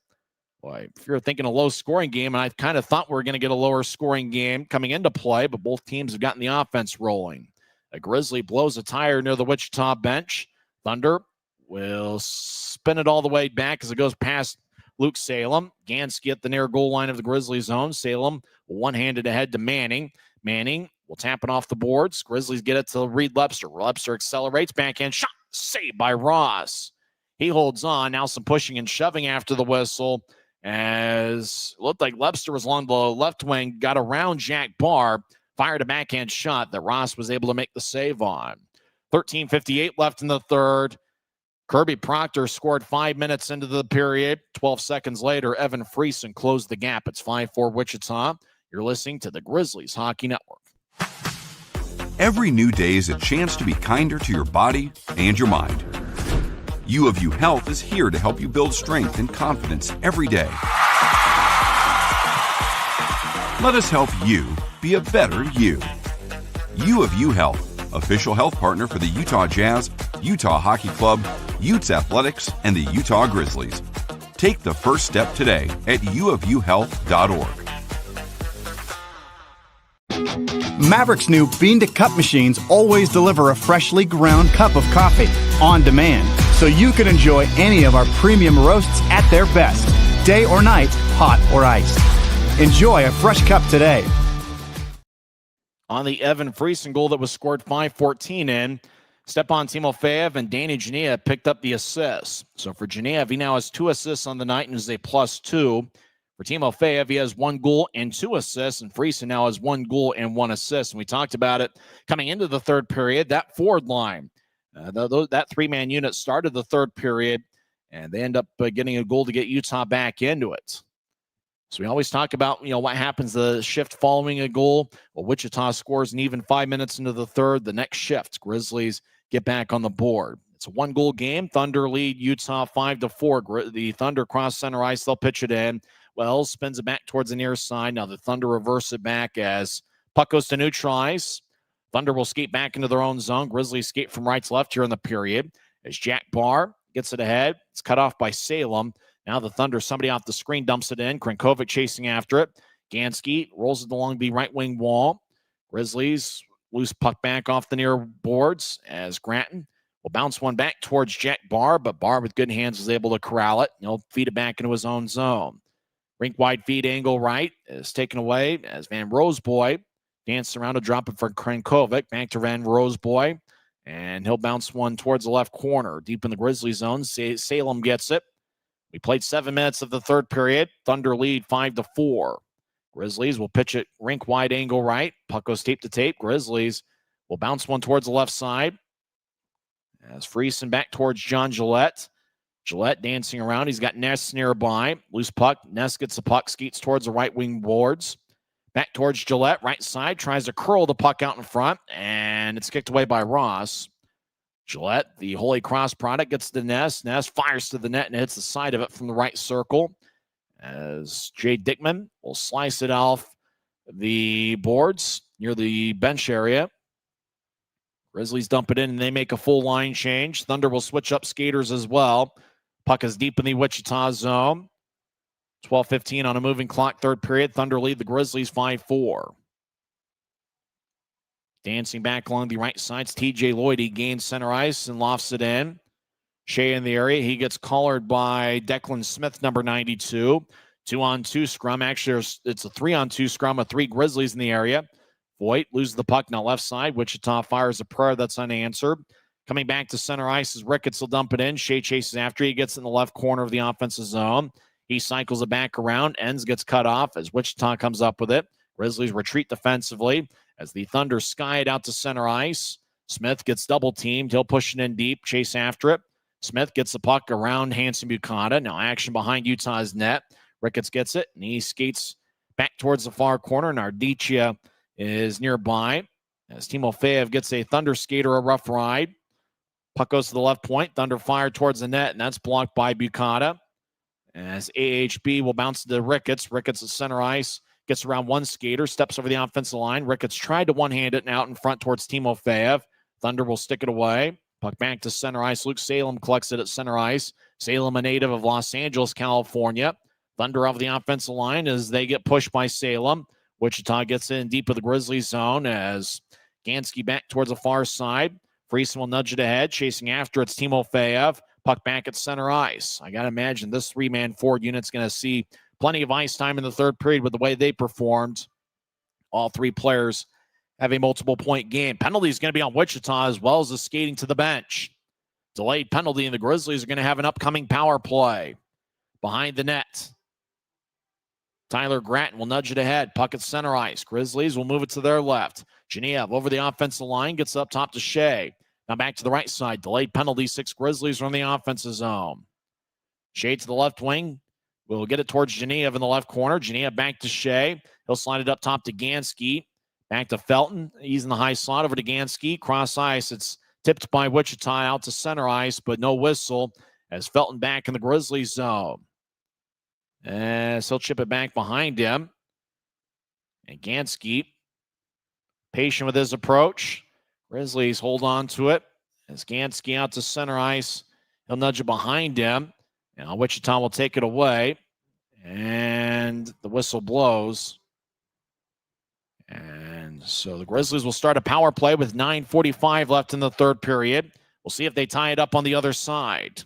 Boy, if you're thinking a low-scoring game, and I kind of thought we were going to get a lower-scoring game coming into play, but both teams have gotten the offense rolling. A Grizzly blows a tire near the Wichita bench. Thunder will spin it all the way back as it goes past Luke Salem. Gansky at the near goal line of the Grizzlies zone. Salem one-handed ahead to Manning. Manning will tap it off the boards. Grizzlies get it to Reed Lepster. Lepster accelerates, backhand shot, saved by Ross. He holds on. Now some pushing and shoving after the whistle as it looked like Lepster was along the left wing, got around Jack Barr, fired a backhand shot that Ross was able to make the save on. 13:58 left in the third. Kirby Proctor scored 5 minutes into the period. 12 seconds later, Evan Friesen closed the gap. It's 5-4 Wichita. You're listening to the Grizzlies Hockey Network. Every new day is a chance to be kinder to your body and your mind. U of U Health is here to help you build strength and confidence every day. Let us help you be a better you. U of U Health, official health partner for the Utah Jazz, Utah Hockey Club, Utes Athletics, and the Utah Grizzlies. Take the first step today at uofuhealth.org. Maverick's new bean-to-cup machines always deliver a freshly ground cup of coffee on demand, so you can enjoy any of our premium roasts at their best, day or night, hot or iced. Enjoy a fresh cup today. On the Evan Friesen goal that was scored 5:14 in, Stepan Timofeyev and Danny Geneva picked up the assists. So for Geneva, he now has 2 assists on the night and is a +2. For Timofeyev, he has 1 goal and 2 assists, and Friesen now has 1 goal and 1 assist. And we talked about it coming into the third period, that forward line. That 3-man unit started the third period, and they end up getting a goal to get Utah back into it. So we always talk about, what happens the shift following a goal. Well, Wichita scores an even 5 minutes into the third. The next shift, Grizzlies get back on the board. It's a 1-goal game. Thunder lead Utah 5-4. The Thunder cross center ice. They'll pitch it in. Wells spins it back towards the near side. Now the Thunder reverse it back as puck goes to neutral ice. Thunder will skate back into their own zone. Grizzlies skate from right to left here in the period. As Jack Barr gets it ahead. It's cut off by Salem. Now the Thunder, somebody off the screen dumps it in. Krenkovic chasing after it. Gansky rolls it along the right wing wall. Grizzlies loose puck back off the near boards as Granton will bounce one back towards Jack Barr, but Barr with good hands is able to corral it. He'll feed it back into his own zone. Rink-wide feed angle right is taken away as Van Roseboy dances around to drop it for Krenkovic. Back to Van Roseboy, and he'll bounce one towards the left corner. Deep in the Grizzly zone, Salem gets it. We played 7 minutes of the third period. Thunder lead 5-4. Grizzlies will pitch it rink-wide angle right. Puck goes tape to tape. Grizzlies will bounce one towards the left side. As Friesen back towards John Gillette. Gillette dancing around. He's got Ness nearby. Loose puck. Ness gets the puck, skates towards the right wing boards. Back towards Gillette, right side. Tries to curl the puck out in front, and it's kicked away by Ross. Gillette, the Holy Cross product, gets to Ness. Ness fires to the net and hits the side of it from the right circle. As Jay Dickman will slice it off the boards near the bench area. Grizzlies dump it in, and they make a full line change. Thunder will switch up skaters as well. Puck is deep in the Wichita zone. 12:15 on a moving clock, third period. Thunder lead the Grizzlies 5-4. Dancing back along the right side, TJ Lloyd. He gains center ice and lofts it in. Shea in the area. He gets collared by Declan Smith, number 92. 2-on-2 scrum. Actually, it's a 3-on-2 scrum with 3 Grizzlies in the area. Voigt loses the puck now left side. Wichita fires a prayer that's unanswered. Coming back to center ice as Ricketts will dump it in. Shea chases after. He gets in the left corner of the offensive zone. He cycles it back around. Ends gets cut off as Wichita comes up with it. Grizzlies retreat defensively as the Thunder sky it out to center ice. Smith gets double teamed. He'll push it in deep, chase after it. Smith gets the puck around Hanson Bucata. Now action behind Utah's net. Ricketts gets it, and he skates back towards the far corner. Nardicia is nearby as Timofeyev gets a Thunder skater a rough ride. Puck goes to the left point. Thunder fired towards the net, and that's blocked by Bucata. As AHB will bounce to Ricketts. Ricketts at center ice. Gets around one skater. Steps over the offensive line. Ricketts tried to one-hand it and out in front towards Timofeyev. Thunder will stick it away. Puck back to center ice. Luke Salem collects it at center ice. Salem, a native of Los Angeles, California. Thunder off the offensive line as they get pushed by Salem. Wichita gets in deep of the Grizzlies zone as Gansky back towards the far side. Friesen will nudge it ahead. Chasing after, it's Timofeyev. Puck back at center ice. I got to imagine this three-man forward unit's going to see plenty of ice time in the third period with the way they performed. All three players have a multiple-point game. Penalty is going to be on Wichita as well as the skating to the bench. Delayed penalty, and the Grizzlies are going to have an upcoming power play. Behind the net, Tyler Gratton will nudge it ahead. Puck at center ice. Grizzlies will move it to their left. Genev over the offensive line. Gets up top to Shea. Now back to the right side. Delayed penalty. 6 Grizzlies from the offensive zone. Shea to the left wing. We'll get it towards Genev in the left corner. Genev back to Shea. He'll slide it up top to Gansky. Back to Felton. He's in the high slot over to Gansky. Cross ice. It's tipped by Wichita out to center ice, but no whistle as Felton back in the Grizzlies zone. As he'll chip it back behind him. And Gansky, patient with his approach. Grizzlies hold on to it. As Gansky out to center ice, he'll nudge it behind him. Now Wichita will take it away. And the whistle blows. And so the Grizzlies will start a power play with 9:45 left in the third period. We'll see if they tie it up on the other side.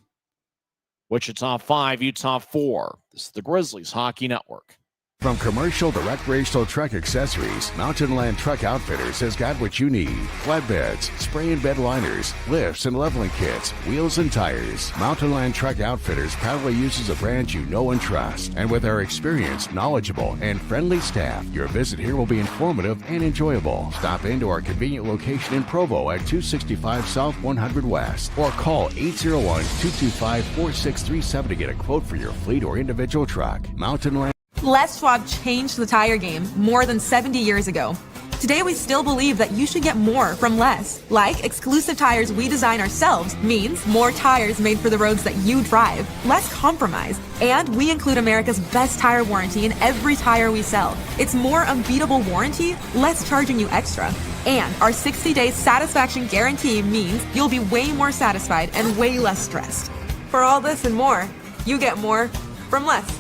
Wichita 5, Utah 4. This is the Grizzlies Hockey Network. From commercial to recreational truck accessories, Mountain Land Truck Outfitters has got what you need. Flatbeds, spray and bed liners, lifts and leveling kits, wheels and tires. Mountain Land Truck Outfitters proudly uses a brand you know and trust. And with our experienced, knowledgeable, and friendly staff, your visit here will be informative and enjoyable. Stop into our convenient location in Provo at 265 South 100 West or call 801-225-4637 to get a quote for your fleet or individual truck. Mountain Land. Les Schwab changed the tire game more than 70 years ago. Today, we still believe that you should get more from less. Like exclusive tires we design ourselves means more tires made for the roads that you drive, less compromise. And we include America's best tire warranty in every tire we sell. It's more unbeatable warranty, less charging you extra. And our 60-day satisfaction guarantee means you'll be way more satisfied and way less stressed. For all this and more, you get more from less.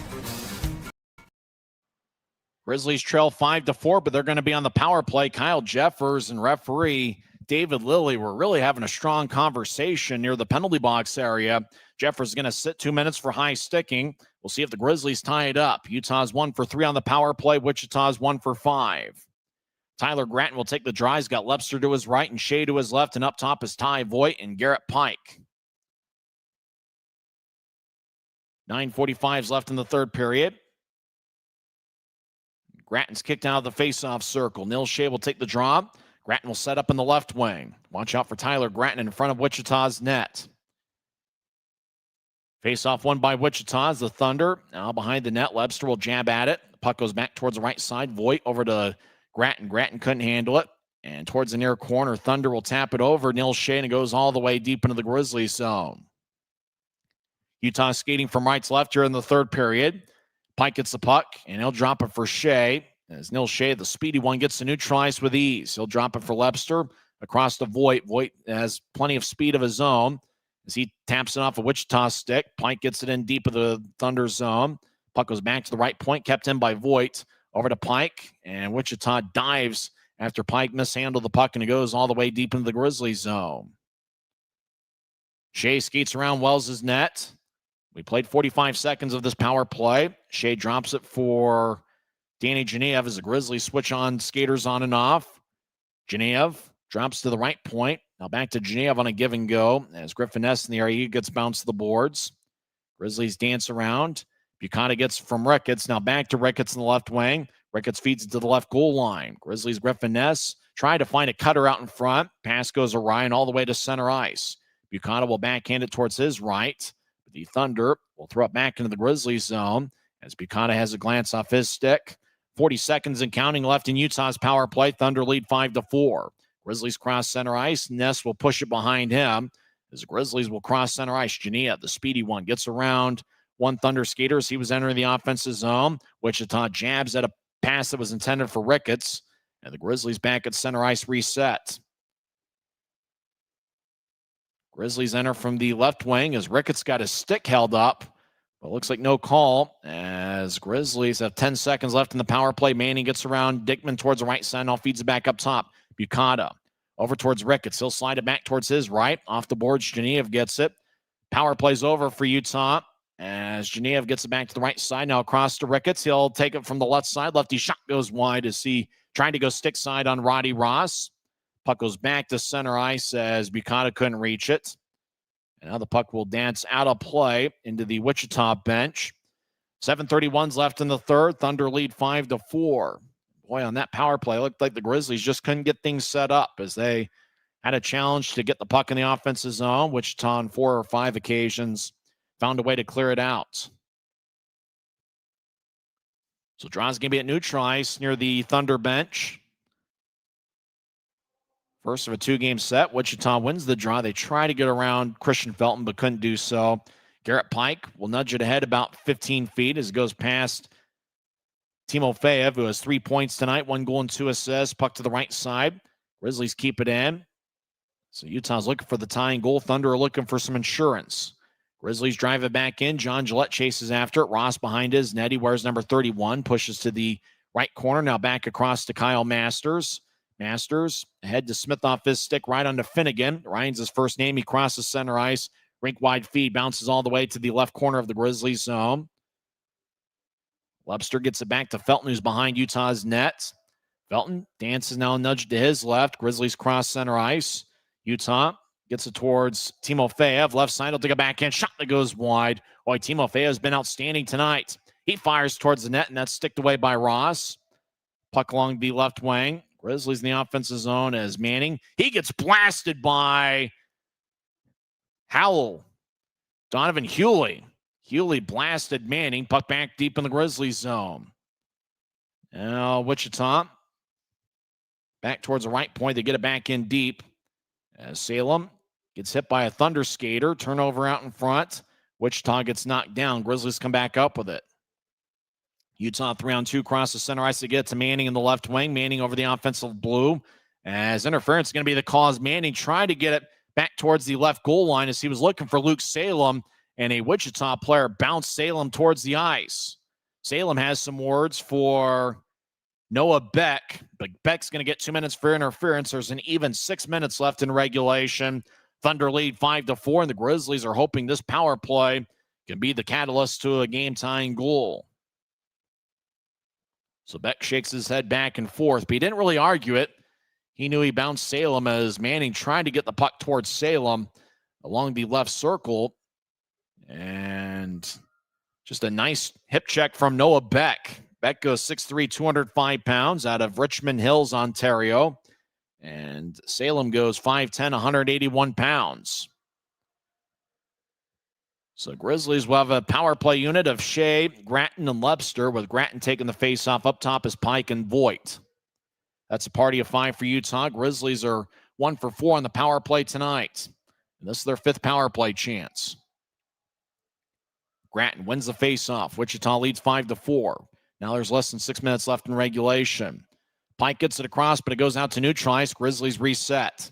Grizzlies trail 5-4, but they're going to be on the power play. Kyle Jeffers and referee David Lilly were really having a strong conversation near the penalty box area. Jeffers is going to sit 2 minutes for high sticking. We'll see if the Grizzlies tie it up. Utah's 1 for 3 on the power play. Wichita's 1 for 5. Tyler Gratton will take the draw. He's got Lepster to his right and Shea to his left, and up top is Ty Voigt and Garrett Pike. 9:45 is left in the third period. Gratton's kicked out of the face-off circle. Nil Shea will take the draw. Gratton will set up in the left wing. Watch out for Tyler Gratton in front of Wichita's net. Face-off won by Wichita as the Thunder. Now behind the net, Lebster will jab at it. The puck goes back towards the right side. Voigt over to Gratton. Gratton couldn't handle it. And towards the near corner, Thunder will tap it over. Nil Shea, and it goes all the way deep into the Grizzlies zone. Utah skating from right to left here in the third period. Pike gets the puck, and he'll drop it for Shea. As Nil Shea, the speedy one, gets to neutralize with ease. He'll drop it for Lepster across to Voigt. Voigt has plenty of speed of his own as he taps it off a Wichita stick. Pike gets it in deep of the Thunder zone. Puck goes back to the right point, kept in by Voigt. Over to Pike, and Wichita dives after Pike mishandled the puck, and it goes all the way deep into the Grizzlies zone. Shea skates around Wells' net. We played 45 seconds of this power play. Shea drops it for Danny Genev as the Grizzlies switch on skaters on and off. Genev drops to the right point. Now back to Genev on a give and go as Griffin Ness in the area gets bounced to the boards. Grizzlies dance around. Buchanan gets from Ricketts. Now back to Ricketts in the left wing. Ricketts feeds it to the left goal line. Grizzlies Griffin Ness trying to find a cutter out in front. Pass goes awry and all the way to center ice. Buchanan will backhand it towards his right. The Thunder will throw it back into the Grizzlies zone as Buchanan has a glance off his stick. 40 seconds and counting left in Utah's power play. Thunder lead 5-4. Grizzlies cross center ice. Ness will push it behind him as the Grizzlies will cross center ice. Genea, the speedy one, gets around one Thunder skater as he was entering the offensive zone. Wichita jabs at a pass that was intended for Ricketts, and the Grizzlies back at center ice reset. Grizzlies enter from the left wing as Ricketts got his stick held up, but looks like no call as Grizzlies have 10 seconds left in the power play. Manning gets around Dickman towards the right side, now feeds it back up top. Bucata over towards Ricketts. He'll slide it back towards his right. Off the boards, Genev gets it. Power play's over for Utah as Genev gets it back to the right side. Now across to Ricketts. He'll take it from the left side. Lefty shot goes wide as he trying to go stick side on Roddy Ross. Puck goes back to center ice as Bucata couldn't reach it. And now the puck will dance out of play into the Wichita bench. 7:31's left in the third. Thunder lead 5-4. Boy, on that power play, it looked like the Grizzlies just couldn't get things set up as they had a challenge to get the puck in the offensive zone. Wichita on 4 or 5 occasions found a way to clear it out. So draw's going to be at neutral ice near the Thunder bench. First of a 2-game set. Wichita wins the draw. They try to get around Christian Felton, but couldn't do so. Garrett Pike will nudge it ahead about 15 feet as it goes past Timofeyev, who has 3 points tonight, 1 goal and 2 assists. Puck to the right side. Grizzlies keep it in. So Utah's looking for the tying goal. Thunder are looking for some insurance. Grizzlies drive it back in. John Gillette chases after it. Ross behind his net. He wears number 31. Pushes to the right corner. Now back across to Kyle Masters. Masters ahead to Smith off his stick right onto Finnegan. Ryan's his first name. He crosses center ice. Rink wide feed. Bounces all the way to the left corner of the Grizzlies zone. Webster gets it back to Felton, who's behind Utah's net. Felton dances now nudged to his left. Grizzlies cross center ice. Utah gets it towards Timofeyev. Left side will take a backhand shot that goes wide. Boy, Timofeyev has been outstanding tonight. He fires towards the net, and that's sticked away by Ross. Puck along the left wing. Grizzlies in the offensive zone as Manning. He gets blasted by Howell. Donovan Hewley. Hewley blasted Manning. Puck back deep in the Grizzlies zone. Now Wichita back towards the right point. They get it back in deep. As Salem gets hit by a Thunder skater. Turnover out in front. Wichita gets knocked down. Grizzlies come back up with it. Utah 3-on-2 cross the center ice to get to Manning in the left wing. Manning over the offensive blue. As interference is going to be the cause. Manning tried to get it back towards the left goal line as he was looking for Luke Salem. And a Wichita player bounced Salem towards the ice. Salem has some words for Noah Beck, but Beck's going to get 2 minutes for interference. There's an even 6 minutes left in regulation. Thunder lead 5-4, and the Grizzlies are hoping this power play can be the catalyst to a game-tying goal. So Beck shakes his head back and forth, but he didn't really argue it. He knew he bounced Salem as Manning tried to get the puck towards Salem along the left circle. And just a nice hip check from Noah Beck. Beck goes 6'3", 205 pounds out of Richmond Hills, Ontario. And Salem goes 5'10", 181 pounds. So Grizzlies will have a power play unit of Shea, Gratton, and Webster, with Gratton taking the face-off. Up top is Pike and Voigt. That's a party of 5 for Utah. Grizzlies are 1 for 4 on the power play tonight. And this is their 5th power play chance. Gratton wins the face-off. Wichita leads 5-4. Now there's less than 6 minutes left in regulation. Pike gets it across, but it goes out to neutral ice. Grizzlies reset.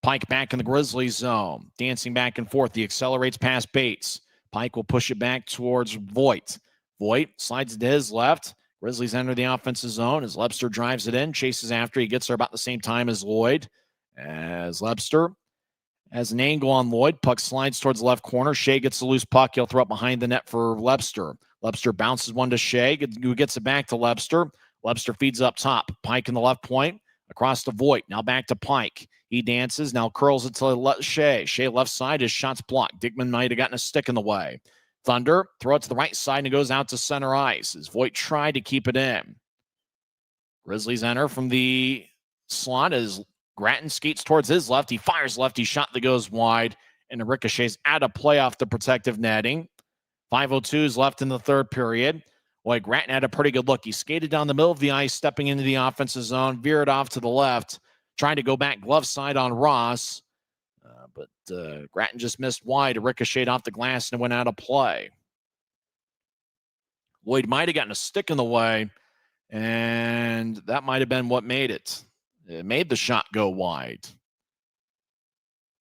Pike back in the Grizzlies zone. Dancing back and forth. He accelerates past Bates. Pike will push it back towards Voigt. Voigt slides it to his left. Grizzlies enter the offensive zone as Webster drives it in. Chases after. He gets there about the same time as Lloyd. As Webster has an angle on Lloyd. Puck slides towards the left corner. Shea gets the loose puck. He'll throw it behind the net for Webster. Webster bounces one to Shea, who gets it back to Webster. Webster feeds up top. Pike in the left point. Across to Voigt. Now back to Pike. He dances. Now curls it to Shea. Shea left side. His shot's blocked. Dickman might have gotten a stick in the way. Thunder throw it to the right side and it goes out to center ice as Voigt tried to keep it in. Grizzlies enter from the slot as Gratton skates towards his left. He fires lefty shot that goes wide and the ricochets out of play off the protective netting. 5:02 is left in the third period. Boy, Gratton had a pretty good look. He skated down the middle of the ice, stepping into the offensive zone, veered off to the left, trying to go back glove side on Ross. But Gratton just missed wide. It ricocheted off the glass and it went out of play. Lloyd might have gotten a stick in the way, and that might have been what made it. It made the shot go wide.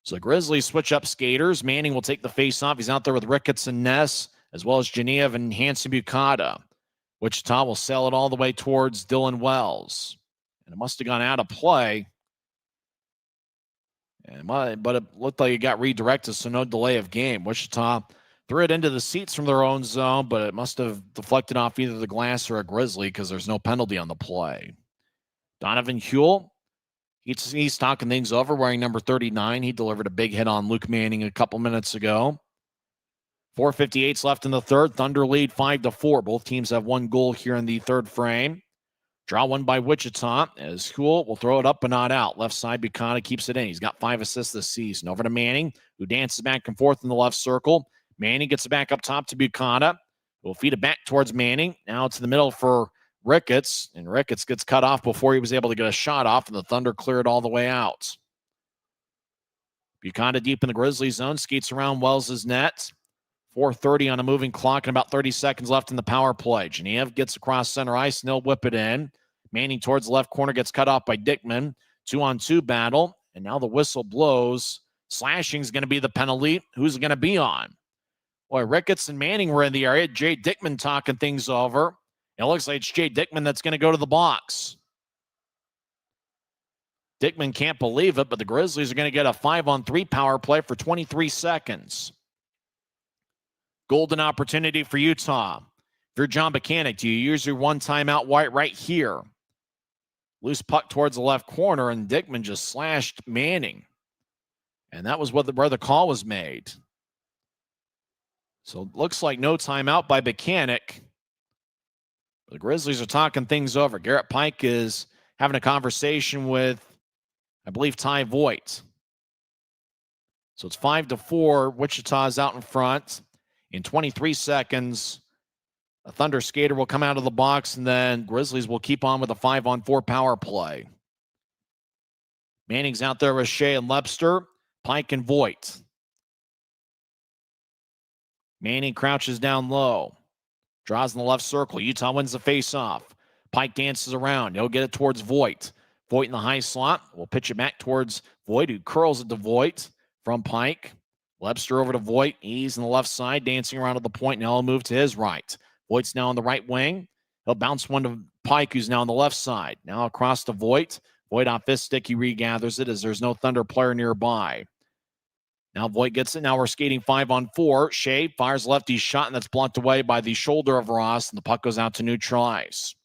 So Grizzlies switch up skaters. Manning will take the face-off. He's out there with Ricketts and Ness, as well as Genev and Hanson Bukata. Wichita will sail it all the way towards Dylan Wells. And it must have gone out of play. But it looked like it got redirected, so no delay of game. Wichita threw it into the seats from their own zone, but it must have deflected off either the glass or a Grizzly because there's no penalty on the play. Donovan Huell, he's talking things over, wearing number 39. He delivered a big hit on Luke Manning a couple minutes ago. 4:58 left in the third. Thunder lead 5-4. Both teams have one goal here in the third frame. Draw one by Wichita as Huell will throw it up but not out. Left side, Bukata keeps it in. He's got 5 assists this season. Over to Manning, who dances back and forth in the left circle. Manning gets it back up top to Bukata. Will feed it back towards Manning. Now to the middle for Ricketts, and Ricketts gets cut off before he was able to get a shot off, and the Thunder clear it all the way out. Bukata deep in the Grizzlies zone, skates around Wells' net. 4:30 on a moving clock and about 30 seconds left in the power play. Genev gets across center ice, and they'll whip it in. Manning towards the left corner gets cut off by Dickman. 2-on-2 battle, and now the whistle blows. Slashing is going to be the penalty. Who's it going to be on? Boy, Ricketts and Manning were in the area. Jay Dickman talking things over. It looks like it's Jay Dickman that's going to go to the box. Dickman can't believe it, but the Grizzlies are going to get a 5-on-3 power play for 23 seconds. Golden opportunity for Utah. If you're John Buchanan, do you use your one timeout right here? Loose puck towards the left corner, and Dickman just slashed Manning. And that was where the call was made. So it looks like no timeout by Buchanan. The Grizzlies are talking things over. Garrett Pike is having a conversation with, I believe, Ty Voigt. So it's 5-4. Wichita's out in front. In 23 seconds, a Thunder skater will come out of the box, and then Grizzlies will keep on with a 5-on-4 power play. Manning's out there with Shea and Lepster, Pike and Voigt. Manning crouches down low. Draws in the left circle. Utah wins the face-off. Pike dances around. He'll get it towards Voigt. Voigt in the high slot. We'll pitch it back towards Voigt, who curls it to Voigt from Pike. Lepster over to Voigt. He's on the left side, dancing around to the point. Now he'll move to his right. Voigt's now on the right wing. He'll bounce one to Pike, who's now on the left side. Now across to Voigt. Voigt off his stick. He regathers it as there's no Thunder player nearby. Now Voigt gets it. Now we're skating 5-on-4. Shea fires lefty shot, and that's blocked away by the shoulder of Ross, and the puck goes out to neutral ice.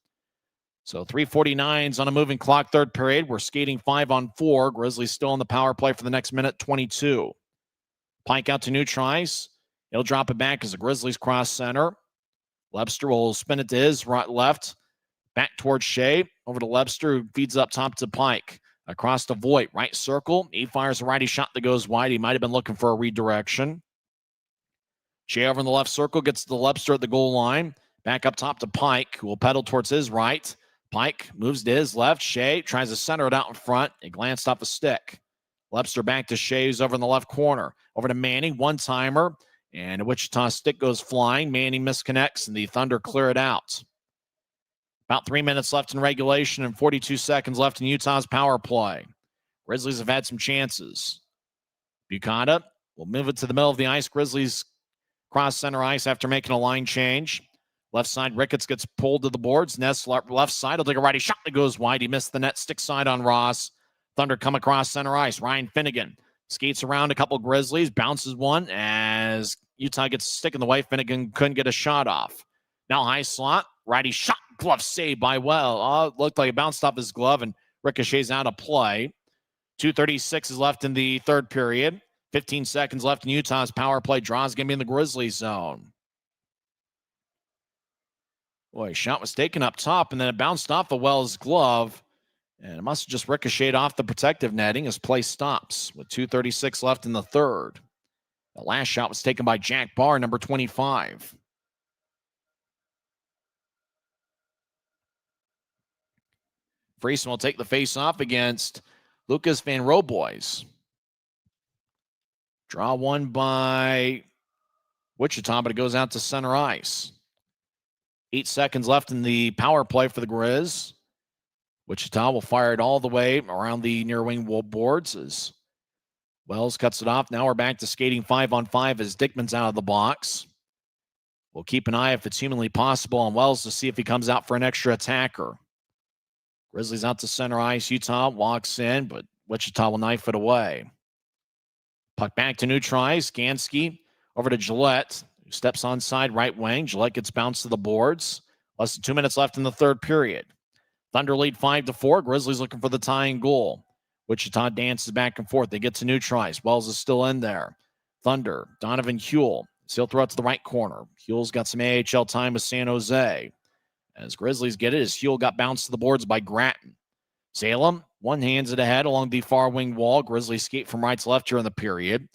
So 3:49's on a moving clock, third period. We're skating 5-on-4. Grizzlies still on the power play for the next minute, 22. Pike out to neutral ice. He'll drop it back as the Grizzlies cross center. Lepster will spin it to his right, left. Back towards Shea. Over to Lepster, who feeds up top to Pike. Across to Voigt, right circle. He fires a righty shot that goes wide. He might have been looking for a redirection. Shea over in the left circle, gets to the Lepster at the goal line. Back up top to Pike, who will pedal towards his right. Pike moves to his left. Shea tries to center it out in front. It glanced off a stick. Lepster back to Shea, who's over in the left corner. Over to Manning, one-timer. And a Wichita stick goes flying. Manning misconnects, and the Thunder clear it out. About 3 minutes left in regulation and 42 seconds left in Utah's power play. Grizzlies have had some chances. Bukata will move it to the middle of the ice. Grizzlies cross center ice after making a line change. Left side, Ricketts gets pulled to the boards. Ness left side will take a righty shot that goes wide. He missed the net, stick side on Ross. Thunder come across center ice. Ryan Finnegan skates around a couple Grizzlies, bounces one as Utah gets a stick in the way. Finnegan couldn't get a shot off. Now high slot, righty shot, glove saved by Well. It looked like it bounced off his glove and ricochets out of play. 2:36 is left in the third period. 15 seconds left in Utah's power play. Draw's going to be in the Grizzlies zone. Boy, shot was taken up top, and then it bounced off of Wells' glove, and it must have just ricocheted off the protective netting as play stops with 2:36 left in the third. The last shot was taken by Jack Barr, number 25. Friesen will take the face-off against Lucas Van Roboys. Draw one by Wichita, but it goes out to center ice. 8 seconds left in the power play for the Grizz. Wichita will fire it all the way around the near wing wall boards as Wells cuts it off. Now we're back to skating 5-on-5 as Dickman's out of the box. We'll keep an eye if it's humanly possible on Wells to see if he comes out for an extra attacker. Grizzlies out to center ice. Utah walks in, but Wichita will knife it away. Puck back to neutral ice. Gansky over to Gillette, who steps onside right wing. Gillette gets bounced to the boards. Less than 2 minutes left in the third period. Thunder lead 5-4. Grizzlies looking for the tying goal. Wichita dances back and forth. They get to neutral ice. Wells is still in there. Thunder, Donovan Huell. He'll throw it to the right corner. Huell's got some AHL time with San Jose. As Grizzlies get it, as Huell got bounced to the boards by Gratton. Salem, one hands it ahead along the far wing wall. Grizzlies skate from right to left here in the period.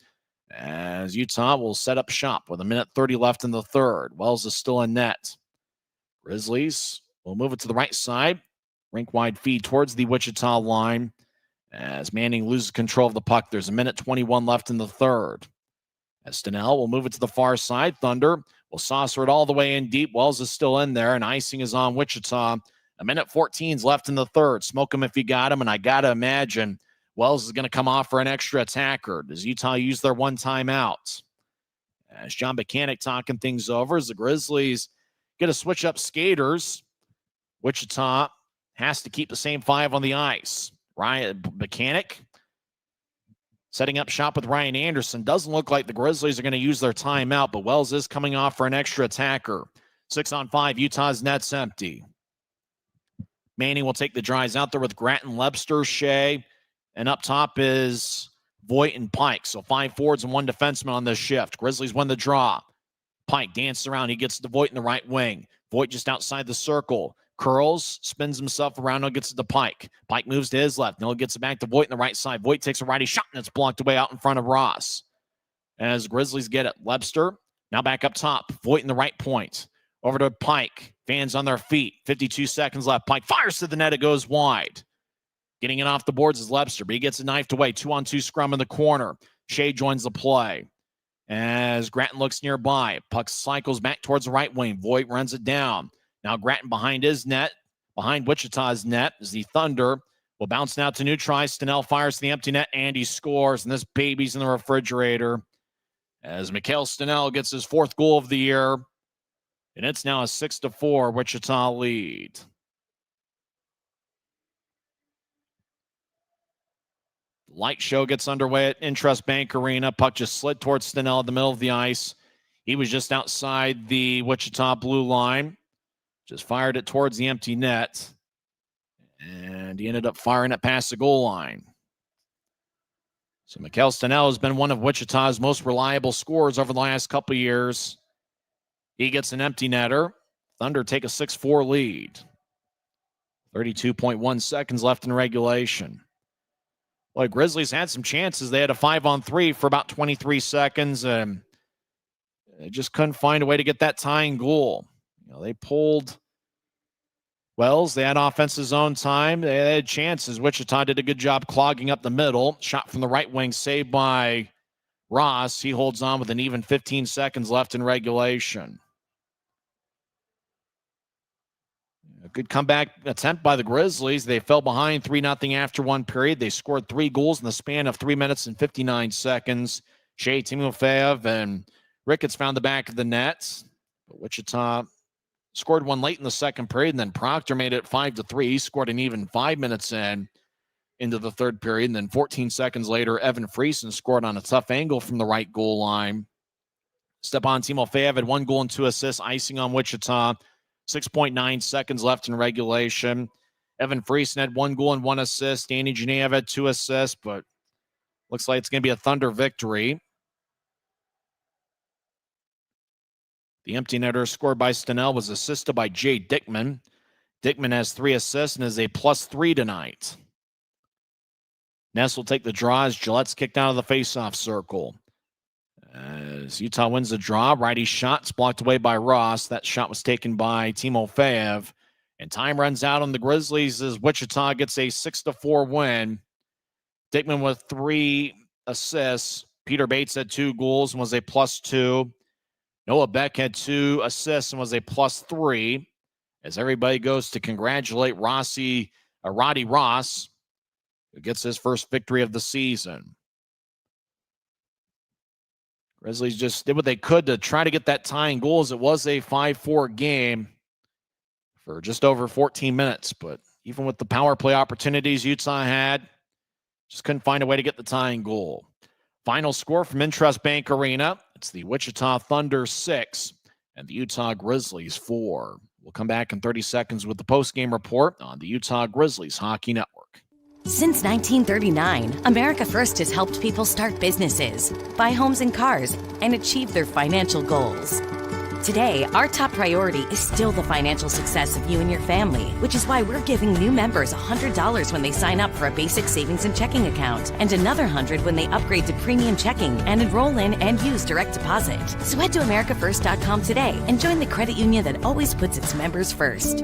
As Utah will set up shop with 1:30 left in the third. Wells is still in net. Grizzlies will move it to the right side. Rink-wide feed towards the Wichita line. As Manning loses control of the puck, there's 1:21 left in the third. As Stenell will move it to the far side. Thunder will saucer it all the way in deep. Wells is still in there, and icing is on Wichita. 1:14 left in the third. Smoke him if you got him, and I got to imagine Wells is going to come off for an extra attacker. Does Utah use their one timeout? As John Mechanic talking things over, as the Grizzlies get to switch up skaters, Wichita has to keep the same 5 on the ice. Ryan Mechanic setting up shop with Ryan Anderson. Doesn't look like the Grizzlies are going to use their timeout, but Wells is coming off for an extra attacker. 6-on-5, Utah's net's empty. Manning will take the drives out there with Gratton, Lebster, Shea, and up top is Voigt and Pike. So 5 forwards and 1 defenseman on this shift. Grizzlies win the draw. Pike dances around. He gets to Voigt in the right wing. Voigt just outside the circle. Curls, spins himself around, and gets it to Pike. Pike moves to his left. Now he gets it back to Voigt on the right side. Voigt takes a righty shot, and it's blocked away out in front of Ross. As Grizzlies get it, Lebster now back up top. Voigt in the right point. Over to Pike. Fans on their feet. 52 seconds left. Pike fires to the net. It goes wide. Getting it off the boards is Lebster, but he gets it knifed away. 2-on-2 scrum in the corner. Shea joins the play. As Gratton looks nearby. Puck cycles back towards the right wing. Voigt runs it down. Now Gratton behind his net, behind Wichita's net, as the Thunder will bounce now to neutral ice. Stenell fires to the empty net, and he scores, and this baby's in the refrigerator. As Mikhail Stenell gets his 4th goal of the year, and it's now a 6-4 Wichita lead. Light show gets underway at INTRUST Bank Arena. Puck just slid towards Stenell in the middle of the ice. He was just outside the Wichita blue line. Just fired it towards the empty net. And he ended up firing it past the goal line. So Mikhail Stenell has been one of Wichita's most reliable scorers over the last couple of years. He gets an empty netter. Thunder take a 6-4 lead. 32.1 seconds left in regulation. Well, Grizzlies had some chances. They had a 5-on-3 for about 23 seconds, and they just couldn't find a way to get that tying goal. They pulled Wells. They had offensive zone time. They had chances. Wichita did a good job clogging up the middle. Shot from the right wing, saved by Ross. He holds on with an even 15 seconds left in regulation. A good comeback attempt by the Grizzlies. They fell behind 3-0 after one period. They scored 3 goals in the span of 3 minutes and 59 seconds. Shea, Timofeyev, and Ricketts found the back of the net. But Wichita scored one late in the second period, and then Proctor made it 5-3. He scored an even 5 minutes into the third period. And then 14 seconds later, Evan Friesen scored on a tough angle from the right goal line. Stepan Timofeyev had 1 goal and 2 assists, icing on Wichita. 6.9 seconds left in regulation. Evan Friesen had 1 goal and 1 assist. Danny Genev had 2 assists, but looks like it's going to be a Thunder victory. The empty netter scored by Stenell was assisted by Jay Dickman. Dickman has 3 assists and is a +3 tonight. Ness will take the draw as Gillette's kicked out of the faceoff circle. As Utah wins the draw, righty shot's blocked away by Ross. That shot was taken by Timofeyev. And time runs out on the Grizzlies as Wichita gets a 6-4 win. Dickman with 3 assists. Peter Bates had 2 goals and was a +2. Noah Beck had 2 assists and was a +3 as everybody goes to congratulate Roddy Ross, who gets his first victory of the season. Grizzlies just did what they could to try to get that tying goal, as it was a 5-4 game for just over 14 minutes. But even with the power play opportunities Utah had, just couldn't find a way to get the tying goal. Final score from INTRUST Bank Arena, it's the Wichita Thunder 6 and the Utah Grizzlies 4. We'll come back in 30 seconds with the post-game report on the Utah Grizzlies Hockey Network. Since 1939, America First has helped people start businesses, buy homes and cars, and achieve their financial goals. Today, our top priority is still the financial success of you and your family, which is why we're giving new members $100 when they sign up for a basic savings and checking account, and another $100 when they upgrade to premium checking and enroll in and use direct deposit. So head to americafirst.com today and join the credit union that always puts its members first.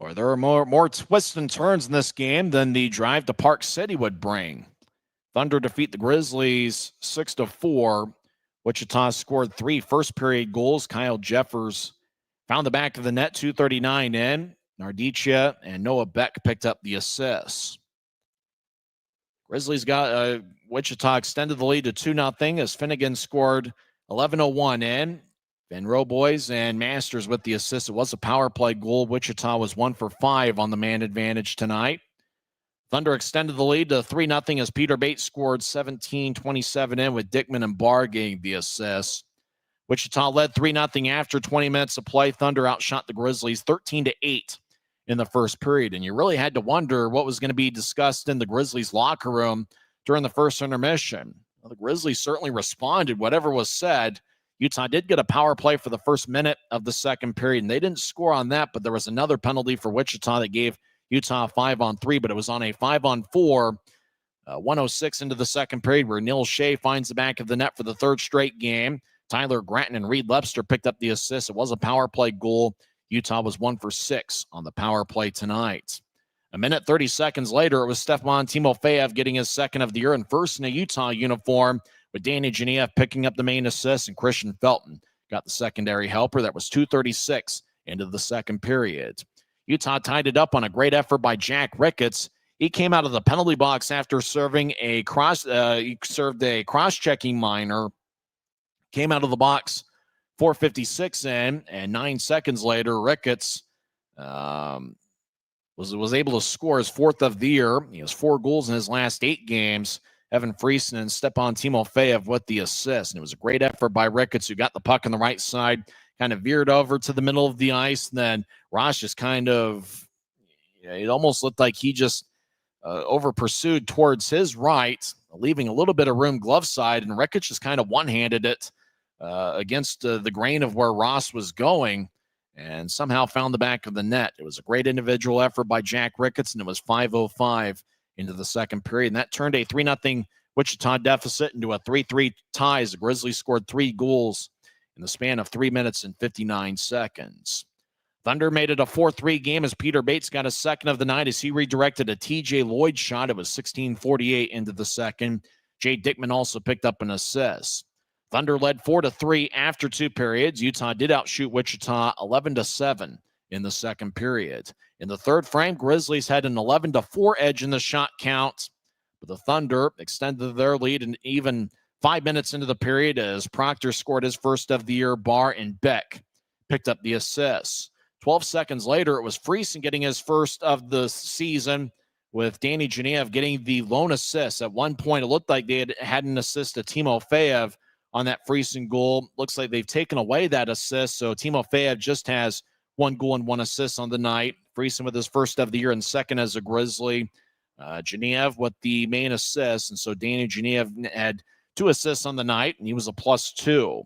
Or there are more twists and turns in this game than the drive to Park City would bring. Thunder defeat the Grizzlies 6-4. Wichita scored 3 first-period goals. Kyle Jeffers found the back of the net, 2:39 in. Nardicia and Noah Beck picked up the assists. Grizzlies got Wichita extended the lead to 2-0 as Finnegan scored 11:01 in. Van Roboys and Masters with the assist. It was a power play goal. Wichita was 1 for 5 on the man advantage tonight. Thunder extended the lead to 3-0 as Peter Bates scored 17:27 in with Dickman and Barr getting the assist. Wichita led 3-0 after 20 minutes of play. Thunder outshot the Grizzlies 13-8 in the first period. And you really had to wonder what was going to be discussed in the Grizzlies locker room during the first intermission. Well, the Grizzlies certainly responded, whatever was said. Utah did get a power play for the first minute of the second period, and they didn't score on that, but there was another penalty for Wichita that gave Utah 5-on-3, but it was on a 5-on-4, 106 into the second period, where Neil Shea finds the back of the net for the third straight game. Tyler Gratton and Reed Lepster picked up the assist. It was a power play goal. Utah was 1 for 6 on the power play tonight. A minute, 30 seconds later, it was Stefan Timofeyev getting his second of the year and first in a Utah uniform, with Danny Geniev picking up the main assist, and Christian Felton got the secondary helper. That was 2:36 into the second period. Utah tied it up on a great effort by Jack Ricketts. He came out of the penalty box after serving a cross-checking minor. Came out of the box 4:56 in, and 9 seconds later, Ricketts was able to score his 4th of the year. He has 4 goals in his last 8 games. Evan Friesen and Stepan Timofeyev with the assist. And it was a great effort by Ricketts, who got the puck on the right side, kind of veered over to the middle of the ice. And then Ross just it almost looked like he just over pursued towards his right, leaving a little bit of room glove side. And Ricketts just kind of one-handed it against the grain of where Ross was going, and somehow found the back of the net. It was a great individual effort by Jack Ricketts, and it was 5:05 into the second period. And that turned a 3-0 Wichita deficit into a 3-3 tie as the Grizzlies scored 3 goals in the span of 3 minutes and 59 seconds. Thunder made it a 4-3 game as Peter Bates got his second of the night as he redirected a TJ Lloyd shot. It was 16:48 into the second. Jay Dickman also picked up an assist. Thunder led 4-3 after 2 periods. Utah did outshoot Wichita 11-7 in the second period. In the third frame, Grizzlies had an 11-4 edge in the shot count, but the Thunder extended their lead and even 5 minutes into the period as Proctor scored his first of the year. Barr and Beck picked up the assists. 12 seconds later, it was Friesen getting his first of the season, with Danny Geniev getting the lone assist. At one point, it looked like they had an assist to Timofeyev on that Friesen goal. Looks like they've taken away that assist, so Timofeyev just has 1 goal and 1 assist on the night. Friesen with his first of the year and second as a Grizzly. Geniev with the main assist, and so Danny Geniev had 2 assists on the night, and he was a +2.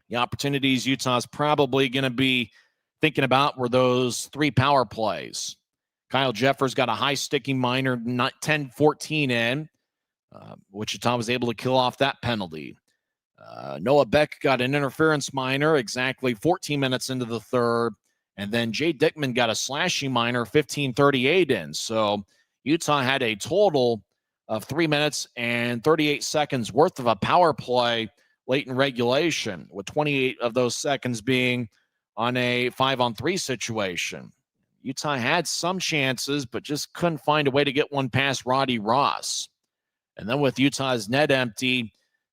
The opportunities Utah's probably going to be thinking about were those 3 power plays. Kyle Jeffers got a high-sticking minor, 10-14 in. Wichita was able to kill off that penalty. Noah Beck got an interference minor exactly 14 minutes into the third. And then Jay Dickman got a slashing minor 15:38 in. So Utah had a total of 3 minutes and 38 seconds worth of a power play late in regulation, with 28 of those seconds being on a 5-on-3 situation. Utah had some chances, but just couldn't find a way to get one past Roddy Ross. And then with Utah's net empty,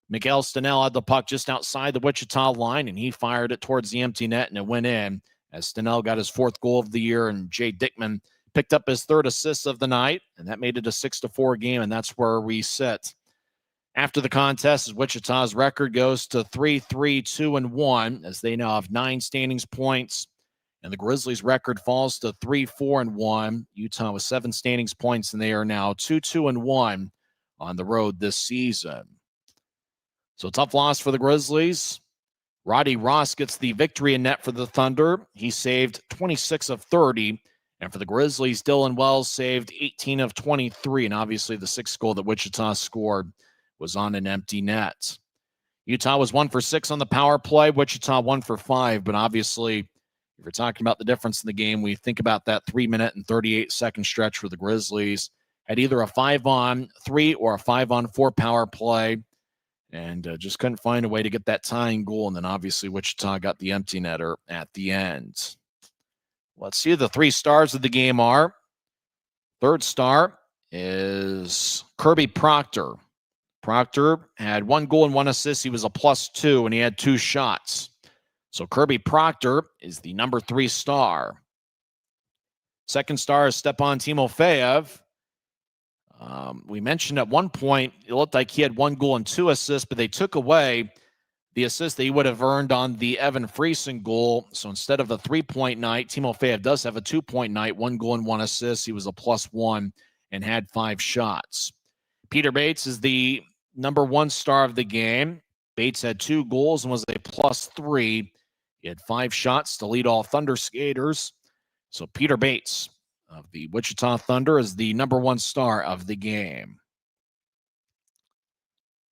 Miguel Stenell had the puck just outside the Wichita line, and he fired it towards the empty net, and it went in as Stenell got his 4th goal of the year, and Jay Dickman picked up his 3rd assist of the night, and that made it a 6-4 game, and that's where we sit. After the contest, as Wichita's record goes to 3-3-2-1, as they now have 9 standings points, and the Grizzlies' record falls to 3-4-1. Utah with 7 standings points, and they are now 2-2-1 on the road this season. So tough loss for the Grizzlies. Roddy Ross gets the victory in net for the Thunder. He saved 26 of 30. And for the Grizzlies, Dylan Wells saved 18 of 23. And obviously the 6th goal that Wichita scored was on an empty net. Utah was 1 for 6 on the power play. Wichita 1 for 5. But obviously, if we're talking about the difference in the game, we think about that 3-minute and 38-second stretch where the Grizzlies had either a 5-on-3 or a 5-on-4 power play. And just couldn't find a way to get that tying goal. And then obviously Wichita got the empty netter at the end. Let's see who the 3 stars of the game are. 3rd star is Kirby Proctor. Proctor had 1 goal and 1 assist. He was a +2, and he had 2 shots. So Kirby Proctor is the number 3 star. 2nd star is Stepan Timofeyev. We mentioned at one point, it looked like he had 1 goal and 2 assists, but they took away the assist that he would have earned on the Evan Friesen goal. So instead of a 3-point night, Timofeyev does have a 2-point night, 1 goal and 1 assist. He was a +1 and had 5 shots. Peter Bates is the number 1 star of the game. Bates had 2 goals and was a +3. He had 5 shots to lead all Thunder skaters. So Peter Bates of the Wichita Thunder is the number 1 star of the game.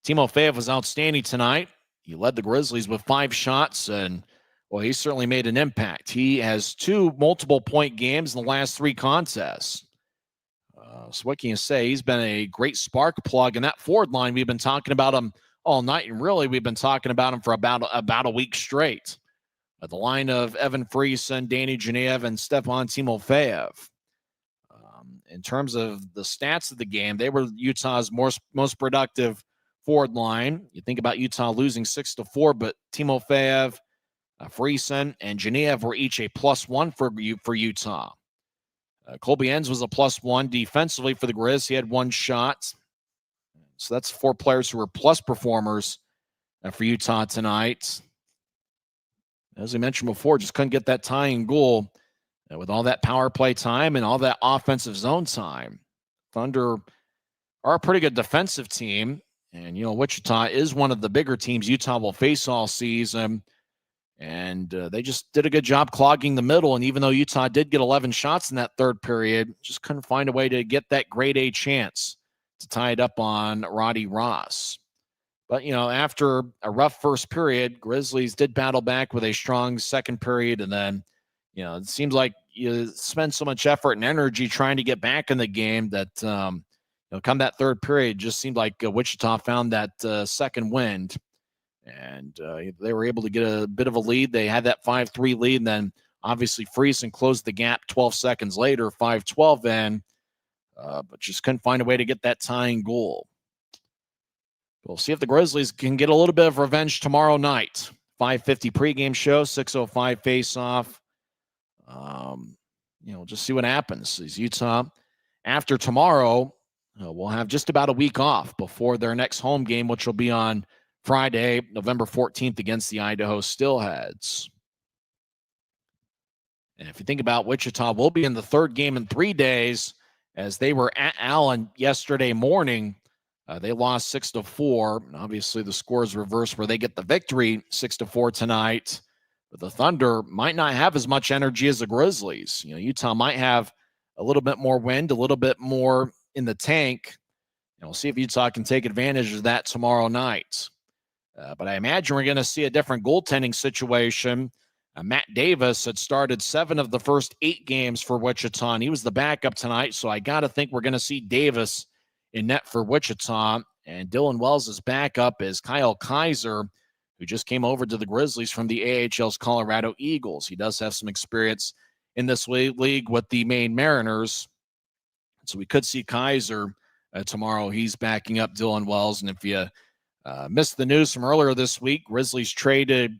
Timofeyev was outstanding tonight. He led the Grizzlies with 5 shots, and, well, he certainly made an impact. He has 2 multiple-point games in the last 3 contests. So what can you say? He's been a great spark plug. And that forward line, we've been talking about him all night, and really we've been talking about him for about a week straight. The line of Evan Friesen, Danny Genev, and Stepan Timofeyev. In terms of the stats of the game, they were Utah's most productive forward line. You think about Utah losing 6-4, but Timofeyev, Friesen, and Genev were each a +1 for Utah. Colby Enns was a +1 defensively for the Grizz. He had 1 shot. So that's 4 players who were plus performers for Utah tonight. As we mentioned before, just couldn't get that tying goal with all that power play time and all that offensive zone time. Thunder are a pretty good defensive team. And, Wichita is one of the bigger teams Utah will face all season. And they just did a good job clogging the middle. And even though Utah did get 11 shots in that 3rd period, just couldn't find a way to get that grade A chance to tie it up on Roddy Ross. But, after a rough 1st period, Grizzlies did battle back with a strong 2nd period. And then, it seems like you spend so much effort and energy trying to get back in the game that, come that 3rd period, just seemed like Wichita found that 2nd wind. And they were able to get a bit of a lead. They had that 5-3 lead, and then obviously Friesen closed the gap 12 seconds later, 5-12 in, but just couldn't find a way to get that tying goal. We'll see if the Grizzlies can get a little bit of revenge tomorrow night. 5:50 pregame show, 6:05 face-off. Just see what happens. As Utah, after tomorrow, we'll have just about a week off before their next home game, which will be on Friday, November 14th against the Idaho Steelheads. And if you think about Wichita, we'll be in the 3rd game in 3 days as they were at Allen yesterday morning. They lost 6-4. And obviously, the score is reversed where they get the victory 6-4 tonight. But the Thunder might not have as much energy as the Grizzlies. Utah might have a little bit more wind, a little bit more in the tank. And we'll see if Utah can take advantage of that tomorrow night. But I imagine we're going to see a different goaltending situation Matt Davis had started 7 of the first 8 games for Wichita, and he was the backup tonight, so I got to think we're going to see Davis in net for Wichita. And Dylan Wells' backup is Kyle Kaiser, who just came over to the Grizzlies from the AHL's Colorado Eagles. He does have some experience in this league with the Maine Mariners, so we could see Kaiser tomorrow. He's backing up Dylan Wells, and if you missed the news from earlier this week, Grizzlies traded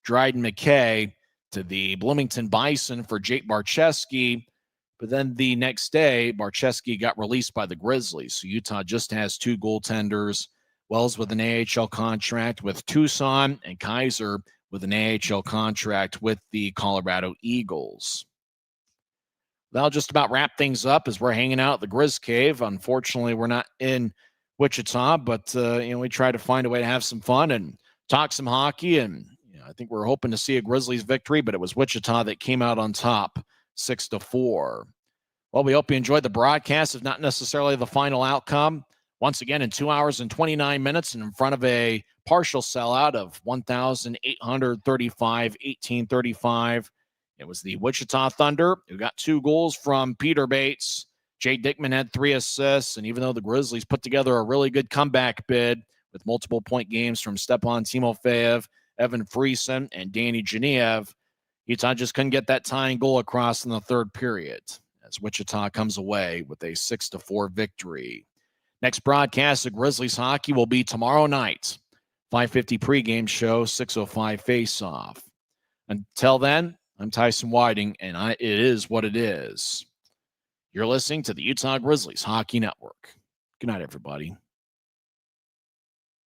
Dryden McKay to the Bloomington Bison for Jake Barczewski. But then the next day, Barczewski got released by the Grizzlies. So Utah just has 2 goaltenders, Wells with an AHL contract with Tucson, and Kaiser with an AHL contract with the Colorado Eagles. That'll just about wrap things up as we're hanging out at the Grizz Cave. Unfortunately, we're not in Wichita, but we try to find a way to have some fun and talk some hockey. And I think we're hoping to see a Grizzlies victory, but it was Wichita that came out on top 6-4. Well, we hope you enjoyed the broadcast, if not necessarily the final outcome. Once again, in 2 hours and 29 minutes and in front of a partial sellout of 1,835-1835. It was the Wichita Thunder who got 2 goals from Peter Bates. Jay Dickman had 3 assists, and even though the Grizzlies put together a really good comeback bid with multiple point games from Stepan Timofeyev, Evan Friesen, and Danny Geniev, Utah just couldn't get that tying goal across in the third period as Wichita comes away with a 6-4 victory. Next broadcast of Grizzlies hockey will be tomorrow night. 5:50 pregame show, 6:05 face-off. Until then, I'm Tyson Whiting, and it is what it is. You're listening to the Utah Grizzlies Hockey Network. Good night, everybody.